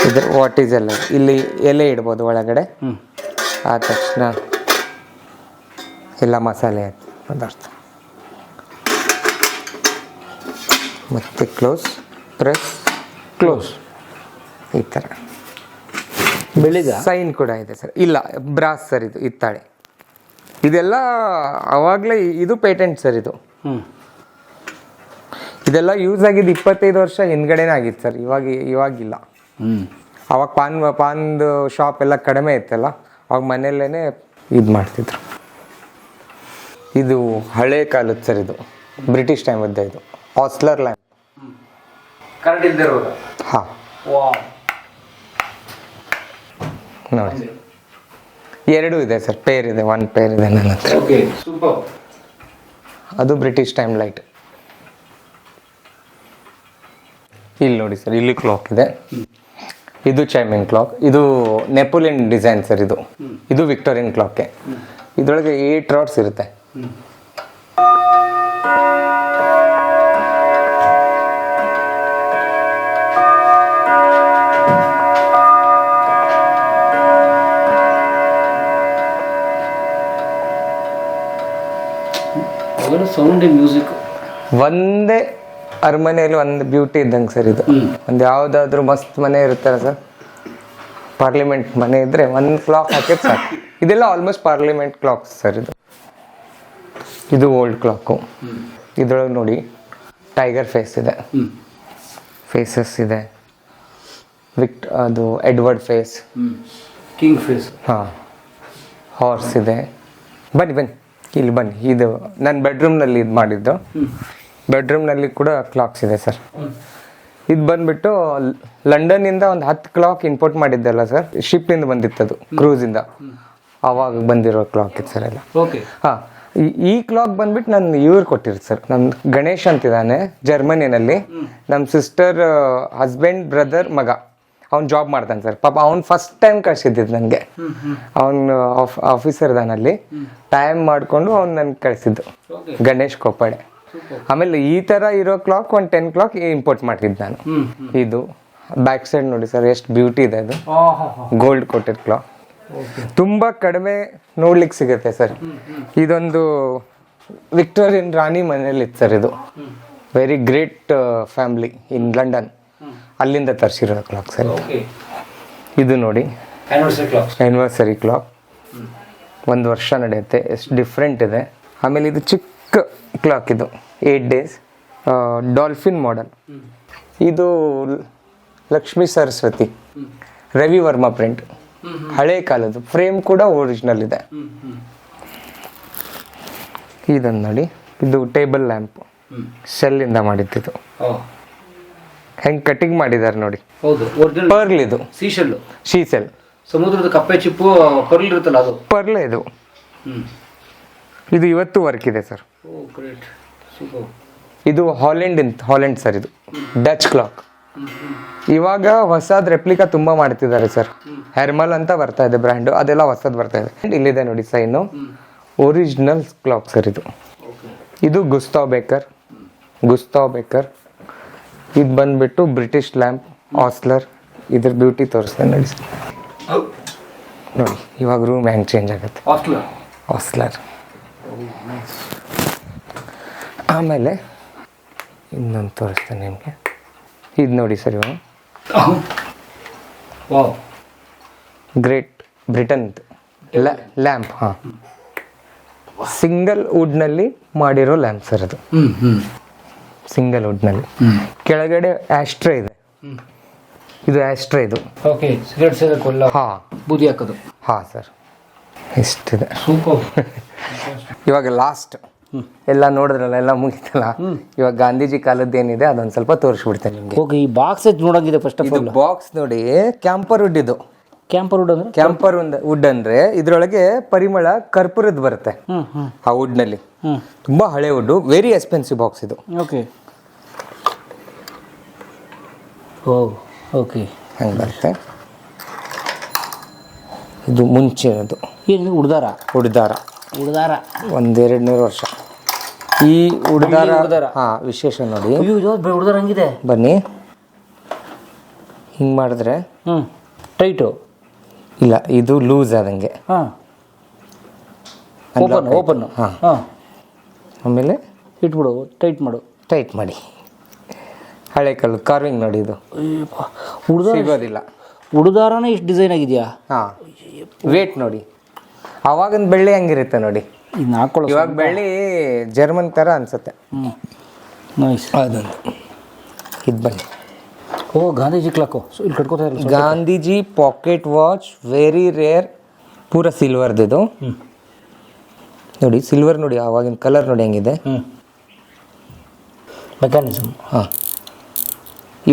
ಇದ್ರ ವಾಟ್ ಈಸ್ ಎಲ್ಲ ಇಲ್ಲಿ ಎಲೆ ಇಡ್ಬೋದು ಒಳಗಡೆ. ಆದ ತಕ್ಷಣ ಎಲ್ಲ ಮಸಾಲೆ ಪದಾರ್ಥ. ಮತ್ತೆ ಕ್ಲೋಸ್, ಪ್ರೆಸ್, ಕ್ಲೋಸ್, ಈ ಥರ. ಬೆಳಿದ ಸೈನ್ ಕೂಡ ಇದೆ ಸರ್. ಇಲ್ಲ, ಬ್ರಾಸ್ ಸರ್, ಇದು ಹಿತ್ತಾಳೆ. ಇದೆಲ್ಲ ಅವಾಗಲೇ ಇದು ಪೇಟೆಂಟ್ ಸರ್. ಇದು ಇದೆಲ್ಲ ಯೂಸ್ ಆಗಿದ್ದು 25 ವರ್ಷ ಹಿಂದ್ಗಡೆನೇ ಆಗಿತ್ತು ಸರ್. ಇವಾಗಿಲ್ಲ. ಅವಾಗ ಪಾನ್ದು ಶಾಪ್ ಎಲ್ಲ ಕಡಿಮೆ ಇತ್ತಲ್ಲ, ಅವಾಗ ಮನೆಯಲ್ಲೇ ಇದು ಮಾಡ್ತಿದ್ರು. ಇದು ಹಳೆ ಕಾಲದ ಸರ್. ಇದು ಬ್ರಿಟಿಷ್ ಟೈಮದ್ದು. ಇದು ಹಾಸ್ಲರ್ ಲ್ಯಾಂಪ್. ಹಾಂ, ನೋಡಿ, ಎರಡೂ ಇದೆ ಸರ್. ಪೇರ್ ಇದೆ, ಒಂದು ಪೇರ್ ಇದೆ ನನ್ನ ಹತ್ರ. ಅದು ಬ್ರಿಟಿಷ್ ಟೈಮ್ ಲೈಟ್. ಇಲ್ಲಿ ನೋಡಿ ಸರ್, ಇಲ್ಲಿ ಕ್ಲಾಕ್ ಇದೆ. ಇದು ಚೈಮಿಂಗ್ ಕ್ಲಾಕ್. ಇದು ನೆಪೋಲಿಯನ್ ಡಿಸೈನ್ ಸರ್. ಇದು ವಿಕ್ಟೋರಿಯನ್ ಕ್ಲಾಕೆ. ಇದರೊಳಗೆ 8 ರಾಡ್ಸ್ ಇರುತ್ತೆ. ಸೌಂಡ್, ಮ್ಯೂಸಿಕ್ ಒಂದೇ ಅರಮನೆಯಲ್ಲಿ ಒಂದು ಬ್ಯೂಟಿ ಇದ್ದಂಗೆ ಸರ್. ಇದು ಒಂದು ಯಾವುದಾದ್ರೂ ಮಸ್ತ್ ಮನೆ ಇರುತ್ತಲ್ಲ ಸರ್, ಪಾರ್ಲಿಮೆಂಟ್ ಮನೆ ಇದ್ರೆ ಒಂದು ಕ್ಲಾಕ್ ಹಾಕಿದ್ರೆ ಸಾಕು. ಇದೆಲ್ಲ ಆಲ್ಮೋಸ್ಟ್ ಪಾರ್ಲಿಮೆಂಟ್ ಕ್ಲಾಕ್ಸ್ ಸರ್. ಇದು ಓಲ್ಡ್ ಕ್ಲಾಕು. ಇದ್ರೊಳಗೆ ನೋಡಿ, ಟೈಗರ್ ಫೇಸ್ ಇದೆ, ಫೇಸಸ್ ಇದೆ. ಅದು ಎಡ್ವರ್ಡ್ ಫೇಸ್, ಕಿಂಗ್ ಫೇಸ್. ಹಾಂ, ಹಾರ್ಸ್ ಇದೆ. ಬನ್ನಿ ಇಲ್ಲಿ ಬನ್ನಿ. ಇದು ನನ್ನ ಬೆಡ್ರೂಮ್ನಲ್ಲಿ ಇದು ಮಾಡಿದ್ದು. ಬೆಡ್ರೂಮ್ನಲ್ಲಿ ಕೂಡ ಕ್ಲಾಕ್ಸ್ ಇದೆ ಸರ್. ಇದು ಬಂದ್ಬಿಟ್ಟು ಲಂಡನ್ನಿಂದ ಒಂದು 10 ಕ್ಲಾಕ್ ಇಂಪೋರ್ಟ್ ಮಾಡಿದ್ದಲ್ಲ ಸರ್, ಶಿಪ್ನಿಂದ ಬಂದಿತ್ತದು, ಕ್ರೂಸಿಂದ. ಆವಾಗ ಬಂದಿರೋ ಕ್ಲಾಕ್ ಇದು ಸರ್ ಎಲ್ಲ. ಹಾಂ, ಈ ಕ್ಲಾಕ್ ಬಂದ್ಬಿಟ್ಟು ನಾನು ಇವ್ರು ಕೊಟ್ಟಿರೋದು ಸರ್. ನಮ್ಮ ಗಣೇಶ್ ಅಂತಿದ್ದಾನೆ ಜರ್ಮನಿನಲ್ಲಿ. ನಮ್ಮ ಸಿಸ್ಟರ್ ಹಸ್ಬೆಂಡ್ ಬ್ರದರ್ ಮಗ, ಅವ್ನು ಜಾಬ್ ಮಾಡ್ತಾನೆ ಸರ್. ಪಾಪ ಅವ್ನು ಫಸ್ಟ್ ಟೈಮ್ ಕಳ್ಸಿದ್ದು ನನಗೆ. ಅವನು ಆಫೀಸರ್ ಇದಾನಲ್ಲಿ. ಟೈಮ್ ಮಾಡಿಕೊಂಡು ಅವ್ನು ನನ್ಗೆ ಕಳಿಸಿದ್ದು, ಗಣೇಶ್ ಕೊಪ್ಪಡೆ. ಆಮೇಲೆ ಈ ಥರ ಇರೋ ಕ್ಲಾಕ್ ಒಂದು 10 ಕ್ಲಾಕ್ ಇಂಪೋರ್ಟ್ ಮಾಡ್ತಿದ್ದು ನಾನು. ಇದು ಬ್ಯಾಕ್ ಸೈಡ್ ನೋಡಿ ಸರ್, ಎಷ್ಟು ಬ್ಯೂಟಿ ಇದೆ. ಅದು ಗೋಲ್ಡ್ ಕೋಟೆಡ್ ಕ್ಲಾಕ್. ತುಂಬ ಕಡಿಮೆ ನೋಡ್ಲಿಕ್ಕೆ ಸಿಗುತ್ತೆ ಸರ್. ಇದೊಂದು ವಿಕ್ಟೋರಿಯನ್ ರಾಣಿ ಮನೇಲಿ ಇತ್ತು ಸರ್. ಇದು very great family in London, ಅಲ್ಲಿಂದ ತರಿಸಿರೋ ಕ್ಲಾಕ್ ಸರ್. ಇದು ನೋಡಿ, ಆ್ಯನಿವರ್ಸರಿ ಕ್ಲಾಕ್. 1 ವರ್ಷ ನಡೆಯುತ್ತೆ. ಎಷ್ಟು ಡಿಫ್ರೆಂಟ್ ಇದೆ. ಆಮೇಲೆ ಇದು ಚಿಕ್ಕ ಕ್ಲಾಕ್. ಇದು 8 days ಡಾಲ್ಫಿನ್ ಮಾಡೆಲ್. ಇದು ಲಕ್ಷ್ಮೀ ಸರಸ್ವತಿ, ರವಿ ವರ್ಮ ಪ್ರಿಂಟ್. ಹಳೆ ಕಾಲದ್ದು. ಫ್ರೇಮ್ ಕೂಡ ಒರಿಜಿನಲ್ ಇದೆ. ಇದನ್ನು ನೋಡಿ, ಇದು ಟೇಬಲ್ ಲ್ಯಾಂಪ್, ಶೆಲ್ಲಿಂದ ಮಾಡಿದ್ದು. ಹೆಂಗೆ ಕಟಿಂಗ್ ಮಾಡಿದ್ದಾರೆ ನೋಡಿ. ಪರ್ಲ್ ಇದು, ಶೀಸೆಲ್, ಸಮುದ್ರದ ಕಪ್ಪೆ ಚಿಪ್ಪು ಪರ್ಲ್ ಇರುತ್ತಲ್ಲ ಅದು ಪರ್ಲ್ ಇದು. ಇದು ಇವತ್ತು ವರ್ಕ್ ಇದೆ ಸರ್. ಇದು ಹಾಲೆಂಡ್ ಸರ್. ಇದು ಡಚ್ ಕ್ಲಾಕ್. ಇವಾಗ ಹೊಸದ್ ರೆಪ್ಲಿಕಾ ತುಂಬಾ ಮಾಡ್ತಿದ್ದಾರೆ ಸರ್. ಹೆರ್ಮಲ್ ಅಂತ ಬರ್ತಾ ಇದೆ ಬ್ರ್ಯಾಂಡ್, ಅದೆಲ್ಲ ಹೊಸದ್ ಬರ್ತಾ ಇದೆ. ಇಲ್ಲಿದೆ ನೋಡಿ ಸೈನು, ಒರಿಜಿನಲ್ ಕ್ಲಾಕ್ ಸರ್ ಇದು. ಇದು ಗುಸ್ತಾವ್ ಬೇಕರ್. ಇದು ಬಂದ್ಬಿಟ್ಟು ಬ್ರಿಟಿಷ್ ಲ್ಯಾಂಪ್, ಆಸ್ಲರ್. ಇದ್ರ ಬ್ಯೂಟಿ ತೋರಿಸ್ತೇನೆ ನೋಡಿ ಸರ್. ನೋಡಿ ಇವಾಗ ರೂಮ್ ಹೆಂಗ್ ಚೇಂಜ್ ಆಗುತ್ತೆ. ಆಸ್ಲರ್. ಆಮೇಲೆ ಇನ್ನೊಂದು ತೋರಿಸ್ತೇನೆ ನಿಮಗೆ. ಇದು ನೋಡಿ ಸರ್, ಇವಾಗ ಗ್ರೇಟ್ ಬ್ರಿಟನ್ ಲ್ಯಾಂಪ್. ಹಾಂ, ಸಿಂಗಲ್ ವುಡ್ನಲ್ಲಿ ಮಾಡಿರೋ ಲ್ಯಾಂಪ್ ಸರ್ ಅದು. ಸಿಂಗಲ್ ವುಡ್ನಲ್ಲಿ. ಕೆಳಗಡೆ ಆಸ್ಟ್ರೇ ಇದೆ. ಇದು ಆಸ್ಟ್ರೇ ಇದು. ಓಕೆ, ಸಿಗರೇಟ್ ಸೇದಕ್ಕೆಲ್ಲ ಬೂದಿ ಹಾಕೋದು. ಹಾಂ ಸರ್, ಇಷ್ಟಿದೆ. ಇವಾಗ ಲಾಸ್ಟ್ ಎಲ್ಲ ನೋಡಿದ್ರಲ್ಲ, ಎಲ್ಲ ಮುಗಿತಲ್ಲ. ಇವಾಗ ಗಾಂಧೀಜಿ ಕಾಲದ್ದು ಏನಿದೆ ಅದೊಂದು ಸ್ವಲ್ಪ ತೋರಿಸ್ಬಿಡ್ತೇನೆ ನಿಮಗೆ. ಓಕೆ, ಈ ಬಾಕ್ಸ್ ನೋಡಂಗಿದೆ. ಫಸ್ಟ್ ಆಫ್ ಆಲ್ ಬಾಕ್ಸ್ ನೋಡಿ, ಕ್ಯಾಂಪರ್ ವುಡ್ ಇದು. ಕ್ಯಾಂಪರ್ ವುಡ್ ಅಂದ್ರೆ ವುಡ್ ಅಂದ್ರೆ ಇದ್ರೊಳಗೆ ಪರಿಮಳ ಕರ್ಪೂರದ್ದು ಬರುತ್ತೆ ಆ ವುಡ್ ನಲ್ಲಿ. ತುಂಬಾ ಹಳೆ ವುಡ್, ವೆರಿ ಎಕ್ಸ್ಪೆನ್ಸಿವ್ ಬಾಕ್ಸ್ ಇದು. ಓಕೆ ಓಕೆ, ಹಂಗೆ ಬರುತ್ತೆ. ಇದು ಮುಂಚೆನದು. ಏನು ಉಡ್ದಾರ 100-200 ವರ್ಷ. ಈ ಉಡ್ದಾರ ವಿಶೇಷ ನೋಡಿ. ಉಡ್ದಾರ ಹಂಗಿದೆ. ಬನ್ನಿ, ಹಿಂಗೆ ಮಾಡಿದ್ರೆ ಟೈಟು ಇಲ್ಲ, ಇದು ಲೂಸ್ ಆದಂಗೆ. ಓಪನ್. ಆಮೇಲೆ ಇಟ್ಬಿಡು, ಟೈಟ್ ಮಾಡಿ. ಹಳೆ ಕಾಲದ ಕಾರ್ವಿಂಗ್ ನೋಡಿ. ಇದು ಸಿಗೋದಿಲ್ಲ. ಉಡ್ದಾರನೇ ಇಷ್ಟು ಡಿಸೈನ್ ಆಗಿದೆಯಾ? ಹಾಂ, ವೇಟ್ ನೋಡಿ. ಅವಾಗಿನ ಬೆಳ್ಳಿ ಹಂಗಿರುತ್ತೆ ನೋಡಿ. ಇವಾಗ ಬೆಳ್ಳಿ ಜರ್ಮನ್ ಥರ ಅನ್ಸುತ್ತೆ. ಅದೊಂದು. ಇದು ಬನ್ನಿ. ಗಾಂಧೀಜಿ ಕ್ಲಾಕು ಇಲ್ಲಿ ಕಟ್ಕೋತಾ ಇರಲ್ಲ. Gandhiji pocket watch, very rare, ಪೂರ ಸಿಲ್ವರ್ದಿದು ನೋಡಿ. ಸಿಲ್ವರ್ ನೋಡಿ, ಆವಾಗಿನ ಕಲರ್ ನೋಡಿ ಹೆಂಗಿದೆ. ಮೆಕ್ಯಾನಿಸಮ್. ಹಾಂ,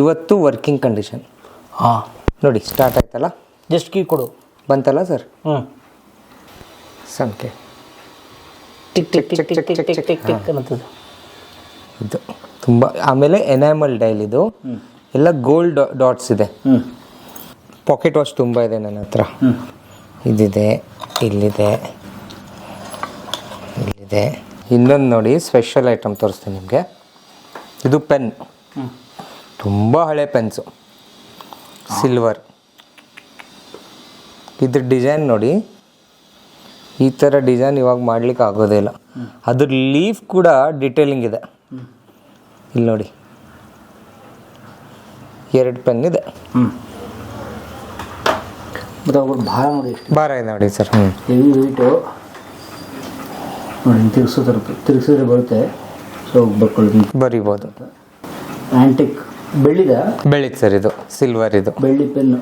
ಇವತ್ತು ವರ್ಕಿಂಗ್ ಕಂಡೀಷನ್. ನೋಡಿ, ಸ್ಟಾರ್ಟ್ ಆಯ್ತಲ್ಲ. ಜಸ್ಟ್ ಕೀ ಕೊಡು. ಬಂತಲ್ಲ ಸರ್. ಸಂಖ್ಯೆ tick tick tick tick tick tick tick tick ಅನ್ನೋದು ಇದು ತುಂಬ. ಆಮೇಲೆ ಎನಾಮಲ್ ಡೈಲ್. ಇದು ಎಲ್ಲ ಗೋಲ್ಡ್ ಡಾಟ್ಸ್ ಇದೆ. ಪಾಕೆಟ್ ವಾಚ್ ತುಂಬ ಇದೆ ನನ್ನ ಹತ್ರ. ಇದಿದೆ, ಇಲ್ಲಿದೆ. ಇನ್ನೊಂದು ನೋಡಿ, ಸ್ಪೆಷಲ್ ಐಟಮ್ ತೋರಿಸ್ತೀನಿ ನಿಮಗೆ. ಇದು ಪೆನ್, ತುಂಬ ಹಳೆ ಪೆನ್ಸು, ಸಿಲ್ವರ್. ಇದ್ರ ಡಿಸೈನ್ ನೋಡಿ, ಈ ಥರ ಡಿಸೈನ್ ಇವಾಗ ಮಾಡ್ಲಿಕ್ಕೆ ಆಗೋದೇ ಇಲ್ಲ. ಅದ್ರ ಲೀಫ್ ಕೂಡ ಡಿಟೇಲಿಂಗ್ ಇದೆ. ಇಲ್ಲಿ ನೋಡಿ, 2 ಪೆನ್ ಇದೆ. ಭಾರ ಇದೆ ನೋಡಿ ಸರ್. ಹೆವಿ ವೆಯ್ಟು ನೋಡಿ. ತಿರುಗಿಸಿದ್ರೆ ಬರುತ್ತೆ. ಸೊ ಬರಿಬೋದು. ಆ್ಯಂಟಿಕ್ ಬೆಳ್ಳಿದು ಸರ್. ಇದು ಸಿಲ್ವರ್. ಇದು ಬೆಳ್ಳಿ ಪೆನ್ನು.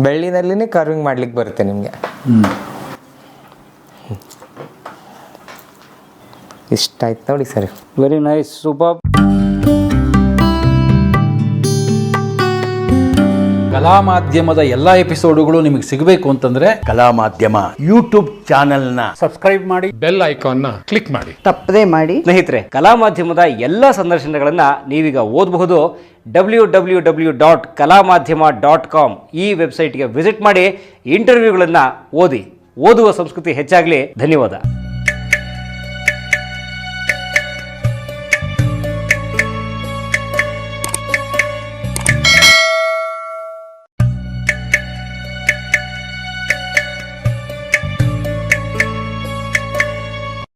ಬೆಳ್ಳಿನಲ್ಲಿನೇ ಕಾರ್ವಿಂಗ್ ಮಾಡ್ಲಿಕ್ಕೆ ಬರುತ್ತೆ ನಿಮಗೆ. ಇಷ್ಟ ಆಯ್ತು ನೋಡಿ ಸರ್. Very nice, super. ಕಲಾ ಮಾಧ್ಯಮದ ಎಲ್ಲಾ ಎಪಿಸೋಡುಗಳು ನಿಮಗೆ ಸಿಗಬೇಕು ಅಂತಂದ್ರೆ ಕಲಾ ಮಾಧ್ಯಮ ಯೂಟ್ಯೂಬ್ ಚಾನೆಲ್ನ ಸಬ್ಸ್ಕ್ರೈಬ್ ಮಾಡಿ, ಬೆಲ್ ಐಕಾನ್ನ ಕ್ಲಿಕ್ ಮಾಡಿ, ತಪ್ಪದೇ ಮಾಡಿ. ಸ್ನೇಹಿತರೆ, ಕಲಾ ಮಾಧ್ಯಮದ ಎಲ್ಲ ಸಂದರ್ಶನಗಳನ್ನ ನೀವೀಗ ಓದಬಹುದು. www.kalamadhyama.com ಈ ವೆಬ್ಸೈಟ್ಗೆ ವಿಸಿಟ್ ಮಾಡಿ, ಇಂಟರ್ವ್ಯೂಗಳನ್ನು ಓದಿ. ಓದುವ ಸಂಸ್ಕೃತಿ ಹೆಚ್ಚಾಗಲಿ. ಧನ್ಯವಾದ.